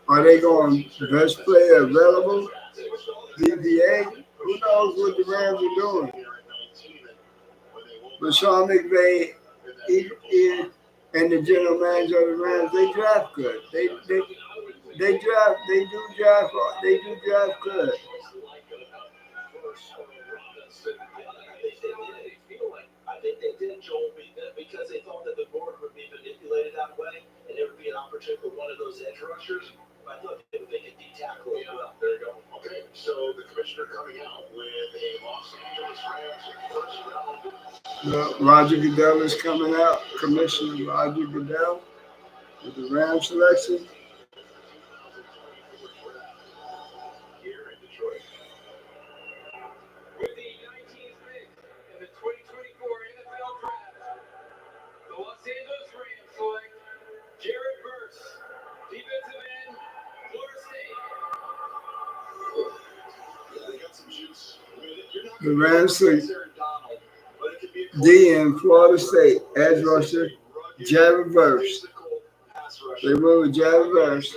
Are they going best player available? DBA? Who knows what the Rams are doing? But Sean McVay and the general manager of the Rams, they draft good. They do draft good. I think they did, Joel, because they thought that the board would be manipulated that way, and there would be an opportunity for one of those edge rushers. I thought they could D-tackle as well. There you go. Okay, so the commissioner coming out with a Los Angeles Rams first round. Roger Goodell is coming out. Commissioner Roger Goodell with the Rams selection. Here in Detroit. With the 19th pick in the 2024 NFL Draft, the Los Angeles Rams select Jared Verse, defensive end, Florida State. They got some juice. The Rams select D in Florida State, edge rusher, Jared Verse. They went with Jared Verse.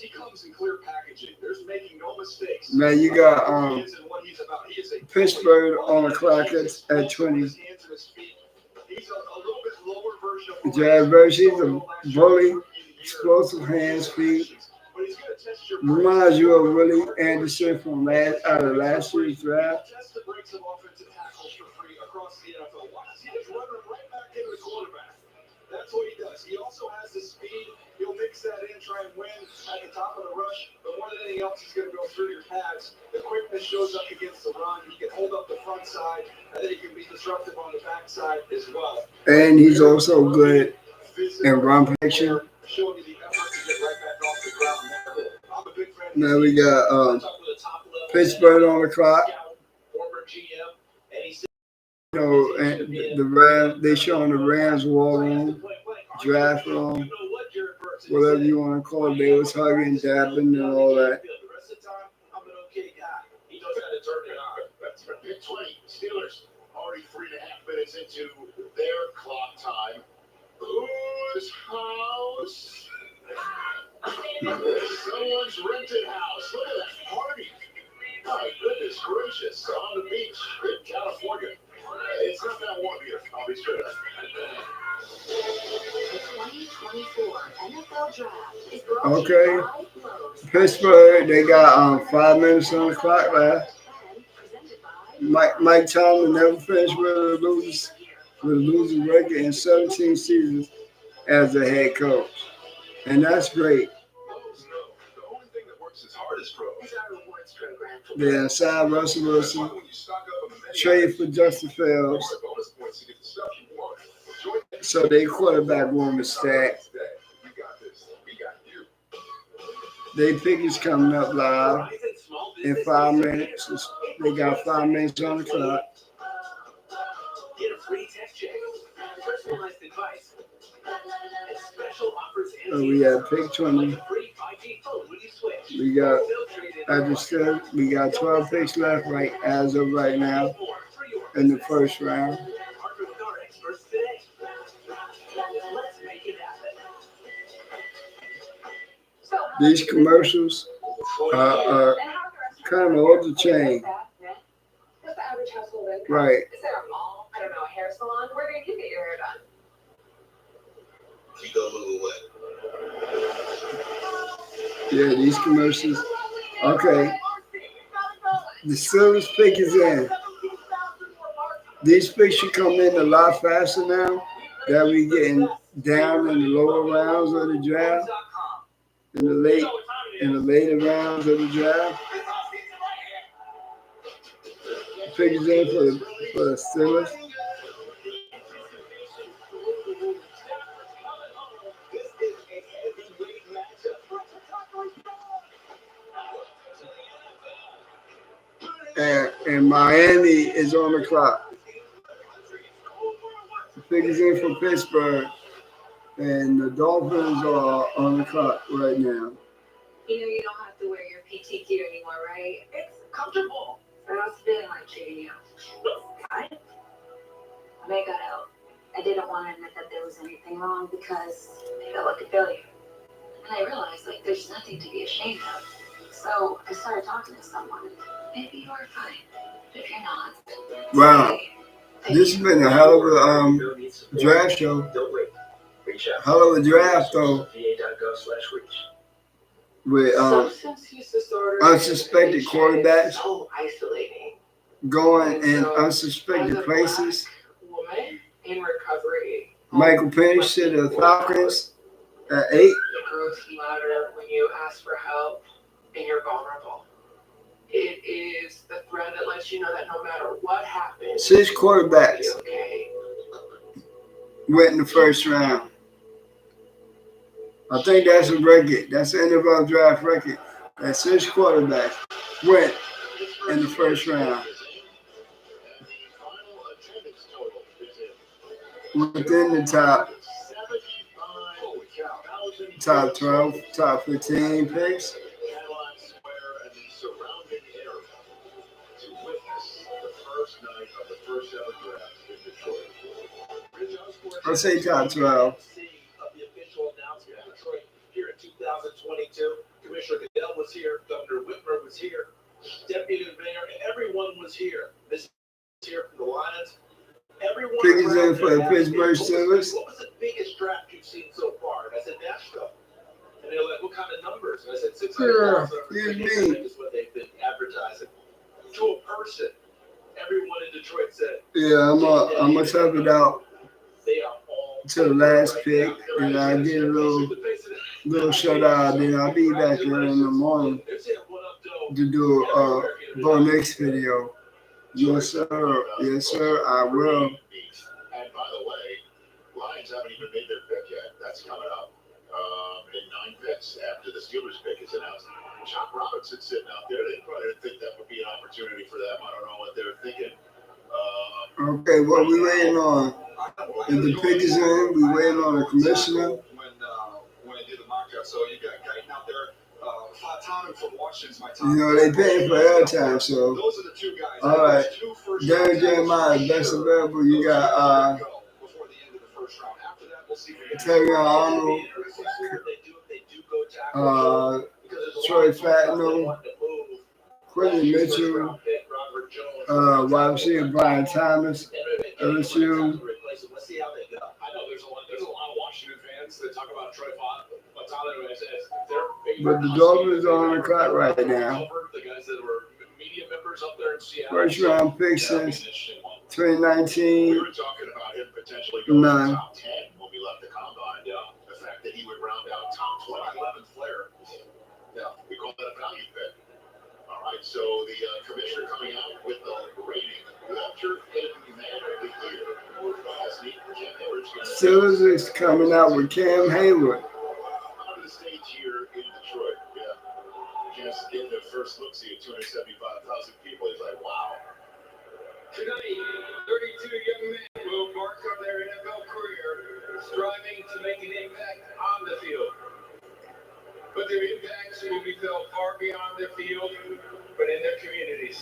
He comes in clear packaging. There's making no mistakes. Now you got Pittsburgh on the clock at 20. Jared Verse, he's a bully, explosive hands, feet. Reminds you of Willie Anderson from out of last year's draft. That's what he does. He also has the speed. He'll mix that in, try and win at the top of the rush. But more than anything else, he's going to go through your pads. The quickness shows up against the run. He can hold up the front side, and then he can be disruptive on the back side as well. And he's also good in run protection. Showing you the effort to get right back off the ground. I'm a big fan. Now we got Pittsburgh on the clock. Former GM, and he said, And the Rams, they showing the Rams war room, draft room, whatever you want to call it. They was hugging, dabbing, and all that. Pick 20, Steelers already 3.5 minutes into their clock time. Whose house? Someone's rented house. Look at that party. My goodness gracious. On the beach in California. It's not that warm here, I'll be sure. The 2024 NFL Draft is brought Okay. to you by Lowe's. Pittsburgh, they got 5 minutes on the clock left. Mike Tomlin never finished with a losing record in 17 seasons as a head coach. And that's great. The only thing that works as hard as They signed Russell Wilson, trade for Justin Fields. So they quarterback room is stacked. They pick is coming up live in 5 minutes. They got 5 minutes on the clock. Get a free tech check, personalized advice, and special offers. We got pick 20. We got we got 12 picks left right as of right now in the first round. These commercials are kind of off the chain. What's the average household income? Right. Is there a mall? I don't know, a hair salon? Where do you get your hair done? You go Lulu. Yeah, these commercials. Okay. The Steelers pick is in. These picks should come in a lot faster now that we getting down in the lower rounds of the draft, in the later rounds of the draft. Pick is in for the Steelers. And Miami is on the clock. The pick is in for Pittsburgh, and the Dolphins are on the clock right now. You know you don't have to wear your PT kit anymore, right? It's comfortable. Or else feeling like cheating you. Fine. I may got help. I didn't want to admit that there was anything wrong because I felt like a failure. And I realized like there's nothing to be ashamed of. So I started talking to someone. Maybe you are fine. But if you're not, wow. This has been a hell of a draft show. Hell of a draft though. With unsuspected quarterbacks going in unsuspected places. In recovery. Michael Penix to the Falcons at 8. It grows louder when you ask for help and you're vulnerable. It is the thread that lets you know that no matter what happens, 6 quarterbacks okay. went in the first round. I think that's a record. That's the NFL draft record. That 6 quarterbacks went in the first round. Within the top 12, top 15 picks. I'll say top 12. Here in 2022, Commissioner Goodell was here, Governor Whitmer was here, Deputy Mayor, everyone was here. This is here from the Lions. Everyone Pick is in for the Pittsburgh Steelers. What was the biggest draft you've seen so far? And I said Nashville. And they're like, what kind of numbers? And I said 600. Is what they've been advertising. To a person, everyone in Detroit said. Yeah, I'm gonna tough it out to the last pick, and I get a little shout out. Then I'll be back here in the morning to do a Bo Nix video. Yes, sir. Yes, sir. I will. And by the way, Lions haven't even made their pick yet. That's coming up in 9 picks after the Steelers pick is announced. Chuck Robinson's sitting out there. They probably didn't think that would be an opportunity for them. I don't know what they're thinking. Okay, what we waiting on? If the pick is in, we waiting on the commissioner. When I did the mock draft, so you got Guyton out there. You know, they paying for airtime, so. Those are the 2 guys. All right. Darren Jeremiah, best available. You got Terry Arnold, Troy Fatno, Quentin Mitchell, wide receiver Brian Thomas, LSU. That talk about Troy Fatno. But the Dolphins are on the clock right now. The guys that were media members up there in Seattle. First round pick since 2019. We were talking about him potentially going to top 10 when we left the combine. Yeah. The fact that he would round out top 12. 11th player. Yeah. We call that a value pick. All right. So the Steelers is coming out with Cam Hayward. On the stage here in Detroit. Yeah. Just getting the first look see at 275,000 people. He's like, wow. Tonight, 32 young men will embark on their NFL career, striving to make an impact on the field. But their impacts will be felt far beyond the field, but in their communities.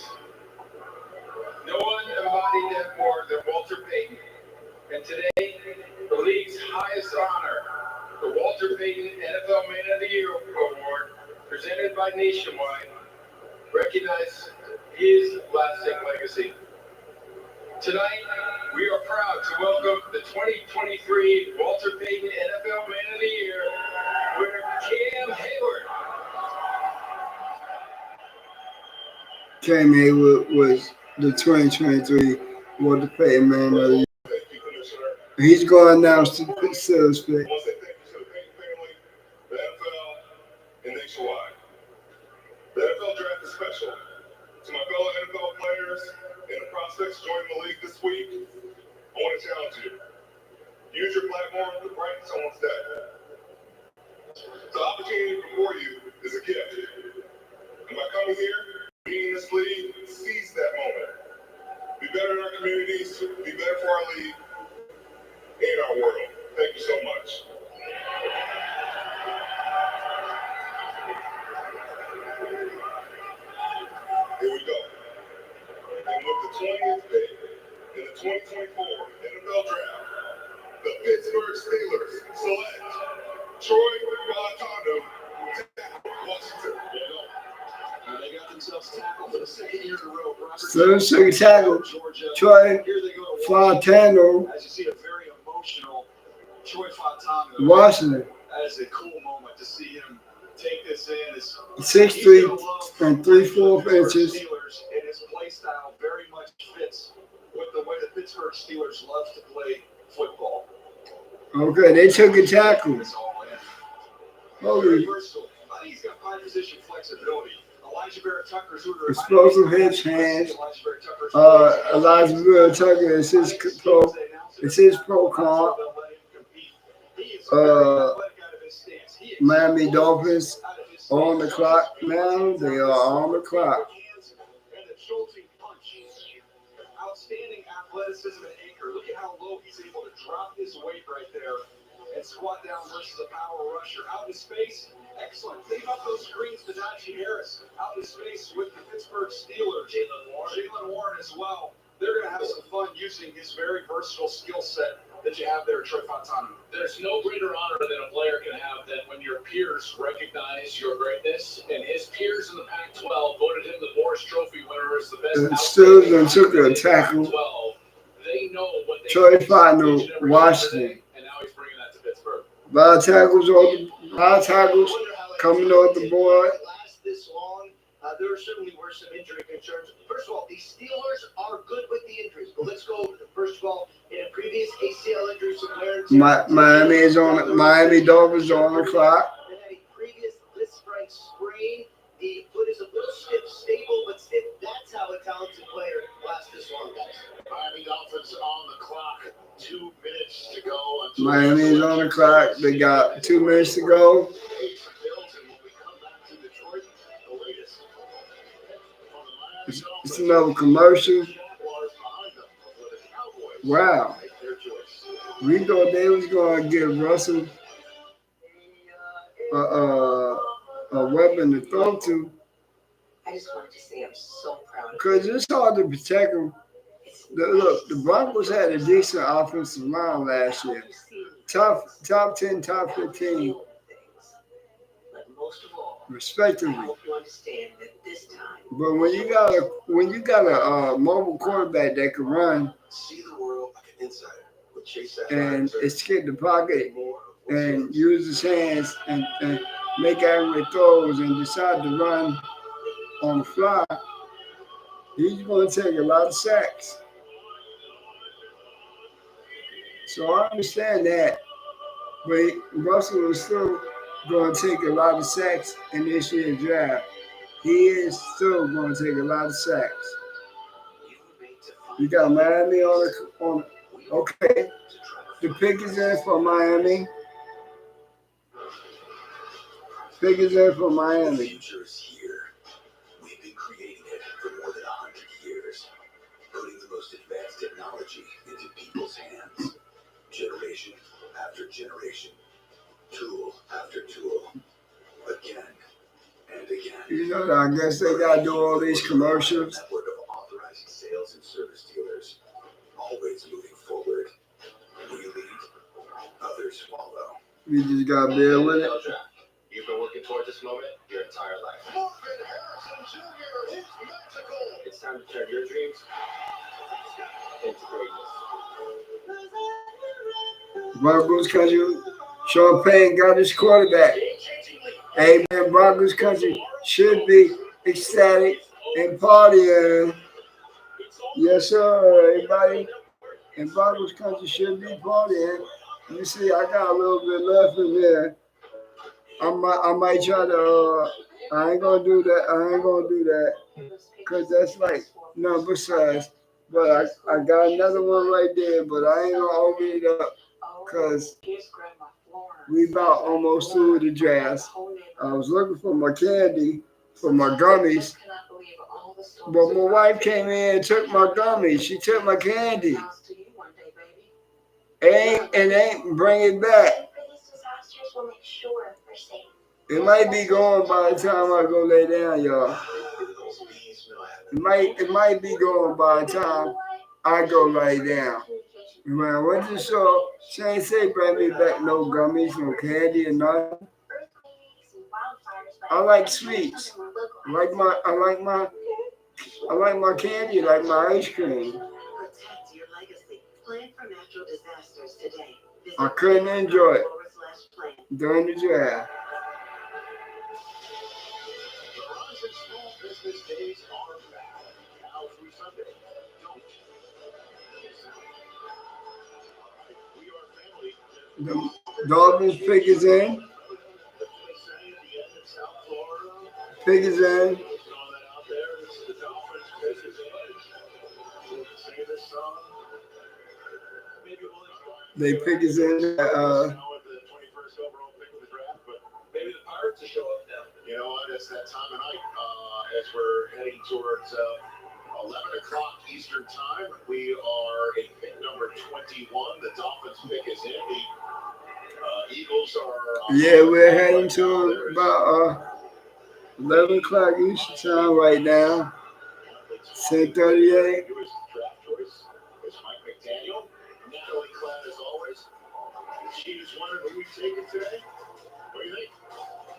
No one embodied that more than Walter Payton. And today, the league's highest honor, the Walter Payton NFL Man of the Year Award, presented by Nationwide, recognizes his lasting legacy. Tonight, we are proud to welcome the 2023 Walter Payton NFL Man of the Year, winner Cam Hayward. Cam Hayward was the 2023 Walter Payton Man of the Year. He's going to announce the Steelers pick. I want to say thank you to the Payton family, the NFL, and Nationwide. The NFL draft is special. To my fellow NFL players and the prospects joining the league this week, I want to challenge you. Use your platform to brighten someone's day. The opportunity before you is a gift. And by coming here, being in this league, seize that moment. Be better in our communities, be better for our league, and our world. Thank you so much. Here we go. And with the 20th pick in the 2024 NFL Draft, the Pittsburgh Steelers select Troy Fautanu, Washington. They got themselves tackled for the second year in a row. Steelers second tackle, Troy Fautanu, As you see, a very emotional Troy Fautanu. Washington. That is a cool moment to see him take this in. 6'3" and 3/4 inches. Steelers, and his play style very much fits with the way the Pittsburgh Steelers love to play football. Okay, they took a tackle. It's all in. Holy. Very versatile. I think he's got high position flexibility. Elijah Barrett Tucker's who Explosive hits, hands. Elijah Barrett Tucker is his pro comp. Miami Dolphins on the clock now. They are on the clock. Outstanding athleticism and anchor. Look at how low he's able to drop his weight right there and squat down versus a power rusher. Out in space, excellent. Think about those screens to Najee Harris out in space with the Pittsburgh Steelers. Jalen Warren as well. They're going to have some fun using his very versatile skill set that you have there, Troy Fautanu. There's no greater honor than a player can have than when your peers recognize your greatness, and his peers in the Pac-12 voted him the Boris Trophy winner as the best. Steelers took a tackle. They know what they Troy Fautanu, Washington. And now he's bringing that to Pittsburgh. A lot of tackles coming off the board. Last this long, there certainly were some injury concerns. First of all, the Steelers are good with the injuries, but let's go. First of all, in a previous ACL injury, Miami Dolphins on the clock. Then had a previous disc sprain. The foot is a little stiff, stable but stiff. That's how a talented player lasts this long, guys. Miami Dolphins on the clock. 2 minutes to go. Miami is on the clock. They got 2 minutes to go. It's another commercial. Wow. We thought they was going to give Russell a weapon to throw to. I just wanted to say I'm so proud of you. Because it's hard to protect them. Look, the Broncos had a decent offensive line last year. Top 10, top 15. But most of all, respectively. I hope you understand that this time. But when you got a mobile quarterback that can run, See the world like an insider. With Chase and escape the pocket and use his hands and make accurate throws and decide to run on the fly, he's going to take a lot of sacks. So I understand that, but Russell is still going to take a lot of sacks in this year's draft. He is still going to take a lot of sacks. You got Miami on okay. The pick is in for Miami. Pick is in for The Miami. future is here. We've been creating it for more than 100 years, putting the most advanced technology into people's hands, generation after generation, tool after tool, again and again. You know, I guess they gotta do all these commercials. Network of authorized sales and service dealers, always moving forward. We lead, others follow. We just gotta bear with it. You've been working toward this moment your entire life. Marvin Harrison Jr. is magical. It's time to turn your dreams into greatness. Broncos country. Sean Payne got his quarterback. Hey man, Broncos country should be ecstatic and partying. Yes, sir. Everybody in Broncos country should be partying. You see, I got a little bit left in there. I might try to. I ain't gonna do that. I ain't gonna do that because that's like number size. But I got another one right there. But I ain't gonna open it up because we about almost through the draft. I was looking for my candy for my gummies, but my wife came in and took my gummies. She took my candy. Ain't bring it back. It might be gone by the time I go lay down, y'all. It might be gone by the time I go lay down. Man, what you saw? She ain't say bring me back no gummies, no candy, or nothing. I like sweets. I like my candy, like my ice cream. I couldn't enjoy it during the draft. The rise in small business days are back. Now through Sunday. Don't miss out. All right, we are family. The Dolphins pick is in. The 22nd at the end in South Florida. Pick is in. Saw that out there. This is the Dolphins pick is in. Sing this song. Maybe we'll They pick is in. the 21st overall pick of the draft, but Maybe the Pirates will show up now. you know what? It's that time of night as we're heading towards 11 o'clock Eastern time. We are in pick number 21. The Dolphins pick is in. The Eagles are. Yeah, we're heading to about 11 o'clock Eastern time right now. 10:38. Newest draft choice is Mike McDaniel. Natalie clad as always. She's wondering who we taking today. What do you think?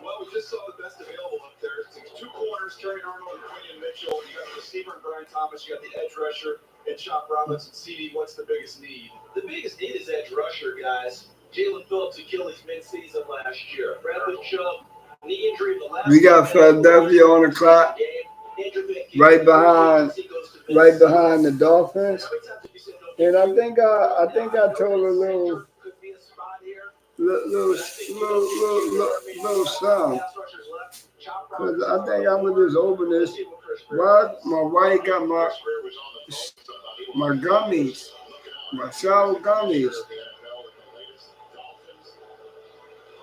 Well, we just saw the best available up there. Two corners, Terry Arnold and Quinn Mitchell. You got the receiver, Brian Thomas. You got the edge rusher, and Chop Robinson. CD, what's the biggest need? The biggest need is edge rusher, guys. Jalen Phillips Achilles mid-season last year. Bradley Chubb, knee injury in the last. We got Philadelphia on the clock, right behind the Dolphins. And I think I told a little song. Cause I think I'm gonna just open this. Why my wife got my gummies, my sour gummies.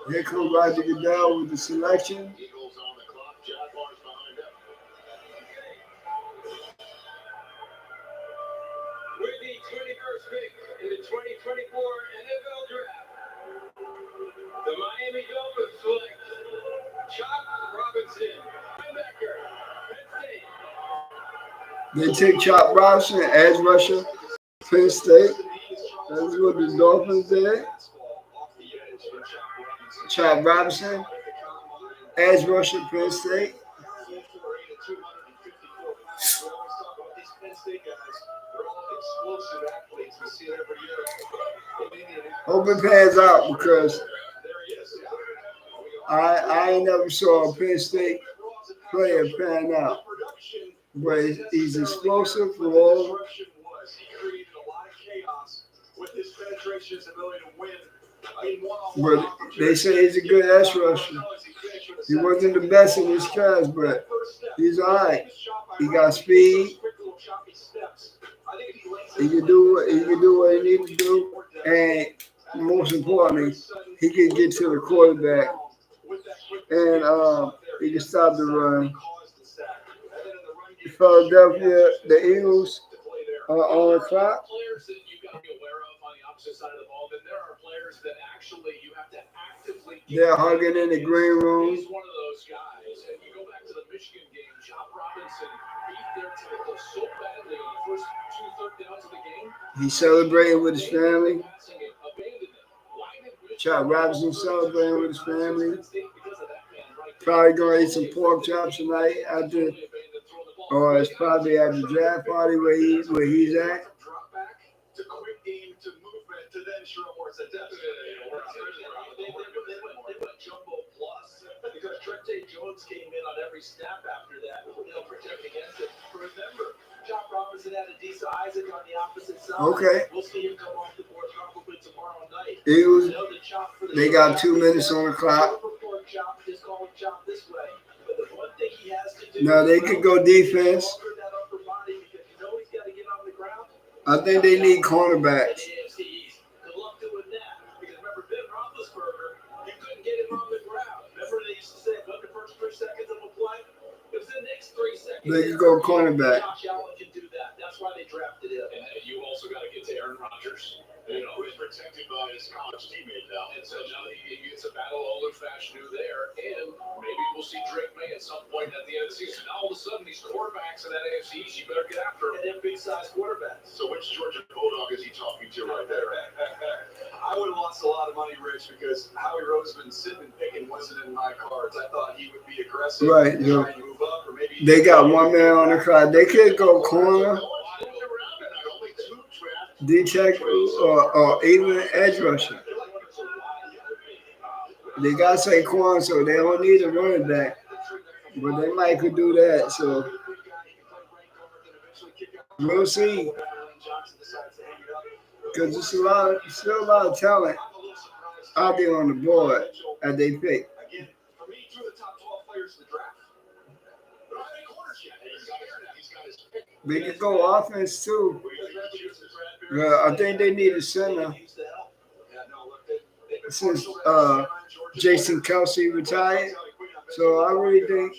Here comes Roger Goodell with the selection. Eagles on the clock. Jaguars behind them. With the 21st pick in the 2024 NFL Draft, the Miami Dolphins select Chop Robinson, linebacker, Penn State. They take Chop Robinson, edge rusher, Penn State. That's what the Dolphins did. Chop Robinson, edge rusher, Penn State. Hope it pans out because I ain't never saw a Penn State player pan out. But he's explosive, raw. But they say he's a good edge rusher. He wasn't the best in his class, but he's all right. He got speed. He can do what he needs to do, and most importantly, he can get to the quarterback and he can stop the run. Philadelphia, the Eagles are on the clock. Players that you got to be aware of on the opposite side of the ball. Then there are players that actually you have to actively. They're hugging in the green room. He's one of those guys. And you go back to the Michigan game. Job Robinson beat their tackle so badly on the first 2 third downs of the game. He's celebrating with his family. Chop Robinson celebrating with his family. Probably gonna eat some pork chops tonight after, or it's probably at the draft party where he's at. To quick game to movement to then show more success. They went jumbo plus because Trente Jones came in on every snap after that. They'll protect against it. Remember, Chop Robinson had a decent Isaac on the opposite side. Okay. We'll see him come off the board probably tomorrow night. Eagles, they got 2 minutes on the clock. Now they could go defense. I think they need cornerbacks. Good luck doing that. Because remember, Ben Roethlisberger, you couldn't get him on the ground. Remember they used to say, "Look, the first 3 seconds of a play." It was the next 3 seconds. They could go cornerback. Josh Allen can do that. That's why they drafted him. And you also got to get to Aaron Rodgers. You know, who's protected by his college teammate now. And so now it's a battle old-fashioned new there. And maybe we'll see Drake May at some point at the end of the season. Now all of a sudden, these quarterbacks in that AFC East, you better get after them. And they're big-sized quarterbacks. So which Georgia Bulldog is he talking to right there? I would have lost a lot of money, Rich, because Howie Roseman sitting and picking wasn't in my cards. I thought he would be aggressive. Right. Try and move up, or maybe They got 1 man on the clock. They could go corner, D-Tech, or even edge rusher. They got Saquon, so they don't need a running back. But they might could do that, so we'll see. Because there's still a lot of talent out there on the board as they pick. Again, for me, 2 of the top 12 players in the draft. But I think corners yet. He's got his pick. They could go offense too. I think they need a center since Jason Kelsey retired. So I really think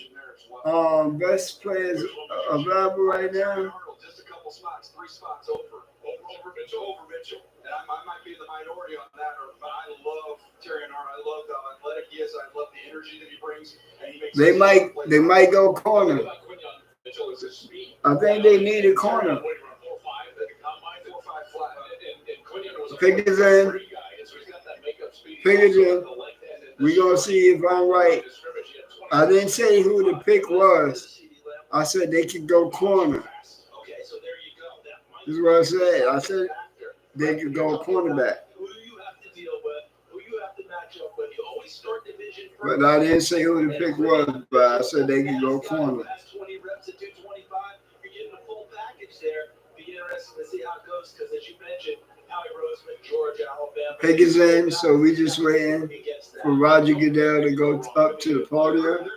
best players available right now. Just a couple spots, 3 spots over Mitchell. And I might be the minority on that, but I love Terry Henry. I love how athletic he is. I love the energy that he brings. And he makes They might go corner. I think they need a corner. Pickens in. We're going to see if I'm right. I didn't say who the pick was. I said they could go corner. This is what I said. I said they could go cornerback. But I didn't say who the pick was, but I said they could go corner. Pickens in, so we just waiting for Roger Goodell to go up to the podium.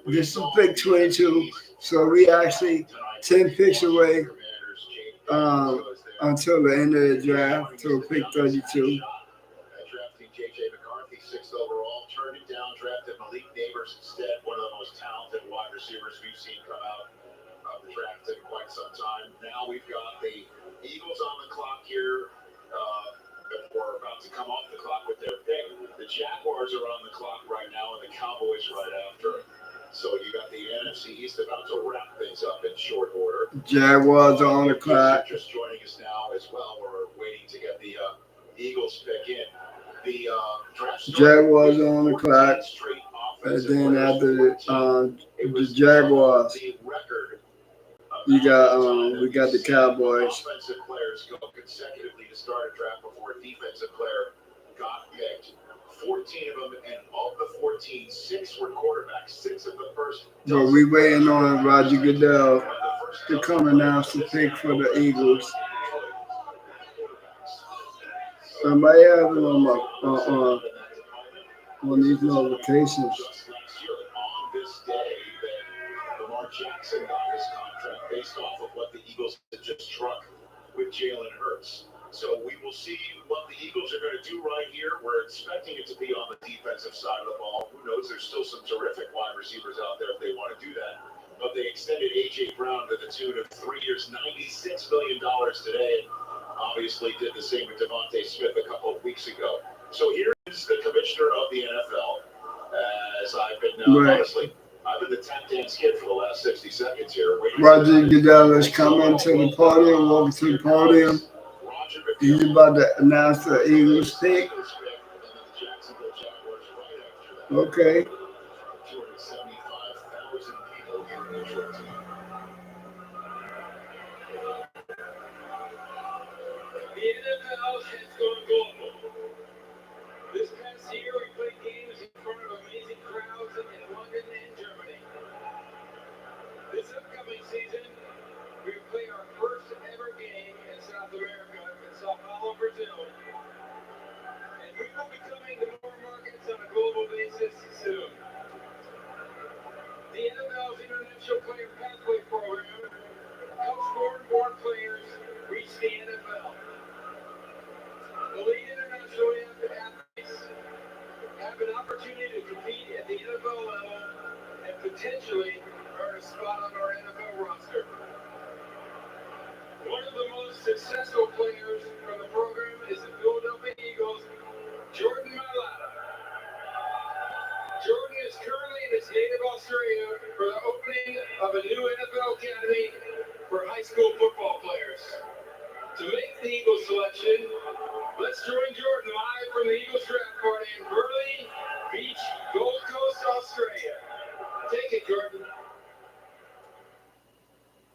This is pick 22, so we actually 10 picks away until the end of the draft, till pick 32. Drafting J.J. McCarthy, 6th overall, turning down, drafted Malik Neighbors instead, one of the most talented wide receivers we've seen come out of the draft in quite some time. Now we've got the Eagles on the clock here. We're about to come off the clock with their pick. The Jaguars are on the clock right now, and the Cowboys right after. So you got the NFC East about to wrap things up in short order. Jaguars are on the clock. Just joining us now as well. We're waiting to get the Eagles pick in. The Jaguars are on the clock. And then after the Jaguars, we got the Cowboys. Offensive players go consecutively to start a draft before a defensive player got picked. 14 of them, and of the 14, 6 were quarterbacks. 6 of the first. So we waiting on Roger Goodell to come announce the pick for the Eagles. Somebody has them on these notifications. Just last year, on this day, that Lamar Jackson got his contract based off of what the Eagles had just struck with Jalen Hurts. So we will see what the Eagles are going to do right here. We're expecting it to be on the defensive side of the ball. Who knows? There's still some terrific wide receivers out there if they want to do that. But they extended A.J. Brown to the tune of 3 years, $96 million today. Obviously did the same with Devontae Smith a couple of weeks ago. So here is the commissioner of the NFL. As I've been, honestly, I've been the tap dance kid for the last 60 seconds here. Roger Goodell is coming to the podium, walking to the podium. He's about to announce the Eagles pick. Okay. The NFL has gone global. This past year, we played games in front of amazing crowds in London and Germany. This upcoming season, we play our first ever game in South America, in Sao Paulo, Brazil. And we will be coming to more markets on a global basis soon. The NFL's International Player Pathway Program helps foreign-born players reach the NFL. Elite international athletes have an opportunity to compete at the NFL level and potentially earn a spot on our NFL roster. One of the most successful players from the program is the Philadelphia Eagles' Jordan Mailata. Jordan is currently in his native Australia for the opening of a new NFL academy for high school football players. To make the Eagles selection, let's join Jordan live from the Eagles draft party in Burleigh Beach, Gold Coast, Australia. Take it, Jordan.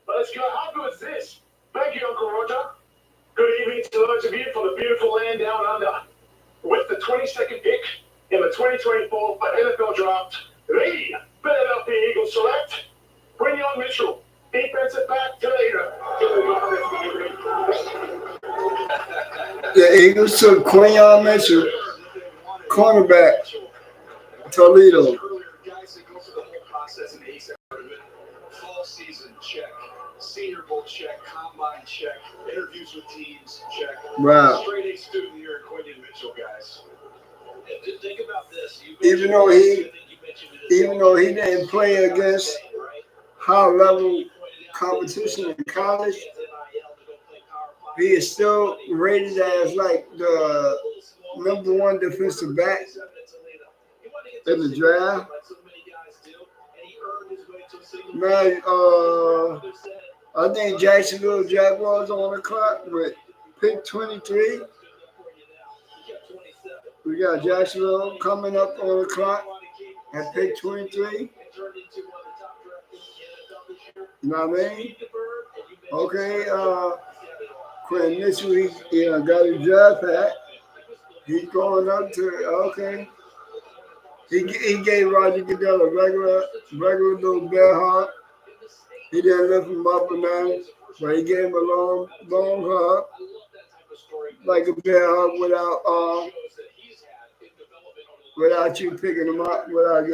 Let's go. How good is this? Thank you, Uncle Roger. Good evening to those of you from the beautiful land down under. With the 22nd pick in the 2024 NFL Draft, the Philadelphia Eagles select Quinyon Mitchell, defensive back, Toledo. The Eagles took Quinyon Mitchell, cornerback, Toledo. Guys that go through the whole process and ace out of it. Fall season, check. Senior Bowl, check. Combine, check. Interviews with teams, check. Wow. Straight A student of the year, Quinyon Mitchell, guys. And think about this. Even though he didn't play against high level competition in college, he is still rated as like the #1 defensive back in the draft. Man, I think Jacksonville Jaguars on the clock with pick 23. We got Jacksonville coming up on the clock at pick 23. You know what I mean? Okay, Quinn Mitchell, he got his draft pack. He's going up to, okay. He gave Roger Goodell a regular little bear hug. He didn't lift him up or nothing, but he gave him a long hug, like a bear hug without you picking him up, without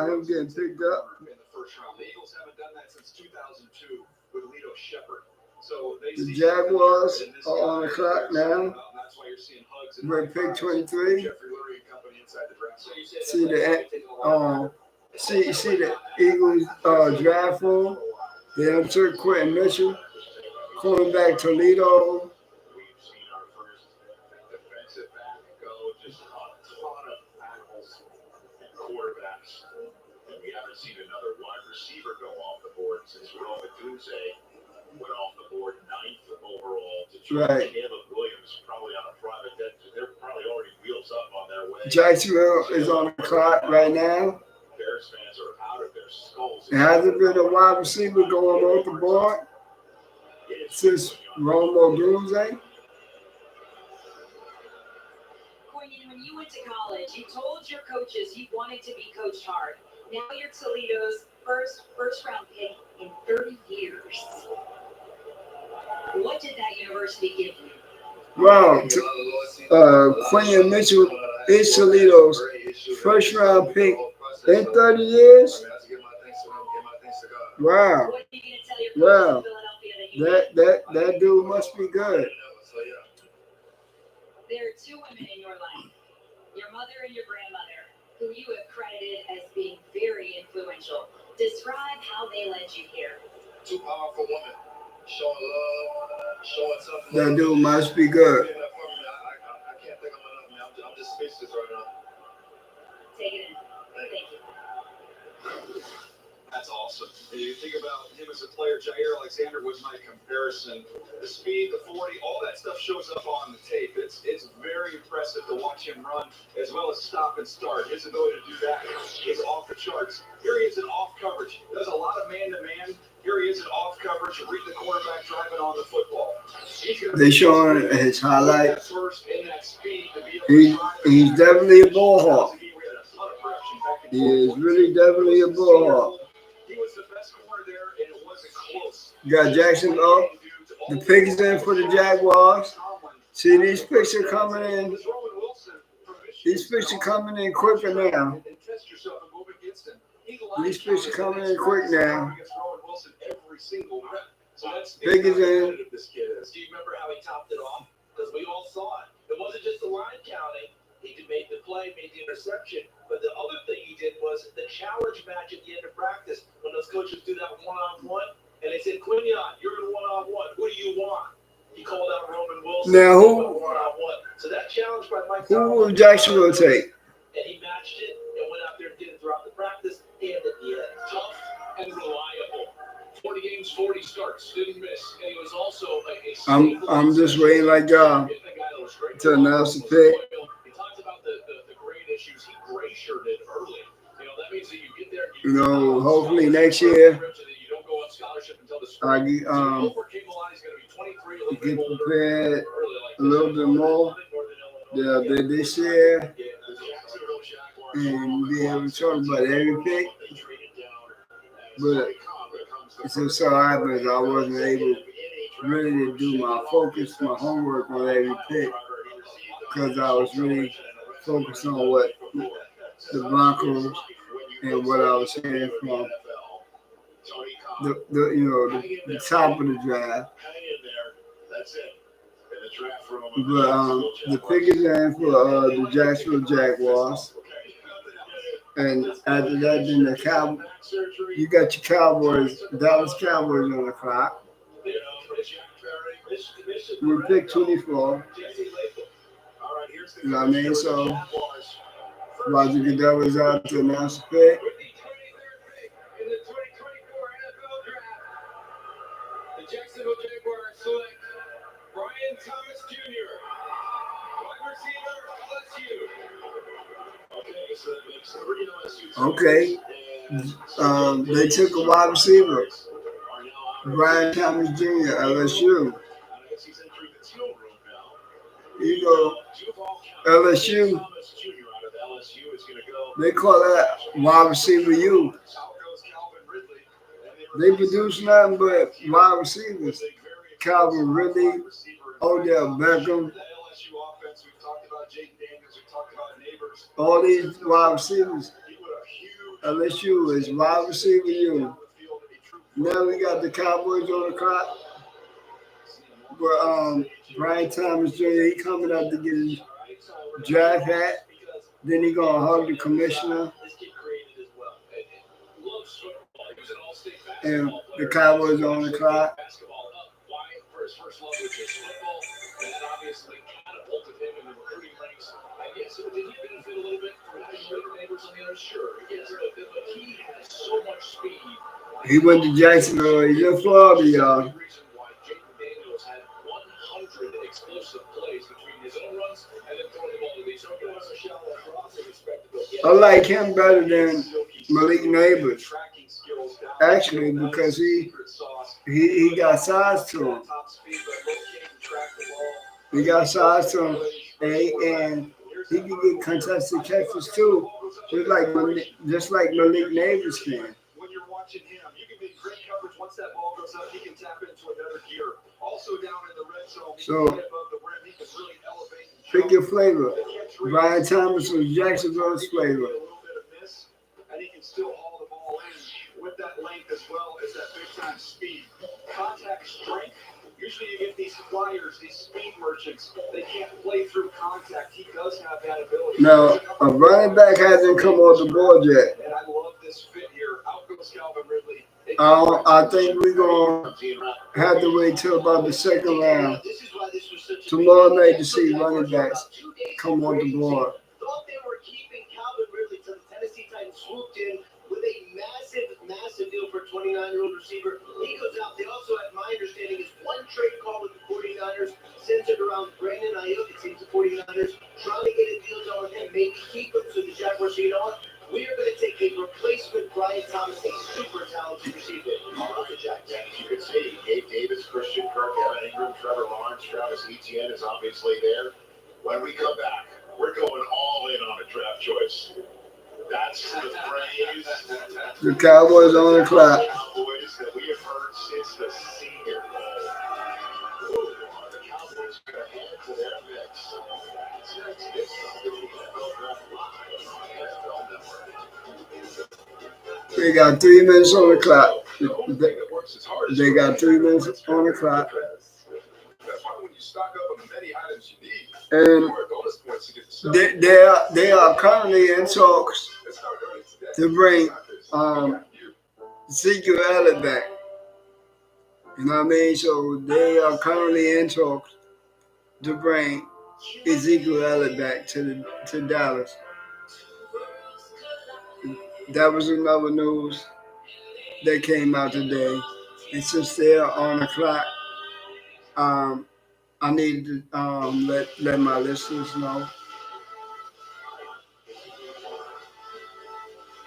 him getting picked up. In the first round. The Eagles haven't done that since 2002 with Lito Shepherd. So the Jaguars are on the clock now. With pick 23. See the Eagles draft form. They took Quentin Mitchell, cornerback Toledo. We've seen our first defensive back go, just a ton of tackles and quarterbacks. And we haven't seen another wide receiver go off the board since Rome Dunze went off the board 9th overall to join Caleb Williams, probably on a private jet. They're probably already wheels up on their way. Jacksonville is on the clock right now. Bears fans are out of their skulls. There hasn't been a wide receiver going off the board since Romo Dunze. Quinyon, when you went to college, you told your coaches you wanted to be coached hard. Now you're Toledo's first round pick in 30 years. What did that university give you? Wow, Quinyon Mitchell is Toledo's first round pick in 30 years. Wow. What are you going to tell your coaches in Philadelphia to That dude must be good. There are two women in your life, your mother and your grandmother, who you have credited as being very influential. Describe how they led you here. Two powerful women, showing love, showing tough love. That dude must be good. I can't think of enough, man. I'm just speechless right now. Take it in. Thank you. That's awesome. And you think about him as a player, Jair Alexander was my comparison. The speed, the 40, all that stuff shows up on the tape. It's very impressive to watch him run as well as stop and start. His ability to do that is off the charts. Here he is in off coverage. Does a lot of man-to-man. Here he is in off coverage, read the quarterback driving on the football. They showing his highlights. He's definitely a ball hawk. He is really definitely a ball hawk. He was the best corner there, and it wasn't close. You got Jackson up. The pick is in for the Jaguars. See, these picks are coming in. These picks are coming in quicker now. These picks are coming in quick now. Pick is in. Do you remember how he topped it off? Because we all saw it. It wasn't just the line counting. He made the play, made the interception. But the other thing he did was the challenge match at the end of practice when those coaches do that one-on-one. And they said, Quinion, you're in one-on-one. Who do you want? He called out Roman Wilson. Now who? One-on-one. So that challenge by Mike Who will Jacksonville take? And he matched it and went out there and did it throughout the practice and at the end. Tough and reliable. 40 games, 40 starts, didn't miss. And he was also I'm just waiting like y'all to announce the pick. He talked about the grade issues. He gray shirted early. That means that you get there. Hopefully next year I get prepared a little bit more than this year and be able to talk about every pick. But it just so happens I wasn't able really to do my homework on every pick because I was really focused on what the Broncos and what I was hearing from the top of the draft. But the pick is in for the Jacksonville Jaguars. And after that, then you got your Cowboys, Dallas Cowboys on the clock. We picked 24. You know what I mean? So Roger Goodell was out to announce the pick. In the 2024 NFL Draft, the Jacksonville Jaguars select Brian Thomas Jr., wide receiver, LSU. Okay. They took a wide receiver, Brian Thomas Jr., LSU. You know, LSU, they call that wide receiver U. They produce nothing but wide receivers. Calvin Ridley, Odell Beckham, all these wide receivers. LSU is wide receiver U. Now we got the Cowboys on the clock. But Brian Thomas Jr., he coming up to get his draft hat. Then he gonna hug the commissioner. And the Cowboys on the clock. He went to Jacksonville. He's in Florida, y'all. I like him better than Malik Neighbors. Actually, because he got size to him. He got size to him, and he can get contested catches too, just like Malik Neighbors can. When you're watching him, you can make great coverage. Once that ball goes up, he can tap into another gear. Also down in the red zone, so above the rim, he can really elevate. Pick your flavor. Brian Thomas was Jacksonville's flavor. And he can still haul the ball in with that length as well as that big-time speed. Contact strength. Usually you get these flyers, these speed merchants. They can't play through contact. He does have that ability. Now, a running back hasn't come off the board yet. And I love this fit here. Out goes Calvin Ridley. I think we're going to have to wait till about the second round tomorrow night to see running backs come on the board. Thought they were keeping Calvin Ridley till the Tennessee Titans swooped in with a massive deal for a 29-year-old receiver. He goes out. They also, at my understanding, is one trade call with the 49ers centered around Brandon Ayuk. It seems the 49ers trying to get a deal done with him, maybe keep him so the Jaguars say, you know what? We are going to take a replacement Brian Thomas, a super talented receiver. You could see Gabe Davis, Christian Kirk, Evan Ingram, Trevor Lawrence, Travis Etienne is obviously there. When we come back, we're going all in on a draft choice. That's the phrase. The Cowboys on the clock. Cowboys that we have heard since the Senior Bowl. Ooh, are the Cowboys going to add to their mix? That's next. It's the NFL Draft Live on NFL Network. They got 3 minutes on the clock. They got 3 minutes on the clock. That's why when you stock up on the many items you need, And bonus points to get the stuff. they are currently in talks to bring Ezekiel Elliott back. You know what I mean? So they are currently in talks to bring Ezekiel Elliott back to Dallas. That was another news that came out today. And since they are on the clock, I need to let my listeners know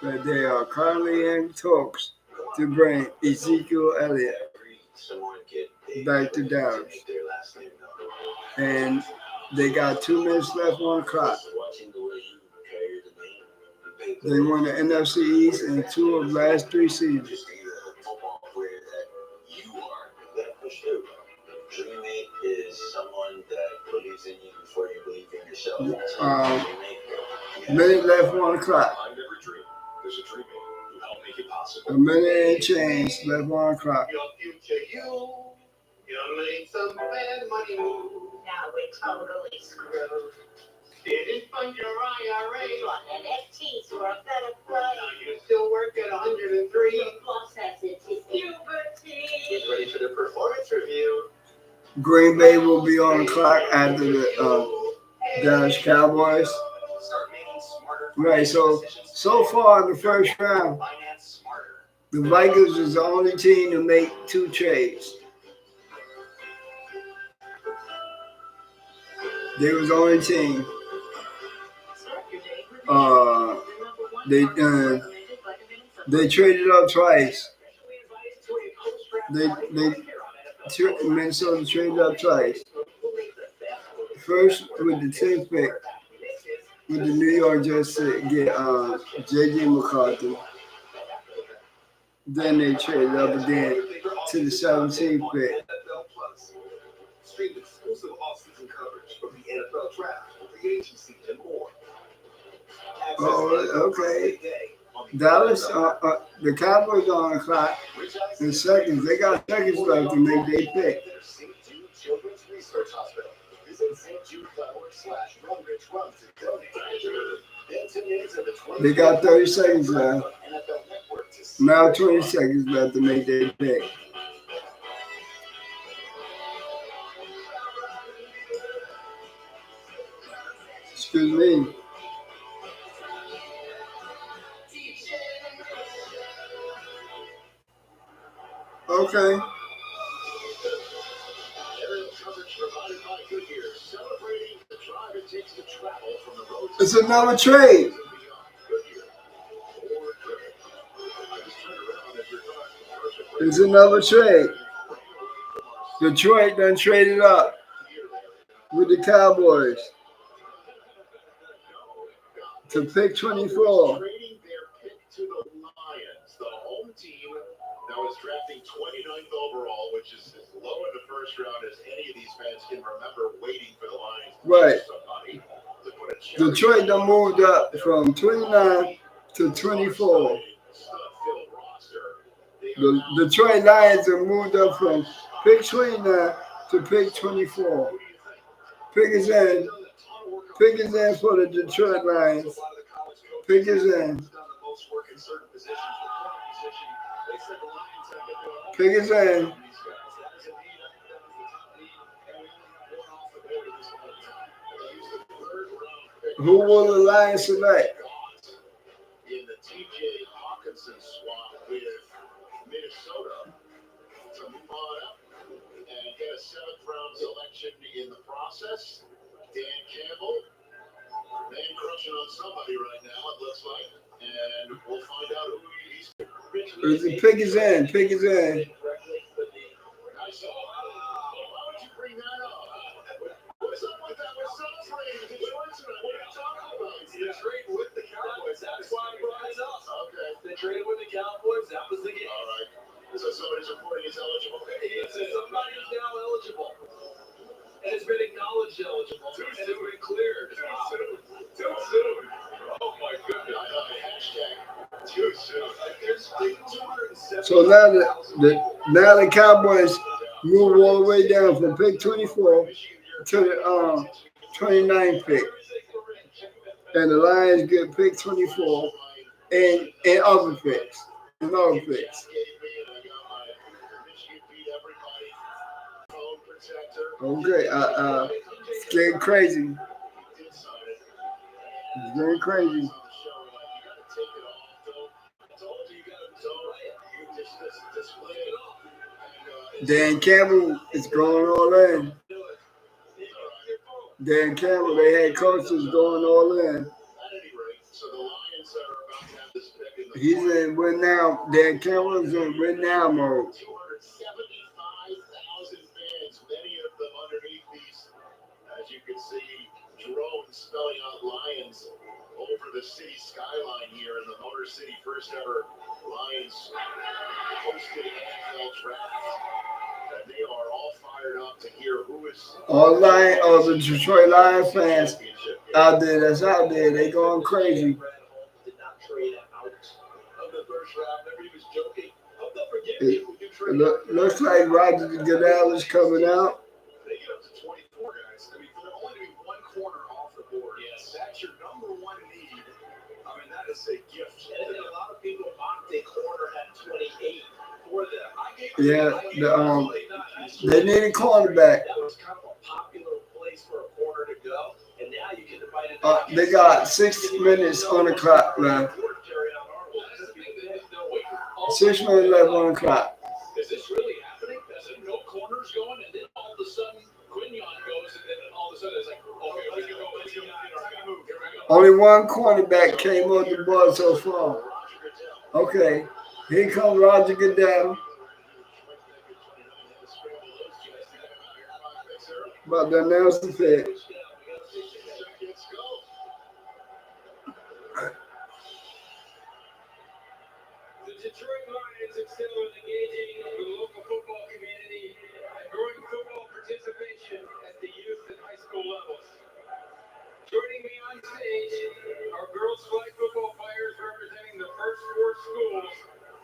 that they are currently in talks to bring Ezekiel Elliott back to Dallas. And they got 2 minutes left on the clock. They won the NFC East in 2 of the last 3 seasons. Is someone that believes in you before you believe in yourself. Minute left on the clock. I never dreamed. There's a dream who helped make it possible. A minute and change left on the clock. Your future you made some bad money move. Now we're totally screwed. Didn't fund your IRA. You want NFTs for a better play. Now you still work at 103. Your boss has it. His puberty. Get ready for the performance review. Green Bay will be on the clock after the Dallas Cowboys. Start making smarter Right, so far in the first round, finance smarter. the Vikings is the only team to make 2 trades. They was the only team. They traded up twice. Minnesota traded up twice. First with the 10th pick, with the New York Jets to get J.J. McCarthy. Then they traded up again to the 17th pick. Stream exclusive off-season coverage from the NFL Draft, free agency, and more. Oh, okay. Dallas, the Cowboys are on the clock in seconds. They got seconds left to make their pick. Children's Research Hospital. Visit stjude.org/runrichrun to donate. They got 30 seconds left. Now 20 seconds left to make their pick. Excuse me. Okay. It's another trade. It's another trade. Detroit done traded up with the Cowboys to pick 24. Trading their pick to the Lions, the home team that was drafting 29th overall, which is as low in the first round as any of these fans can remember waiting for the Lions to Right. get somebody to put a cherry Detroit done moved up from 29 to 24. stud-filled roster. They The Detroit Lions have moved up from pick 29 to pick 24. Pick is in. Pick is in for the Detroit Lions. Pick is in. Pick is in. Who will the Lions select? In the TJ Hawkinson swap with Minnesota to move on up and get a 7th round selection in the process. Dan Campbell, man crushing on somebody right now, it looks like. And we'll find out who he's. Pick is in. Pick is in. Nice. Why would you bring that up? What's up with that? What's up, Trey? Detroit's what are you talking about? The trade with the Cowboys. That's why I brought it up. Okay. They traded with the Cowboys. That was the game. All right. So somebody's reporting he's eligible. Somebody's now eligible. And it's been acknowledged eligible. Too soon. It's been cleared. Too soon. Oh my goodness. Hashtag too soon. There's 270. So now the Cowboys move all the way down from pick 24 to the 29th pick. And the Lions get pick 24 and other picks. And other picks. Okay, it's getting crazy. It's getting crazy. Dan Campbell is going all in. Dan Campbell, the head coach, is going all in. He's in win now. Dan Campbell's in win now mode. 275,000 fans, many of them underneath these, as you can see, drones spelling out Lions over the city skyline here in the Motor City first ever Lions hosted NFL draft. And they are all fired up to hear who is all the Detroit Lions fans out there that's out there, they going crazy. Did not trade out of the first round. Remember, he was joking. Don't forget it looks like Roger Goodell is coming out. They get up to 24 guys. I mean, for there only to be one corner off the board. Yes, that's your number one need. I mean, that is a gift. And a lot of people mocked a corner at 28 for them. They need a cornerback. That was kind of a popular place for a corner to go, and now you can divide it. They got 6 minutes on the clock left. 6 minutes left on the clock. Is this really happening? Is it no corners going, and then all of a sudden Quignon goes, and then all of a sudden it's like, okay, we can go. Let's move. Only one cornerback came on the board so far. Okay, here comes Roger Goodell. About to announce the pick. Detroit Lions excel in engaging the local football community and growing football participation at the youth and high school levels. Joining me on stage are girls flag football players representing the first 4 schools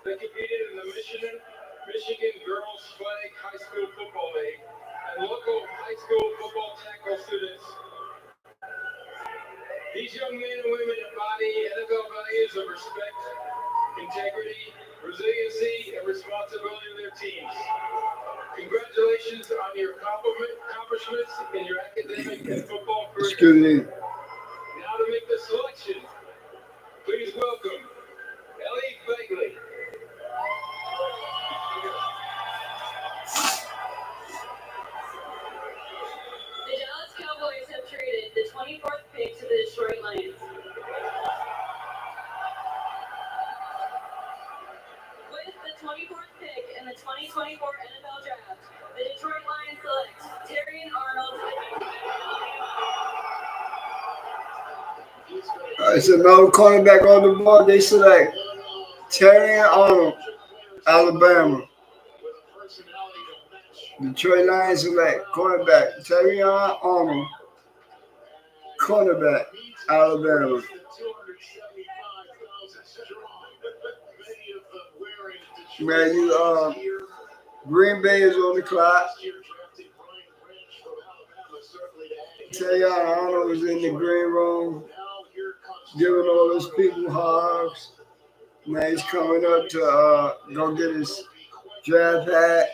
that competed in the Michigan Girls Flag High School Football League and local high school football tackle students. These young men and women embody NFL values of respect, integrity, resiliency, and responsibility to their teams. Congratulations on your accomplishments in your academic and football career. Now to make the selection, please welcome Ellie Begley. The Dallas Cowboys have traded the 24th pick to the Detroit Lions. With the 24th pick in the 2024 NFL Draft, the Detroit Lions select Terrion Arnold. It's another cornerback on the board. They select Terrion Arnold, Alabama. Detroit Lions select cornerback Terrion Arnold, cornerback, Alabama. Man, Green Bay is on the clock. Taylor Arnold was in the green room giving all his people hugs. Man, he's coming up to go get his draft hat.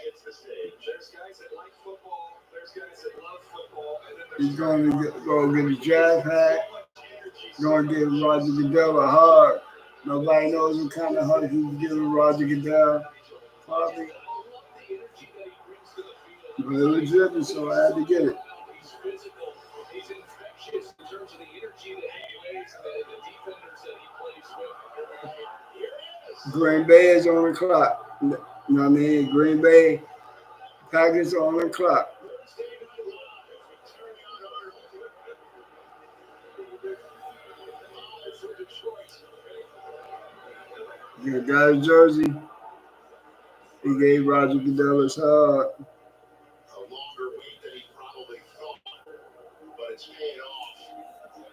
He's going to go get his draft hat. Going to give Roger Goodell a hug. Nobody knows what kind of hug he's giving Roger Goodell. Probably. But it was driven, so I had to get it. Green Bay is on the clock. You know what I mean? Green Bay Packers on the clock. He got his jersey. He gave Roger Goodell his hug. A longer wait than he probably thought, but it's paid off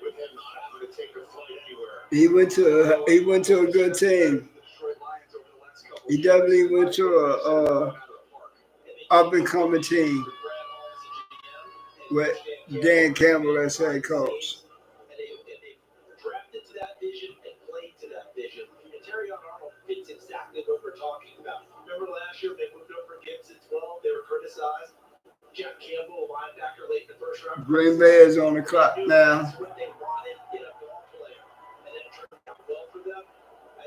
with him not having to take a flight anywhere. He went to a good team. He definitely went to a up and coming team with Dan Campbell as head coach. Drafted to that vision and played to that vision. And Terry Arnold fits exactly what we're talking about. Remember last year they moved over Gibbs at 12. They were criticized. Jack Campbell, a linebacker late in the first round. Green Bay is on the clock now. That's what they wanted in a ball player. And then it turned out well for them.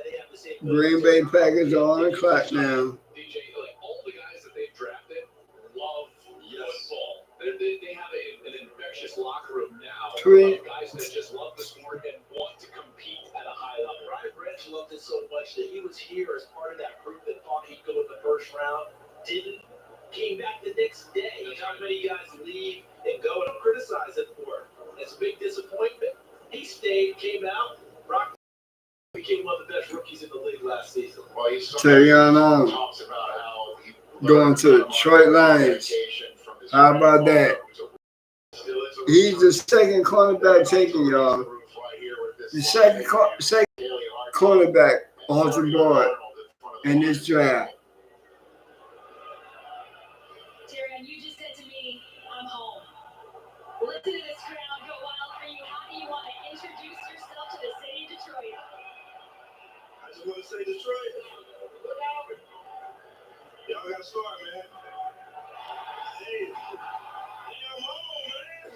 They have the same Green Bay Packers are on the clock now. DJ, like all the guys that they've drafted love football. They have an infectious locker room now of guys that just love the sport and want to compete at a high level. Ryan Branch loved it so much that he was here as part of that group that thought he'd go in the first round, didn't, came back the next day. How many guys leave and go and criticize him for it? It's a big disappointment. He stayed, came out, Brock became one of the best rookies in the league last season. Well, Terry Arnold going to Detroit Lions. How about that? He's the second cornerback taken, y'all. The second cornerback off the board in this draft. Terry, you just said to me, I'm home. Listen to this crowd go wild for you. How do you want to introduce yourself to the city of Detroit? I just want to say Detroit. Look out. Y'all got to start, man. Hey, I'm home, man.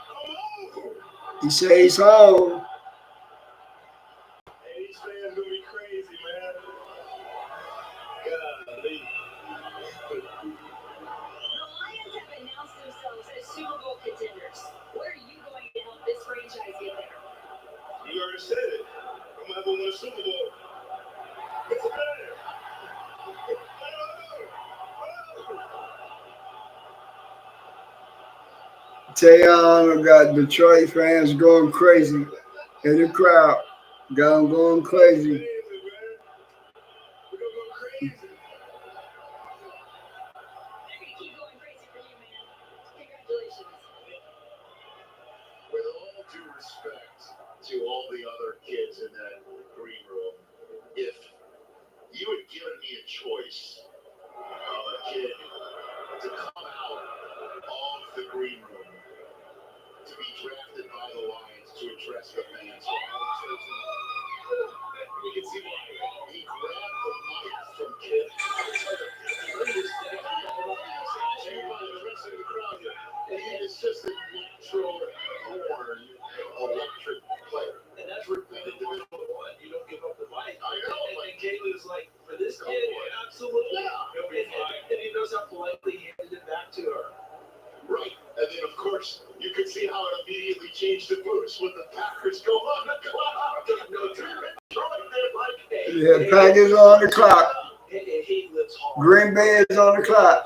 I'm home. He says he's home. Hey, these fans gonna be crazy, man. Golly. The Lions have announced themselves as Super Bowl contenders. What are you going to help this franchise get there? You already said it. I'm gonna have to win a Super Bowl. What's the matter? Tayon got Detroit fans going crazy in the crowd. Got them going crazy. With all due respect to all the other kids in that green room, if you had given me a choice of a kid to come out of the green room to be drafted by the Lions to address the fans, you can see why. He grabbed the mic from Kid. He is just a natural born electric player. And that's repeated one. You don't give up the mic. I know. And Kaylee was like, for this kid, absolutely. And he knows how politely he handed it back to her. Right. And then, of course, you could see how it immediately changed the boost when the Packers go on the clock. Yeah, Packers on the clock. Green Bay is on the clock.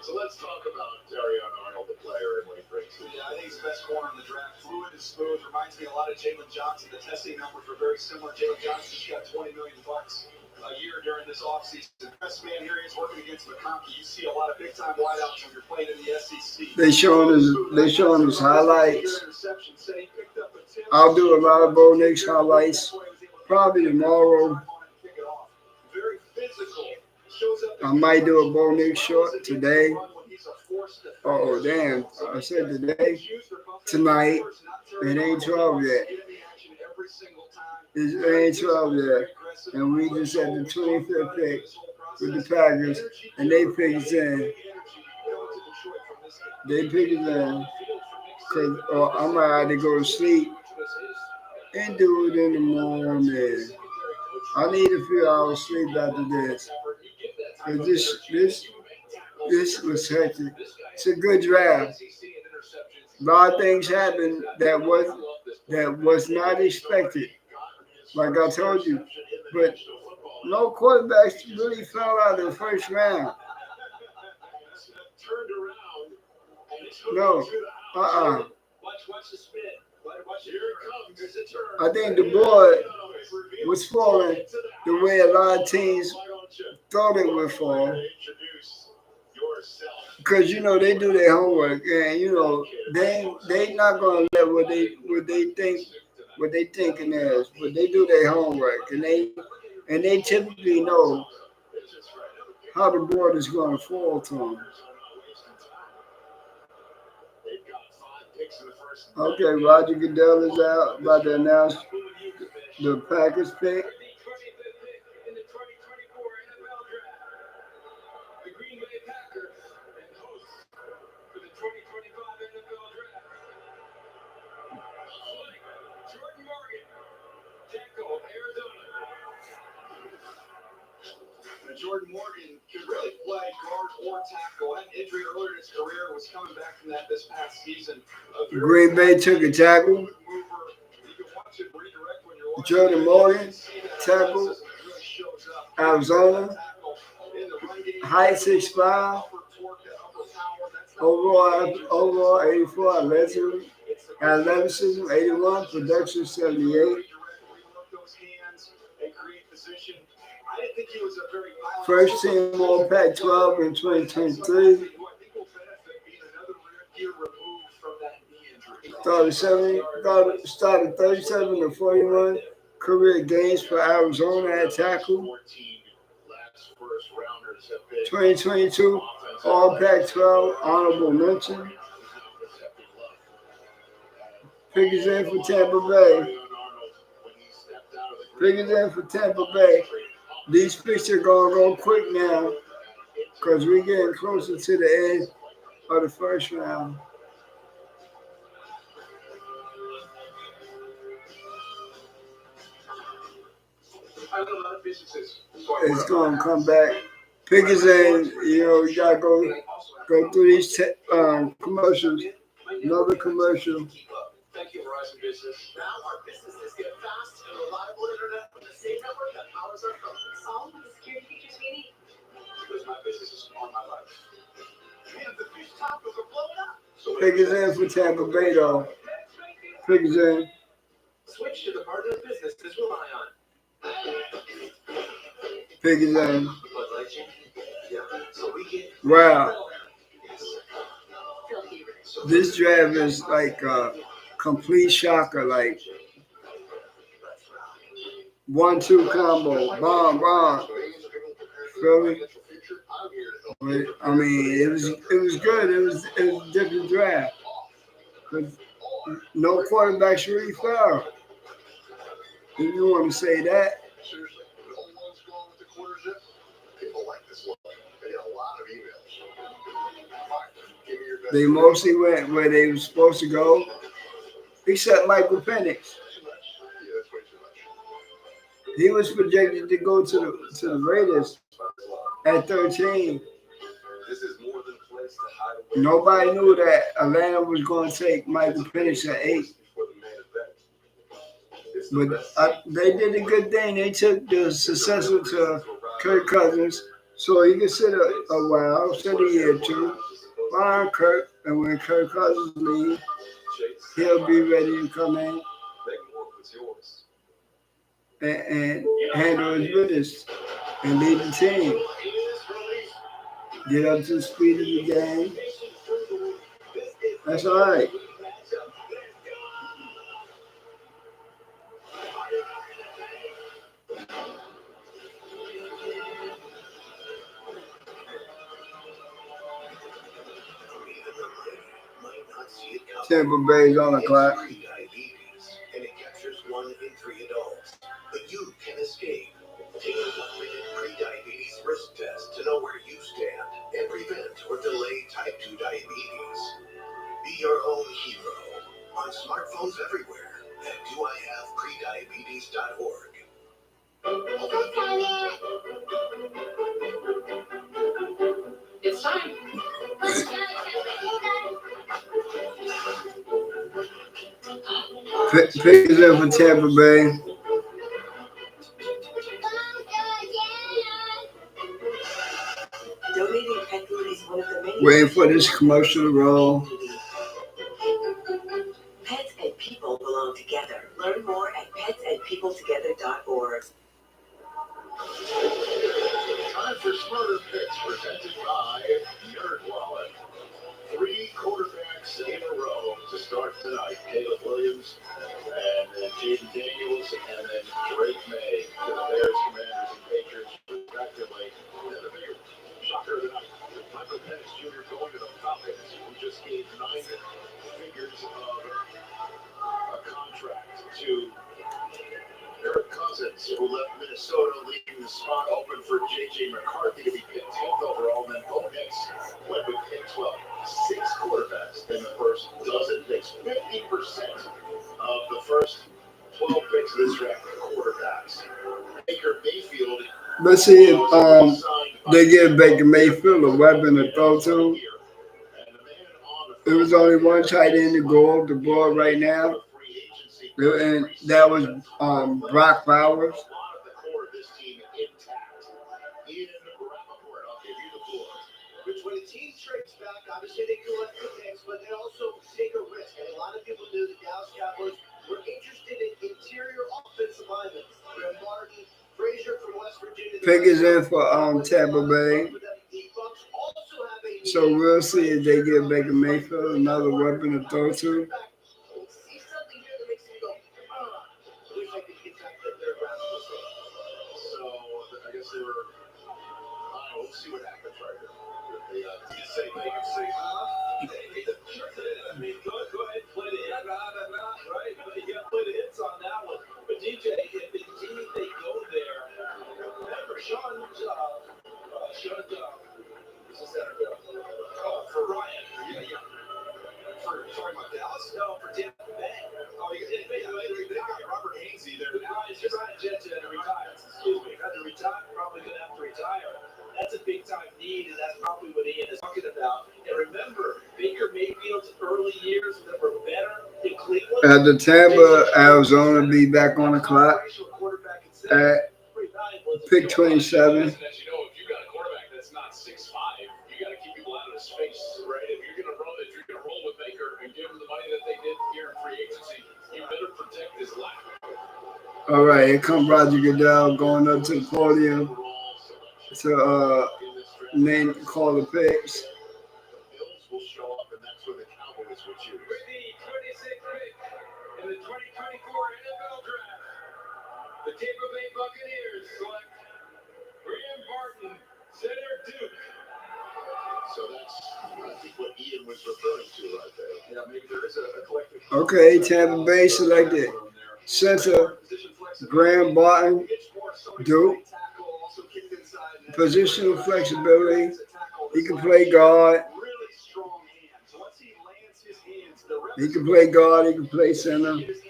So let's talk about Terry Arnold, the player, and what he brings to the Yeah, I think he's the best corner in the draft. Fluid and smooth. Reminds me a lot of Jalen Johnson. The testing numbers were very similar. Jalen Johnson just got $20 million a year during this offseason. Best man here is working against McConkey. You see a lot of big-time wideouts when you're playing in the SEC. They showing his highlights. I'll do a lot of Bo Nix highlights probably tomorrow. Very physical. I might do a Bo Nick short today. Oh, damn. I said today. Tonight. It ain't 12 yet. It ain't 12 yet. And we just had the 25th pick with the Packers. And they picked in. They picked in. Because I might have to go to sleep and do it in the morning. I need a few hours sleep after this. But this was hectic. It's a good draft. A lot of things happened that was not expected. Like I told you. But no quarterbacks really fell out of the first round. No. I think the board was falling the way a lot of teams thought it would fall. Because they do their homework, and they not gonna let what they thinking is, but they do their homework, and they typically know how the board is gonna fall to them. Okay, Roger Goodell is out, about to announce the Packers pick. Jordan Morgan could really play guard or tackle. Had an injury earlier in his career, was coming back from that this past season. Green Bay took a tackle. Jordan Morgan, tackle. Arizona, height 6'5", overall 84, athleticism 81, production 78. First team All Pac-12 in 2023. Started 37 to 41 career games for Arizona at tackle. 2022 All Pac-12 honorable mention. Figures in for Tampa Bay. These picks are going to go quick now because we're getting closer to the end of the first round. It's going to come back. Pickers in, you got to go through these commercials. Another commercial. Thank you, Verizon Business. Now our businesses get fast and reliable internet from the same network that powers our phone. All of the security features we need. Because my business is on my life. And the fish tacos are blowing up. Pickers in for Tampa Bay, though. Pickers in. Switch to the partner businesses rely on. Pickers in. Yeah. So we get. Wow. This draft is like a complete shocker, like 1-2 combo, bomb. Feel me? But, I mean, it was good. It was a different draft. But no quarterbacks really fell. If you want to say that. Seriously, the only ones going with the quarter zip? People like this one. They get a lot of emails. Fine, give me your best. They mostly went where they were supposed to go, except Michael Penix. He was projected to go to the Raiders at 13. Nobody knew that Atlanta was going to take Michael Penix at 8. But they did a good thing. They took the successor to Kirk Cousins, so he could sit a while, sit a year or two, behind Kirk, and when Kirk Cousins leaves, he'll be ready to come in and handle his business and lead the team. Get up to the speed of the game. That's all right. Tampa Bay's on the clock. Pre-diabetes, and it captures 1 in 3 adults. But you can escape. Take a 1-minute pre-diabetes risk test to know where you stand and prevent or delay type 2 diabetes. Be your own hero on smartphones everywhere at doihaveprediabetes.org. It's time. Pickens in for Tampa Bay. Donating pet food is one of the many Waiting for this commercial to roll. Pets and people belong together. Learn more at petsandpeopletogether.org. Time for Smarter Picks presented by NerdWallet. 3 quarterbacks in a row to start tonight. Caleb Williams and then Jaden Daniels and then Drake May to the Bears, Commanders, and Patriots respectively. And then the bigger shocker of the night, Michael Penix Jr. going to the Falcons, who just gave 9 figures of a contract to Kirk Cousins, who left Minnesota, leaving the spot open for J.J. McCarthy to be picked 10th overall. And then Bo Nix went with pick 12. 6 quarterbacks in the first dozen picks. 50% of the first 12 picks of this draft are quarterbacks. Baker Mayfield. Let's see if they give Baker Mayfield a weapon to throw to. There was only one tight end to go off the board right now, and that was Brock Bowers. When a team strikes back, obviously they collect the picks, but they also take a risk. And a lot of people knew the Dallas Cowboys were interested in interior offensive linemen. Graham Martin, Frazier from West Virginia. Pickens in for Tampa Bay. So we'll see if they give Baker Mayfield another weapon to throw to. We'll see what happens right here. Go ahead, play the hit, right? But you got to play the hits on that one. But DJ, if indeed they go there, remember Sean, for Ryan, for talking about Dallas, no, for Tampa Bay. Oh, they got Robert Hainsey there. Now it's just Ryan Jets to retire. Excuse me, had to retire. Probably going to have to retire. That's a big time need, and that's probably what Ian is talking about. And remember, Baker Mayfield's early years that were better in Cleveland. At the Tampa, Arizona be back on the clock at pick 27. As you know, if you got a quarterback that's not 6'5", you got to keep people out of his face, right? If you're gonna roll with Baker and give him the money that they did here in free agency, you better protect his lap. All right, here comes Roger Goodell going up to the podium to call the picks. The Bills will show up, and that's where the Cowboys will choose. With the 26th pick in the 2024 NFL Draft, the Tampa Bay Buccaneers select Graham Barton, center Duke. So that's, I think, what Ian was referring to right there. Yeah, maybe there is a collective. Okay, Tampa Bay selected center Graham Barton, Duke. Positional flexibility. He can play guard. He can play guard. He can play center. It's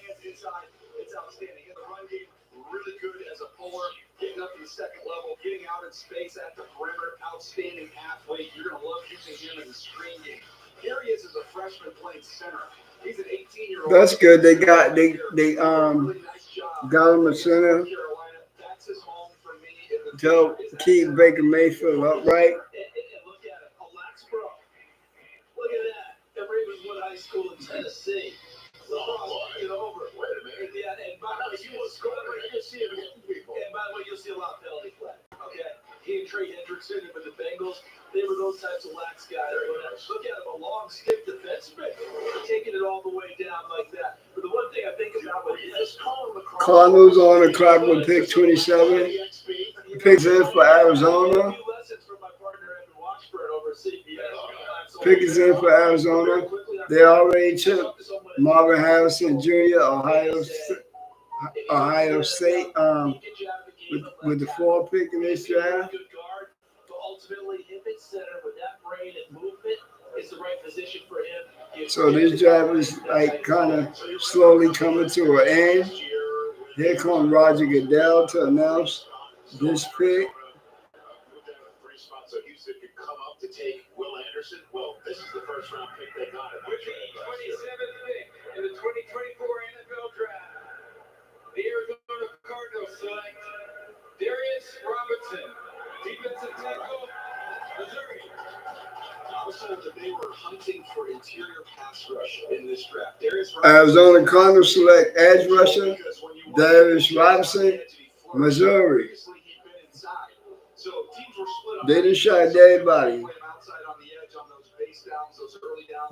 outstanding. In the run game, really good as a puller, getting up to the second level, getting out in space at the perimeter, outstanding athlete. You're going to love using him in the screen game. Here he is as a freshman playing center. He's an 18-year-old. That's good. They got him a center to keep Baker Mayfield upright. And look at it, Alaxbro. Look at that. At Ravenswood High School in Tennessee. Get over it. Wait a minute. Yeah, and by the way, you'll see a lot of penalty flag. Okay, he and Trey Hendrickson with the Bengals, they were those types of lax guys. Look at him, a long, stiff defenseman, taking it all the way down like that. But the one thing I think about with this, Cardinals on the clock with pick 27. Picks in for Arizona. Pick is in for Arizona. They already took Marvin Harrison Jr., Ohio State, with the 4th pick in this draft. Ultimately, if it's centered with that brain and movement, it's the right position for him. So this draft is like kind of slowly coming to an end. Here comes Roger Goodell to announce this pick. So Houston could come up to take Will Anderson. Well, this is the first round pick they got. With the 27th pick in the 2024 NFL Draft, the Arizona Cardinals select Darius Robinson, defensive tackle, Missouri. I was told that they were hunting for interior pass rush in this draft. Arizona Cardinals select edge rusher Darius Robinson, Missouri. They didn't shut everybody.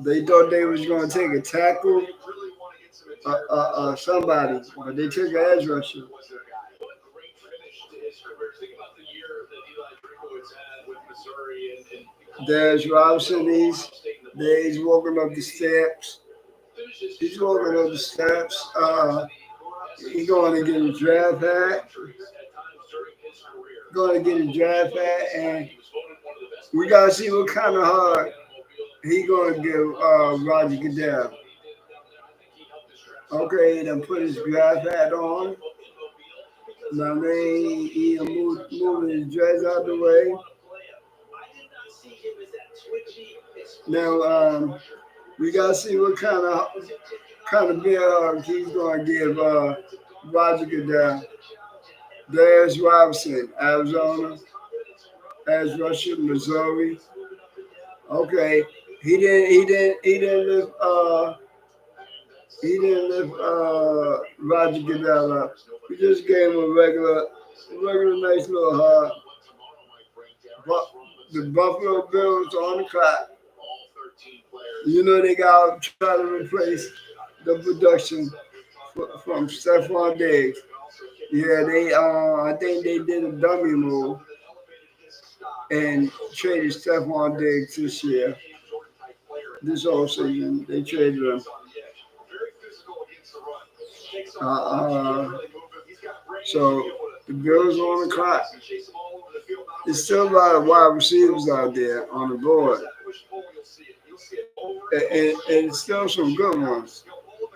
They thought they was going to take a tackle, somebody, but they took an edge rusher. Darius Robinson, he's walking up the steps. He's walking up the steps. He's going to get his draft hat. Going to get his draft hat, and we got to see what kind of hard he going to give Roger Goodell. Okay, then put his draft hat on. Now, he moving his dress out the way. Now, we got to see what kind of bill he's going to give Roger Goodell. Darius Robinson, Arizona, edge rusher, Missouri. Okay, he didn't lift Roger Goodell up. He just gave him a regular nice little hug. But the Buffalo Bills on the clock. You know they got to try to replace the production from Stephon Diggs. Yeah, I think they did a dummy move and traded Stephon Diggs this year. This whole season, they traded him. So the Bills are on the clock. There's still a lot of wide receivers out there on the board, and still some good ones.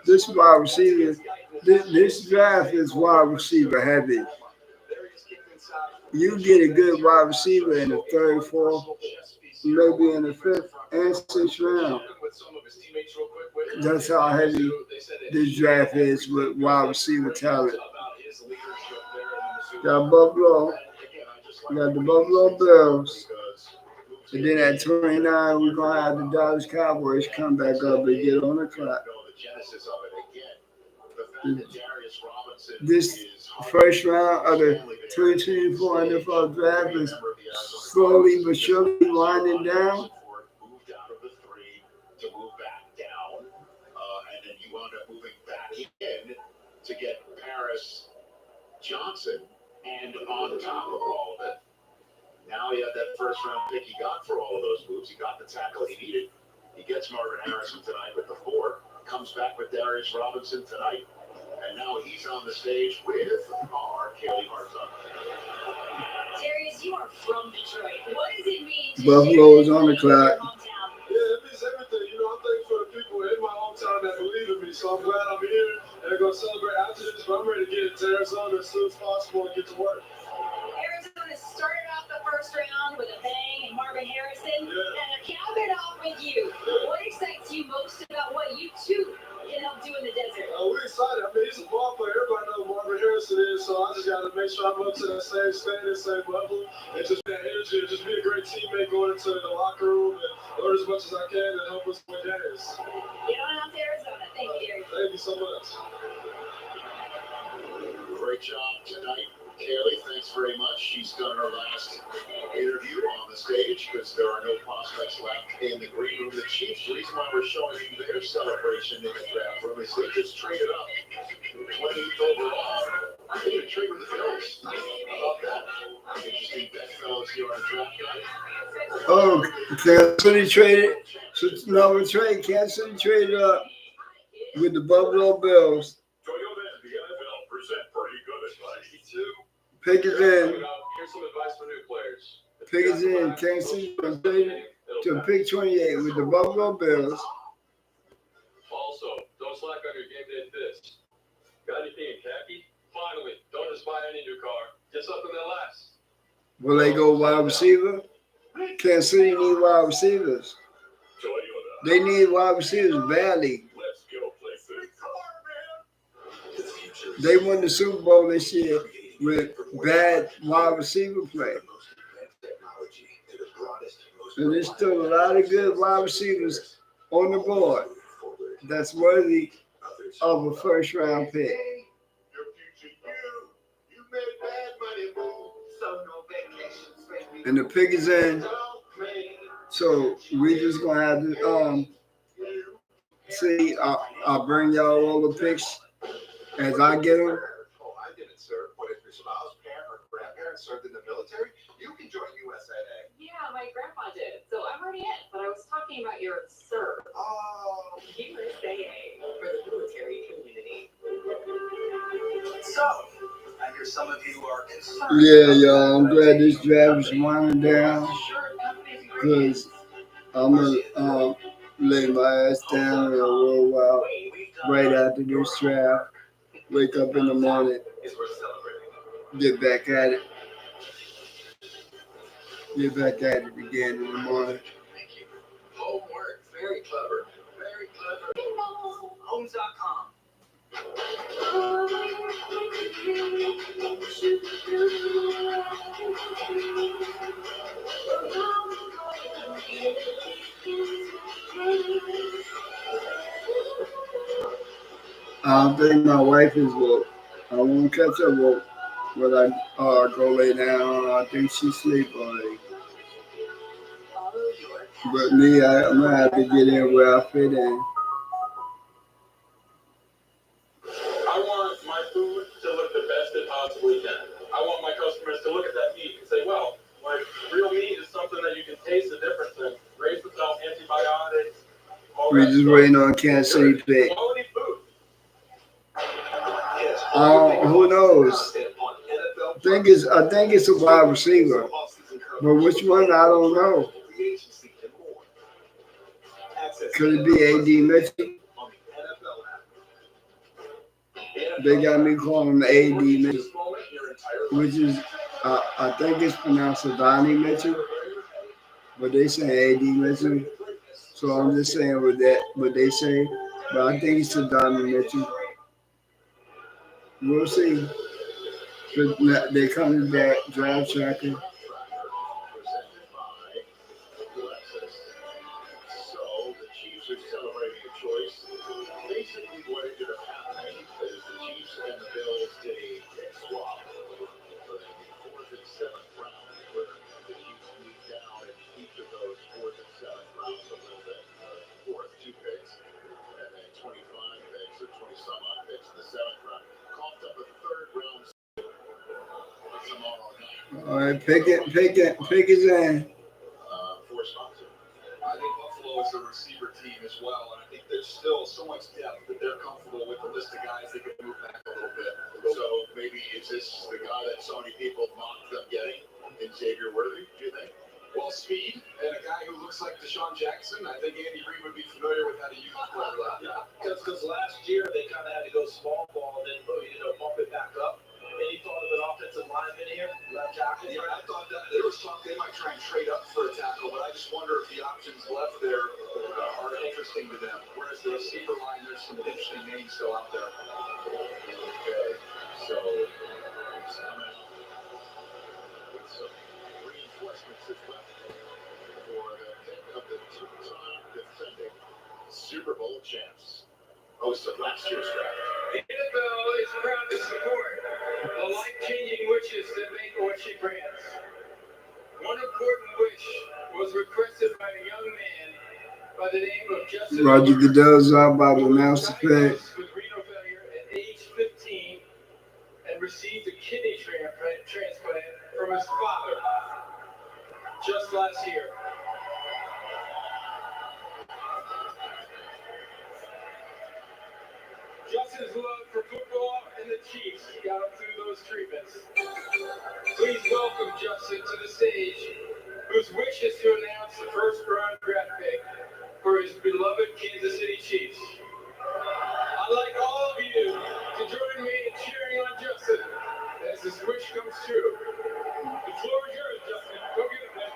This wide receiver, this draft is wide receiver heavy. You get a good wide receiver in the 3rd, 4th, maybe in the 5th and 6th round. That's how heavy this draft is with wide receiver talent. Got Buffalo. We got the Buffalo Bills. And then at 29, we're going to have the Dallas Cowboys come back up and get on the clock. This first round of the 2024 NFL Draft is slowly but surely winding down. And then you wound up moving back in to get Paris Johnson, and on top of all of it, now he had that first round pick he got for all of those moves. He got the tackle he needed. He gets Marvin Harrison tonight with the 4, comes back with Darius Robinson tonight, and now he's on the stage with our Kaylee Hartzog. Darius, you are from Detroit. What does it mean to Buffalo is on the clock. Yeah, it means everything. I'm thankful for the people in my hometown that believe in me. So I'm glad I'm here and I'm going to celebrate after this. But I'm ready to get to Arizona as soon as possible and get to work. Arizona started off the first round with a bang and Marvin Harrison, and capped it off with you. What excites you most about what you two can help do in the desert? We're excited. I mean, he's a ball player. Everybody knows who Marvin Harrison is, so I just got to make sure I'm up to that same standard, same level, and just that energy, and just be a great teammate going into the locker room and learn as much as I can and help us win games. Get on out to Arizona. Thank you, Darius. Thank you so much. Great job tonight, Kaylee. Thanks very much. She's done her last interview on the stage because there are no prospects left in the green room. The Chiefs, the reason why we're showing you their celebration in the draft room is they just traded up 20th overall. They didn't trade with the Bills. How about that? Interesting bedfellows here on draft night. Oh, Kansas City traded So now we trade Kansas City traded up with the Buffalo Bills. Toyota and the NFL present pretty good advice. Pickens in. Here's some advice for new players. Pickens in. Kansas City traded to pick 28 with the Buffalo Bills. Also, don't slack on your game day fits. Got anything in khaki? Finally, don't just buy any new car. Get something that lasts. Will they go wide receiver? Kansas City need wide receivers. Toyota. They need wide receivers badly. Let's go places. They won the Super Bowl this year with bad wide receiver play. And there's still a lot of good wide receivers on the board that's worthy of a first round pick. And the pick is in. So we just gonna have to see. I'll bring y'all all the picks as I get them. Oh, I didn't serve, but if your spouse, parent, or grandparent served in the military, you can join USAA. Yeah, my grandpa did. So I'm already in. But I was talking about your serve. Oh, USAA for the military community. so I hear some of you are concerned. Yeah, y'all. I'm glad this draft is winding down because I'm gonna lay my ass down and roll out right after this draft. Wake up in the morning, get back at it. Get back at it again in the morning. Homework, very clever. Very clever. Homes.com. I don't think my wife is woke. I won't catch her woke when I go lay down. I think she's asleep already. But me, I'm gonna have to get in where I fit in. I want my food to look the best it possibly can. I want my customers to look at that meat and say, well, like real meat is something that you can taste the difference in. Raised without antibiotics. We're just waiting on Kansas City pick. Quality food. Who knows? I think it's a wide receiver, but which one I don't know. Could it be A.D. Mitchell? They got me calling him A.D. Mitchell, which is I think it's pronounced Adonai Mitchell, but they say A.D. Mitchell. So I'm just saying what they say, but I think it's Adonai Mitchell. We'll see. They're coming back, draft tracker. So the Chiefs are celebrating a choice. Basically, what ended up happening is the Chiefs and the Bills did a pick swap for the 4th and 7th round, where the Chiefs moved down in each of those 4th and 7th rounds a little bit. Fourth, 2 picks, and then 25 picks or 20 some odd picks in the 7th round. Coughed up a 3rd round tomorrow night. All right, pick it in. For sponsor. I think Buffalo is a receiver team as well, and I think there's still so much depth that they're comfortable with the list of guys that can move back a little bit. So maybe is this the guy that so many people mocked them getting in Xavier Worthy, do you think? Well, speed and a guy who looks like Deshaun Jackson, I think Andy Reid would be familiar with how to use the player like that. Because last year they kind of had to go small ball and then bump it back up. Any thought of an offensive lineman here, left tackle? Yeah, I thought that there was talk they might try and trade up for a tackle, but I just wonder if the options left there are interesting to them. Whereas the receiver line, there's some interesting names still out there. Okay, so he's coming out with some reinforcements as well for the pick of the 2-time defending Super Bowl champs. Host of last year's draft. The NFL is proud to support the life-changing wishes that make what she grants. One important wish was requested by a young man by the name of Justin Roger Goodell's about to announce the pick. with renal failure at age 15 and received a kidney transplant from his father just last year. his love for football and the Chiefs got him through those treatments. Please welcome Justin to the stage, whose wish is to announce the first round draft pick for his beloved Kansas City Chiefs. I'd like all of you to join me in cheering on Justin as his wish comes true. The floor is yours, Justin. Go get it, man.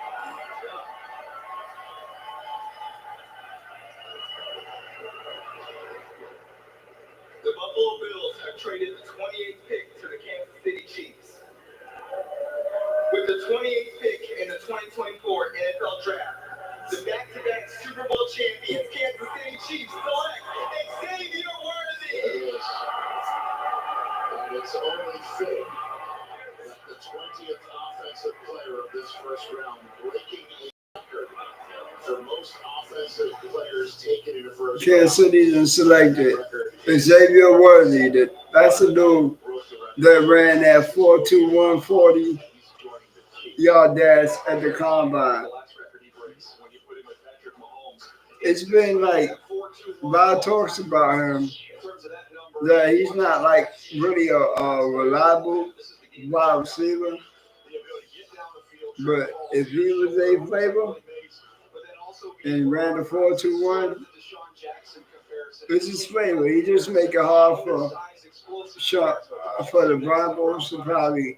The Buffalo Bills have traded the 28th pick to the Kansas City Chiefs. With the 28th pick in the 2024 NFL Draft, the back-to-back Super Bowl champions Kansas City Chiefs select Xavier Worthy. And it's only fitting that the 20th offensive player of this first round breaking a record for most offensive players taken in the first Kansas round. City and selected Xavier Worthy. That's the dude that ran that 4.21 40-yard dash at the combine. It's been like a lot of talks about him that he's not like really a reliable wide receiver, but if he was a flavor and ran the 4.21, it's his flavor. He just make it hard for the Broncos to probably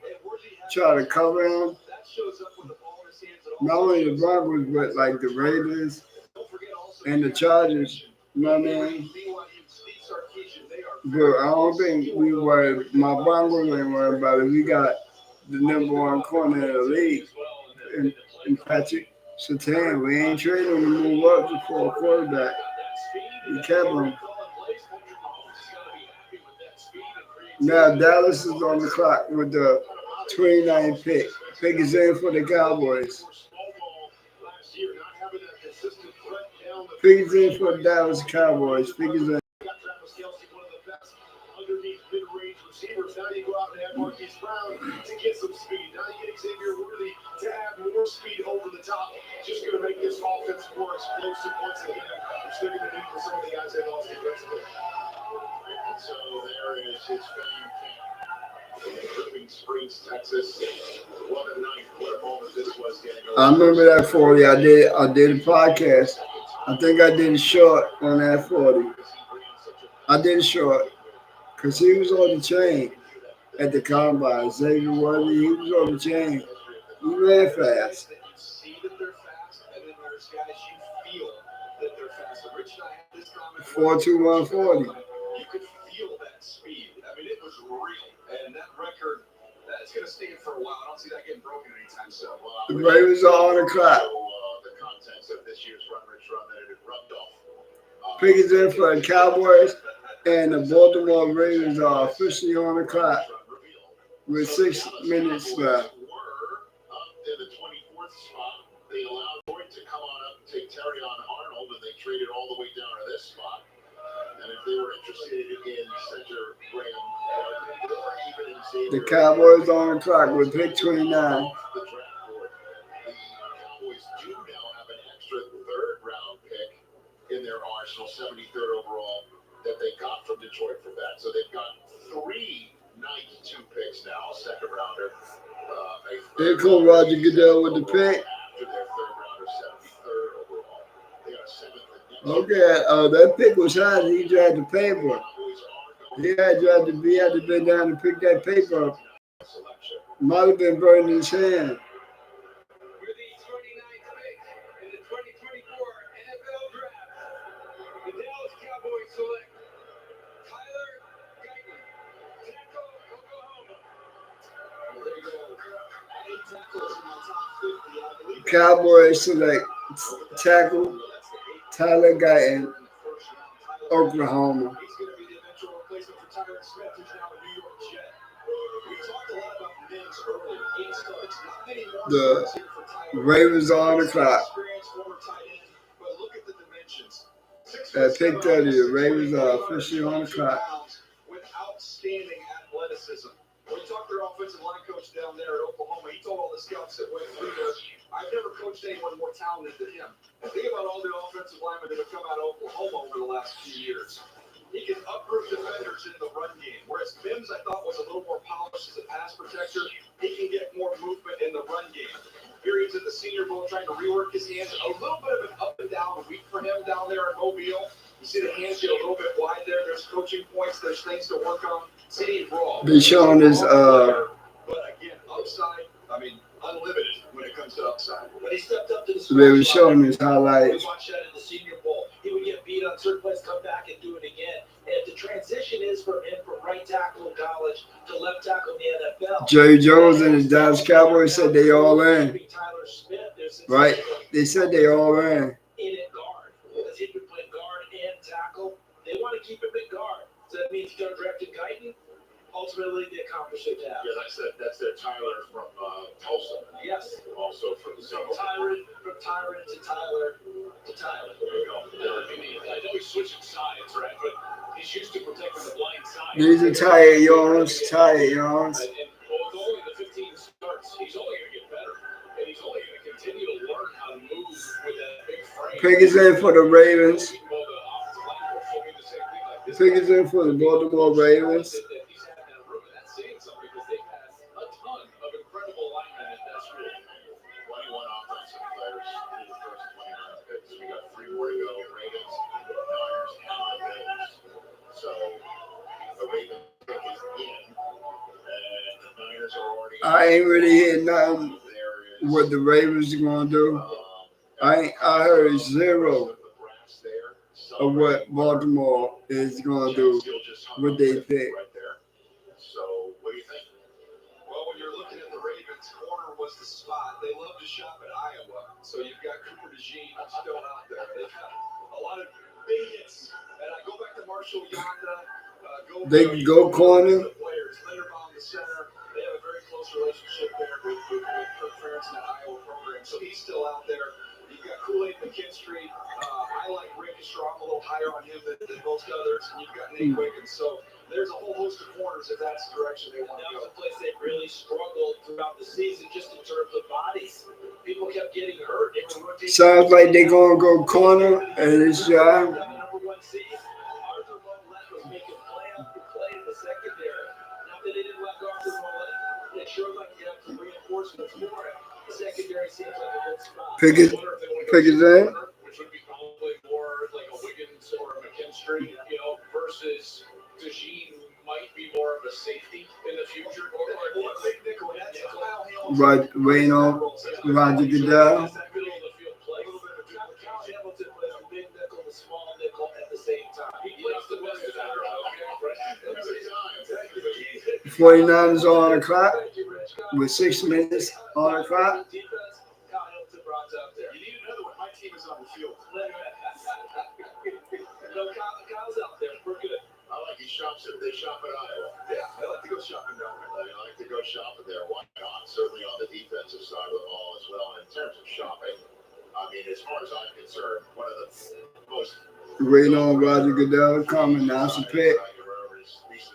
try to cover him. Not only the Broncos, but like the Raiders and the Chargers. You know what I mean? But I don't think we worry. My Broncos ain't worried about it. We got the number one corner in the league in Patrick Surtain. We ain't trading him to move up to for a quarterback. We kept him. Now Dallas is on the clock with the 29th pick. Pick is in for the Cowboys. Pick is in for the Dallas Cowboys. Pick is in. Now you go out and add Marquise Brown to get some speed. Now you get Xavier Worthy to add more speed over the top. Just going to make this offense more explosive once again, which they're going to need for some of the guys they lost defensively. And so there is his fame camp in Dripping Springs, Texas. What a night, what a moment this was getting over. I remember that 40. I did a podcast. I think I did a short on that 40. I did a short because he was on the chain at the combine. Xavier Worthy, he was on the chain. He ran fast. You see that they're fast, and then there's guys you feel that they're fast. Rich and I had this comment. 4.21 40. You could feel that speed. I mean, it was real. And that record, it's going to stay for a while. I don't see that getting broken anytime soon. The Ravens are on the clock. The contents of this year's Run Rich Run that it rubbed off. Pick is in for the Cowboys, and the Baltimore Ravens are officially on the clock with 6 minutes left. In the 24th spot, they allowed Lloyd to come on up and take Terry on Arnold, and they traded all the way down to this spot. And if they were interested in center Graham, or even in Xavier, The Cowboys on the clock with pick 29. The draft board. The Cowboys do now have an extra third-round pick in their arsenal, 73rd overall, that they got from Detroit for that. So they've got 3 92 picks now, a second rounder. Here comes Roger Goodell with the pick. After their third rounder, 73rd overall. They got a 7th. Okay, that pick was high. He had to pay for it. He had to been down to pick that paper up. Might have been burning his hand. With the 29th pick in the 2024 NFL Draft, the Dallas Cowboys select Tyler Guyton, tackle, Oklahoma. Cowboys select tackle Tyler Guyton, Oklahoma. He's going to be the eventual replacement for Tyron Smith, who's now a New York Jet. We talked a lot about names earlier. 8 starts, not many more The starts here for Tyron. Ravens are on the clock. Experienced former tight end, but look at the dimensions. At pick 30, the Ravens are officially on the clock. With outstanding athleticism. When we talked to their offensive line coach down there at Oklahoma, he told all the scouts that went through there, I've never coached anyone more talented than him. And think about all the offensive linemen that have come out of Oklahoma over the last few years. He can uproot defenders in the run game. Whereas Mims, I thought, was a little more polished as a pass protector. He can get more movement in the run game. Periods at the Senior Bowl trying to rework his hands. A little bit of an up and down week for him down there in Mobile. You see the hands get a little bit wide there. There's coaching points. There's things to work on. City Raw. They showing his But again, upside. I mean, unlimited when it comes to upside. When he stepped up to the they were showing his highlights. we watched that in the Senior Bowl. He would get beat on certain plays, come back and do it again. And if the transition is from him from right tackle in college to left tackle in the NFL. Jerry Jones and the Dallas Cowboys said they all in. Right? They said they all in. In at guard. Because he could play guard and tackle. They want to keep him at guard. So that means they're drafting Guyton. Ultimately, they accomplish their task. Yeah, that's their Tyler from Tulsa. Yes. Also from the From Tyron to Tyler to Tyler. There you go. I know he's switching sides, right? But he's used to protecting the blind side. These are tired yarns. And with only the 15 starts, he's only going to get better. And he's only going to continue to learn how to move with that big frame. Pickens in for the Ravens. Pickens in for the Baltimore Ravens. I ain't really hear nothing what the Ravens are gonna do. I heard zero of what Baltimore is gonna do with their pick. So what do you think? Well, when you're looking at the Ravens, corner was the spot. They love to shop at Iowa. So you've got Cooper DeJean still out there. They've got a lot of big hits. And I go back to Marshall Yonda. They can go corner. The players, Linderbaum, the center. They have a very close relationship there with Kirk Ferentz in that Iowa program. So he's still out there. You've got Kool-Aid McKinstry. I like Rick Straw. I'm a little higher on him than most others. And you've got Nate Wiggins. So there's a whole host of corners if that's the direction they want to go. That was a place they really struggled throughout the season just in terms of bodies. People kept getting hurt. Sounds like they're gonna go corner at this job. Number one seed. Arthur Mollett was making play after play in the secondary. Not that they didn't like Arthur Mollett. They sure like to have some reinforcements for him. The secondary seems like a good spot. Pickens in. Which would be probably more like a Wiggins or a McKinstry, versus DeJean might be more of a safety in the future. Or a big nickel. Right, Reno, Roger Goodell. Hamilton plays a big nickel and a small nickel at the same time. He plays the best of that. 49ers are on the clock with 6 minutes on the clock. You need another one. My team is on the field. Kyle's out there. We're good. I like he shops at Iowa. Yeah, I like to go shopping down there. I like to go shopping there. Why not? Certainly on the defensive side of the ball as well. And in terms of shopping, I mean, as far as I'm concerned, one of the most Waiting on Roger Goodell to come and announce a pick. Recent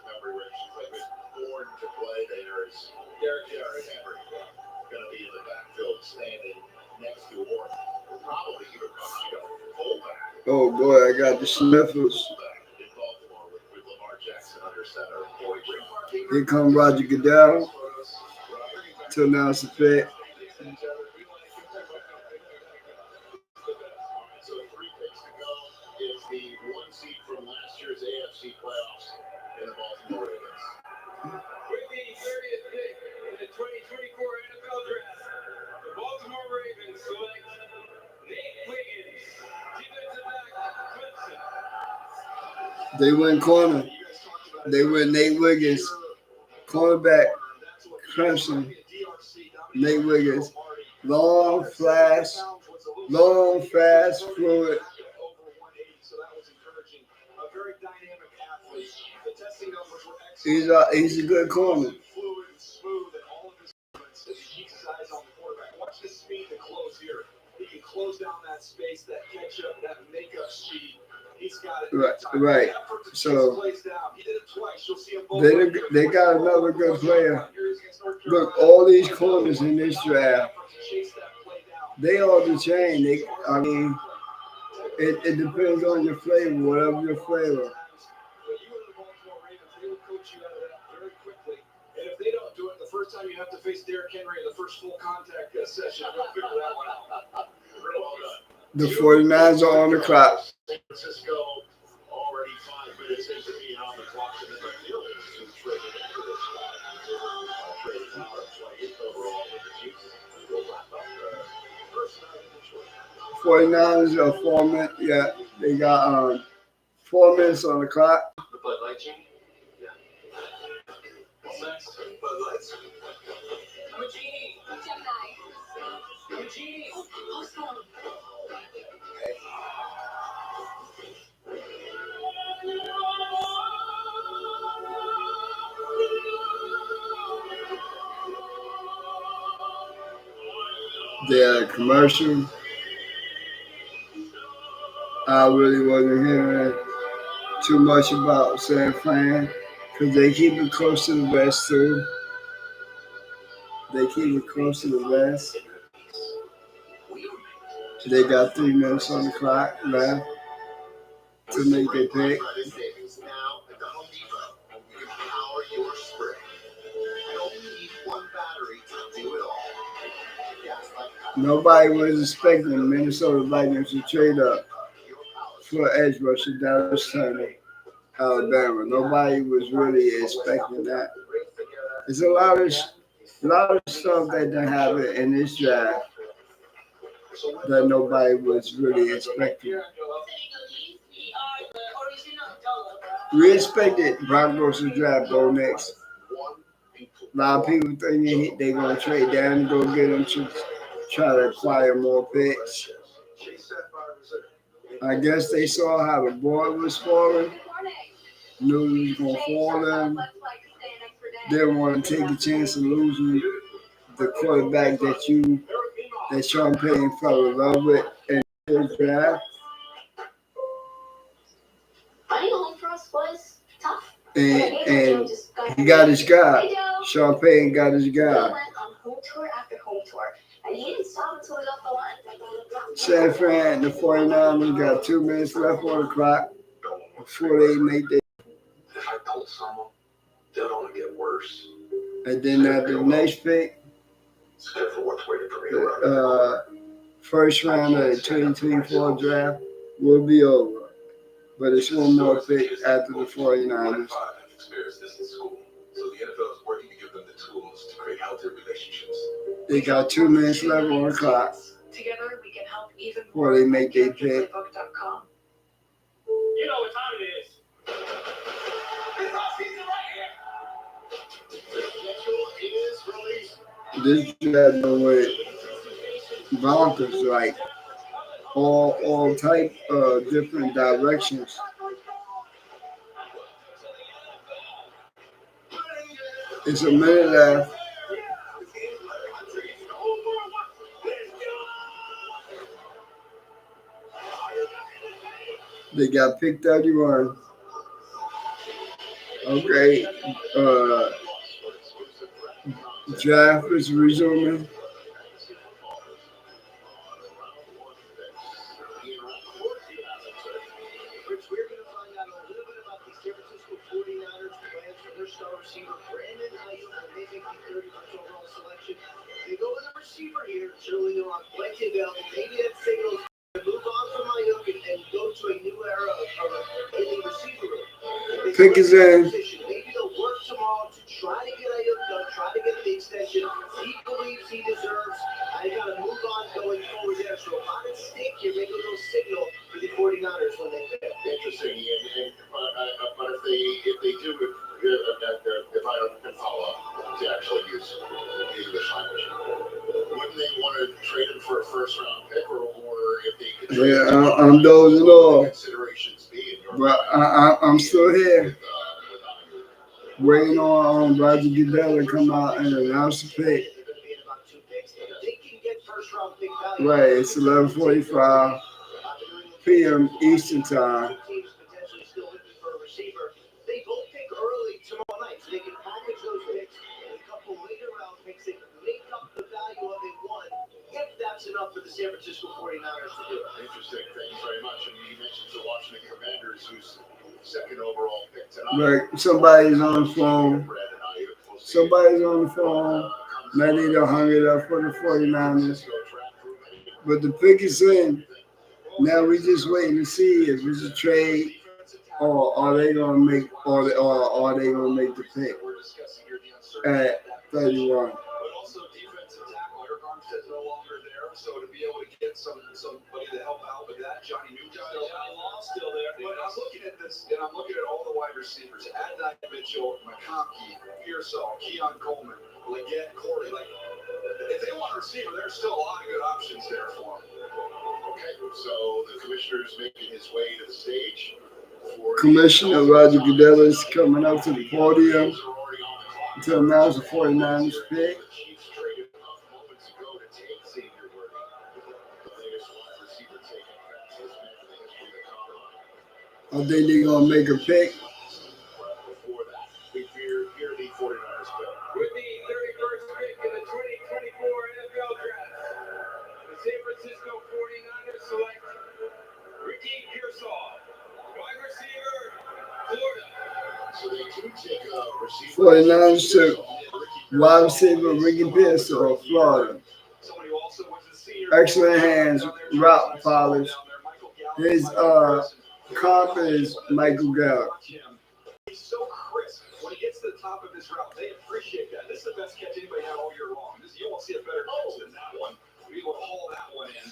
memory where she was born to play there is Derrick Henry going to be in the backfield standing next to or probably even behind a fullback. Oh boy, I got the sniffles. In Baltimore with Lamar Jackson under center. Here comes Roger Goodell to announce the pick. So 3 picks to go is the 1 seed from last year's AFC playoffs in the Baltimore Ravens. With the 30th pick in the 2024 NFL Draft, the Baltimore Ravens select Nate Wiggins, defensive back, Clemson. They went corner. They went Nate Wiggins, cornerback, Clemson. Nate Wiggins, long, fast, fluid. He's a good corner. Watch the speed to close here. He can close down that space, that catch up, that makeup speed. He's got it. Right. So they got another good player. Look, all these corners in this draft, they all the chain. It depends on your flavor, whatever your flavor. first time you have to face Derrick Henry in the first full contact session. They'll figure that one out. Real well done. The 49ers are on the clock. San Francisco already 5 minutes into being on the clock, and then the Bills who traded into this spot. Traded out of play overall with the Chiefs. We'll wrap up the first night in Detroit. 49ers are 4 minutes. Yeah, they got 4 minutes on the clock. The Bud Light Genie? Yeah. What's next? Bud Lights. I'm a genie. Gemini. I'm a genie. Awesome. Their commercial. I really wasn't hearing too much about San Fran because they keep it close to the West too. They keep it close to the West. They got 3 minutes on the clock left to make their pick. Now at the Home Depot, you can power your spring. You only need one battery to do it all. Gas like power. Nobody was expecting the Minnesota Vikings to trade up for edge rusher Dallas Turner, Alabama. Nobody was really expecting that. There's a lot of stuff that didn't happen in this draft that nobody was really expecting. We expected Broncos to draft Bo next. A lot of people thinking they're going to trade down and go get him to try to acquire more picks. I guess they saw how the board was falling, knew he was going to fall in, didn't want to take a chance of losing the quarterback that Sean Payton fell in love with in his draft. Finding a home for us was tough. And he got his guy. Sean Payton got his He guy. went on home tour after home tour, and he didn't stop until he got the line. San Fran, the 49ers got 2 minutes left on the clock before they make their. If I told someone, they'll only get worse. And then after the next pick, It's for what's waiting for me around. first round of the 2024 draft will be over. But it's one more pick after the 49ers. I've experienced this in school. So the NFL is working to give them the tools to create healthy relationships. They got 2 minutes left on the clock Together we can help even before they make their pick. Playbook.com. You know what time it is. It's our season right here. The schedule is released. This draft done with Broncos, like all type of different directions. It's a minute left. They got pick 31. Okay. Draft is resuming. Rich, we're going to find out a little bit about the San Francisco 49ers plans for their star receiver, Brandon Ayuk, when they make the 31st overall selection. They go with a receiver here, surely they're on plenty available. Maybe that signals to move on from Ayuk and go to a new era in the receiver room. Pick is in. Maybe they'll work tomorrow to try to get Ayuk done, try to get the extension he believes he deserves. I got to move on going forward there. So a lot at stake here, maybe a little signal for the 49ers when they pick. Interesting, but if they do, if I can follow up to actually use the English language, wouldn't they want to trade him for a first round pick, or if they could trade Yeah, I'm dozing off, considerations be in your but I'm still here, waiting on Roger Goodell to come out and announce the pick. Right, it's 11:45 p.m. Eastern Time. They both pick early tomorrow night, so they can package those picks and a couple later round picks that make up the value of a one, if that's enough for the San Francisco 49ers to do it. Interesting. Thanks very much. And you mentioned the Washington Commanders, whose second overall pick tonight. Right, somebody's on the phone Somebody's on the phone. Now they done hung it up for the 49ers. But the pick is in. Now we just waiting to see if it's a trade or are they gonna make or are they gonna make the pick at 31. But also defensive tackle. Eric Armstead's no longer there, so to be able to get somebody to help out with that, Johnny Law's still there. But I'm looking at this, and I'm looking at all the wide receivers: Adonai Mitchell, McConkey, Pearsall, Keon Coleman, Leggett, Corey. Like, if they want a receiver, there's still a lot of good options there for them. Okay, so the commissioner's making his way to the stage. Commissioner Roger Goodell is coming up to the podium to announce the 49ers pick. I think they're gonna make a pick. With the 31st pick in the 2024 NFL Draft, the San Francisco 49ers select Ricky Pearsall, wide receiver, Florida. So they do take a receiver. 49ers took wide receiver Ricky Pearsall of Florida. Excellent hands, route polish. His comp is Michael Gallup. He's so crisp. When he gets to the top of his route, they appreciate that. This is the best catch anybody had all year long. You won't see a better catch than that one. We will haul that one in.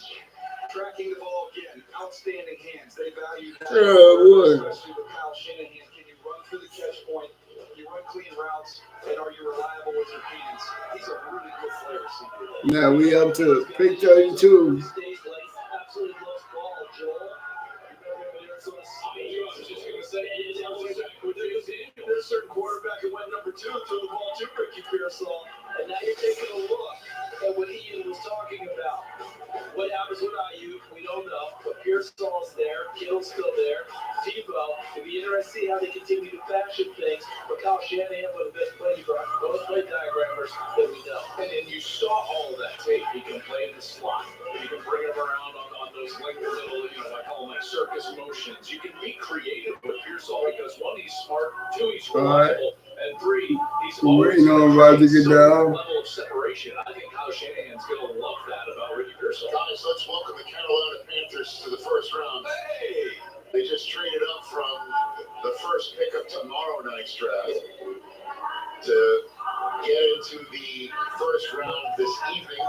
Tracking the ball again. Outstanding hands. They value that. Especially with Kyle Shanahan. Can you run through the catch point? Can you run clean routes? And are you reliable with your hands? He's a really good player, CP. Now we up to pick 32. Absolutely loves ball, Joel. There's a certain quarterback who went number 2, threw the ball to Ricky Pearsall, and now you're taking a look at what Ian was talking about. What happens with IU, we don't know, but Pearsall's there, Kittle's still there, Tebow. It'll be interesting to see how they continue to fashion things. But Kyle Shanahan was the best play diagrammers that we know. And then you saw all of that tape. He can play in the slot. You can bring him around on those little, I call them like circus motions. You can be creative with Pearsall because 1, he's smart, 2, he's reliable, and 3, he's always Roger Goodell. level of separation. I think Kyle Shanahan's going to love that about Ricky Pearsall. Guys, let's welcome the Carolina Panthers to the first round. Hey! They just traded up from the first pick of tomorrow night's draft to get into the first round this evening.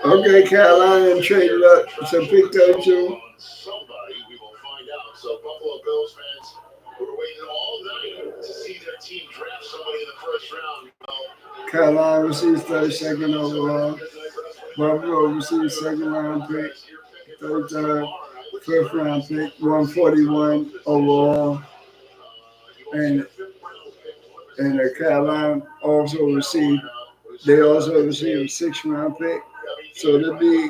Okay, Carolina traded up to pick 32. Somebody, we will find out. So Buffalo Bills fans who were waiting all night to see their team draft somebody in the first round. Carolina receives 32nd overall. Buffalo receives second round pick. Third time, fifth round pick, 141 overall. And Carolina also received, they also received a 6th round pick. So there'll be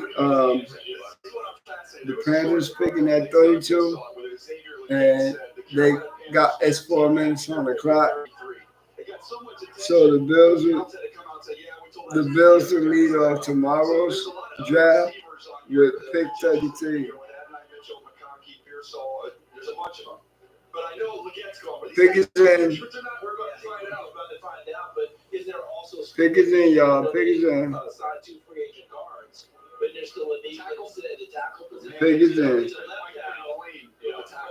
the Panthers picking at 32, and they got 4 minutes on the clock. So the Bills will lead off tomorrow's draft with pick 33. But I know Leggett's gone. Pick is in. We're going to find out, but is there also Pick is in, y'all. Pick is in. Side 2 free agent guards, but there's still a need to the tackle position. Pick is in.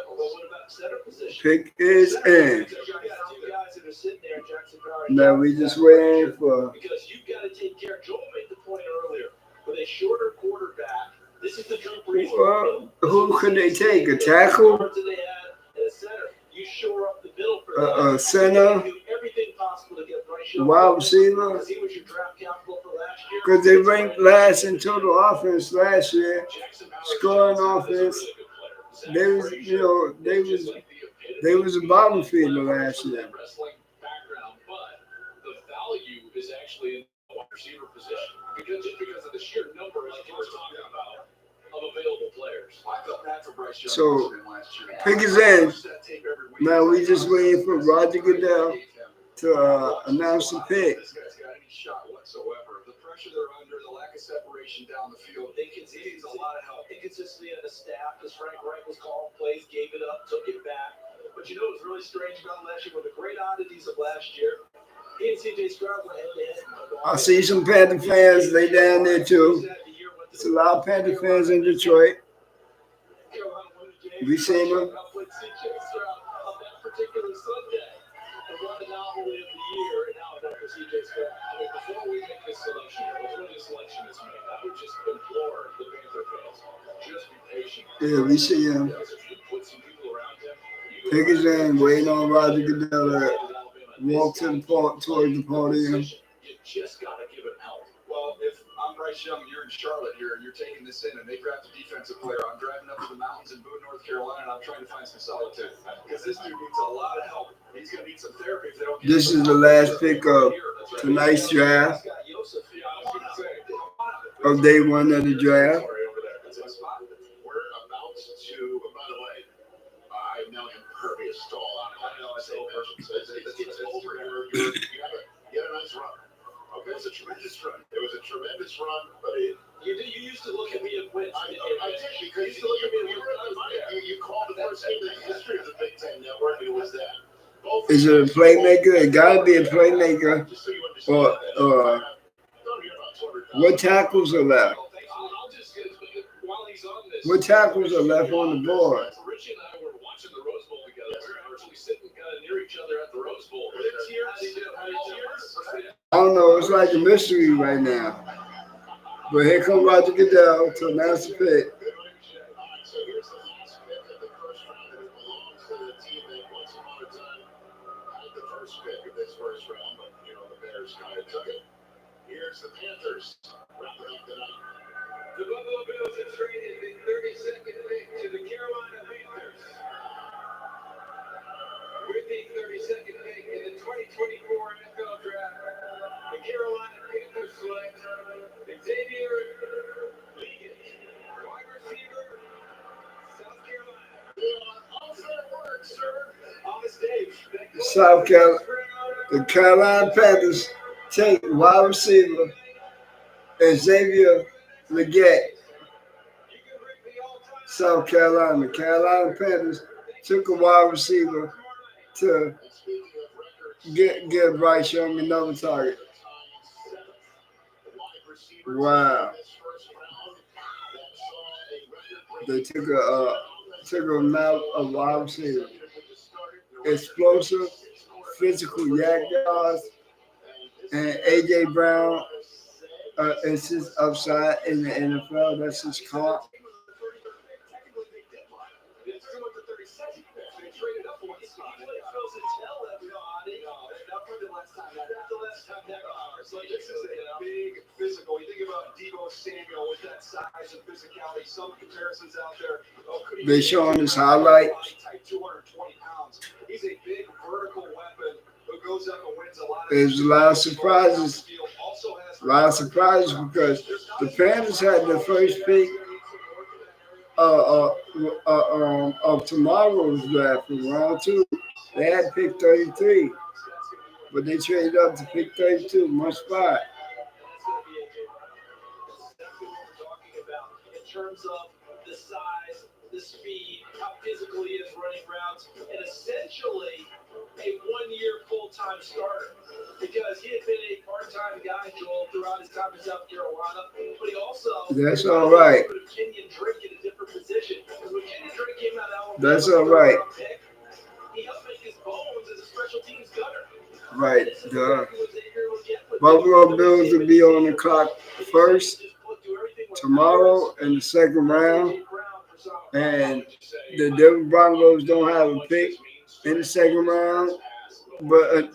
What about center position? Pick is in. Now we just waiting for. Because you've got to take care. Joel made the point earlier. With a shorter quarterback, this is the Drew Brees. Well, who could they take? A tackle? You shore up the middle for a center? Wide receiver? Because they ranked last in total offense last year, scoring offense. They was a bottom feeder last year. But the value is actually in the wide receiver position because of the sheer number, like you were talking about, of available players. So, pick is in. Now we just waiting for Roger Goodell to announce the pick. This guy's got any shot whatsoever. The pressure they're under, the lack of separation down the field, he needs a lot of help. Inconsistency in the staff, because Frank Reich was calling plays, gave it up, took it back. But you know what was really strange about last year? One of the great oddities of last year, He and CJ Stroud went head to head. I see some Panther fans. They down there too. There's a lot of Panther fans in Detroit. We seen them. Outplayed CJ Stroud on that particular Sunday. The one anomaly of the year, and now another CJ Stroud. I mean, before we make this selection, before this selection is made, I would just implore the Panther fans, just be patient. Yeah, we see him. Because if you put some people around him, Pickens in, waiting on Roger Goodell to walk to the towards the podium. you just got to give him help. Well, if I'm Bryce Young, you're in Charlotte, you're taking this in, and they draft a defensive player. I'm driving up to the mountains in Boone, North Carolina, and I'm trying to find some solitude because this dude needs a lot of help. He's going to need some therapy if they don't get This is the last pick of tonight's draft, of day one of the draft. We're about to, by the way, I'm now impervious to all alcohol. It's over. You had a nice run. Okay, it was a tremendous run. It was a tremendous run, but You used to look at me and win. I did because you called the first game in the history of the Big Ten Network, and it was that. Is it a playmaker? It gotta be a playmaker. Or what tackles are left? What tackles are left on the board? Richie and I were watching the Rose Bowl together. We were actually sitting kind of near each other at the Rose Bowl. I don't know. It's like a mystery right now. But here comes Roger Goodell to announce the pick. So here's the last pick of the first round, and it belongs to the team that once upon a time had the first pick of this first round, but the Bears kind of took it. Here's the Panthers wrapping up the night. The Buffalo Bills have traded the 32nd pick to the Carolina Panthers. With the 32nd pick in the 2024 NFL Draft, the Carolina Panthers select Xavier Leggett, wide receiver, South Carolina. On the stage. South Carolina, the Carolina Panthers take wide receiver Xavier Leggett. South Carolina. The Carolina Panthers took a wide receiver to give Bryce Young another target. Wow. They took him out of wide receiver. Explosive, physical yards, and A.J. Brown is his upside in the NFL. That's his comp. This is a big physical. You think about Deebo Samuel with that size and physicality. Some comparisons out there. They showing his highlights. 220 pounds. He's a big vertical weapon who goes up and wins a lot. There's a lot of surprises. A lot of surprises because the Panthers had the first pick of tomorrow's draft in round 2. They had pick 33. But they traded up to pick 32, one spot. In terms of the size, the speed, how physical he is running routes, and essentially a one-year full-time starter. Because he had been a part-time guy, Joel, throughout his time in South Carolina, but he also that's all right. put Kenyon Drake in a different position. Because when Kenyon Drake came out of Alabama, that's all right. He helped make his bones as a special teams gunner. Right, duh. Buffalo Bills will be on the clock first tomorrow in the second round, and the Denver Broncos don't have a pick in the second round, but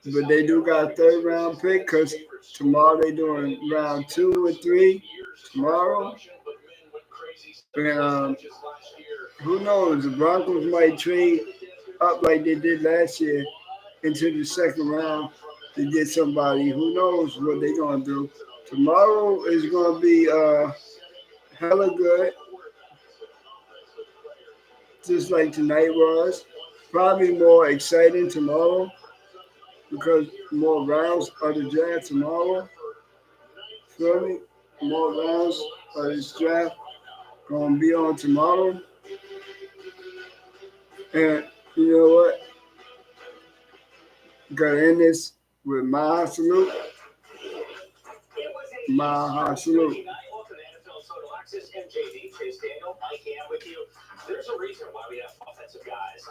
they do got a third round pick because tomorrow they doing round 2 and 3 tomorrow, and who knows, the Broncos might trade up like they did last year into the second round to get somebody. Who knows what they're going to do. Tomorrow is going to be hella good, just like tonight was. Probably more exciting tomorrow because more rounds of the draft tomorrow. Feel me? More rounds of this draft going to be on tomorrow. And you know what? Gonna end this with my salute. It was a My salute. night. Welcome to NFL Total Access. MJD, Chase Daniel, Mike Ham with you. There's a reason why we have offensive guys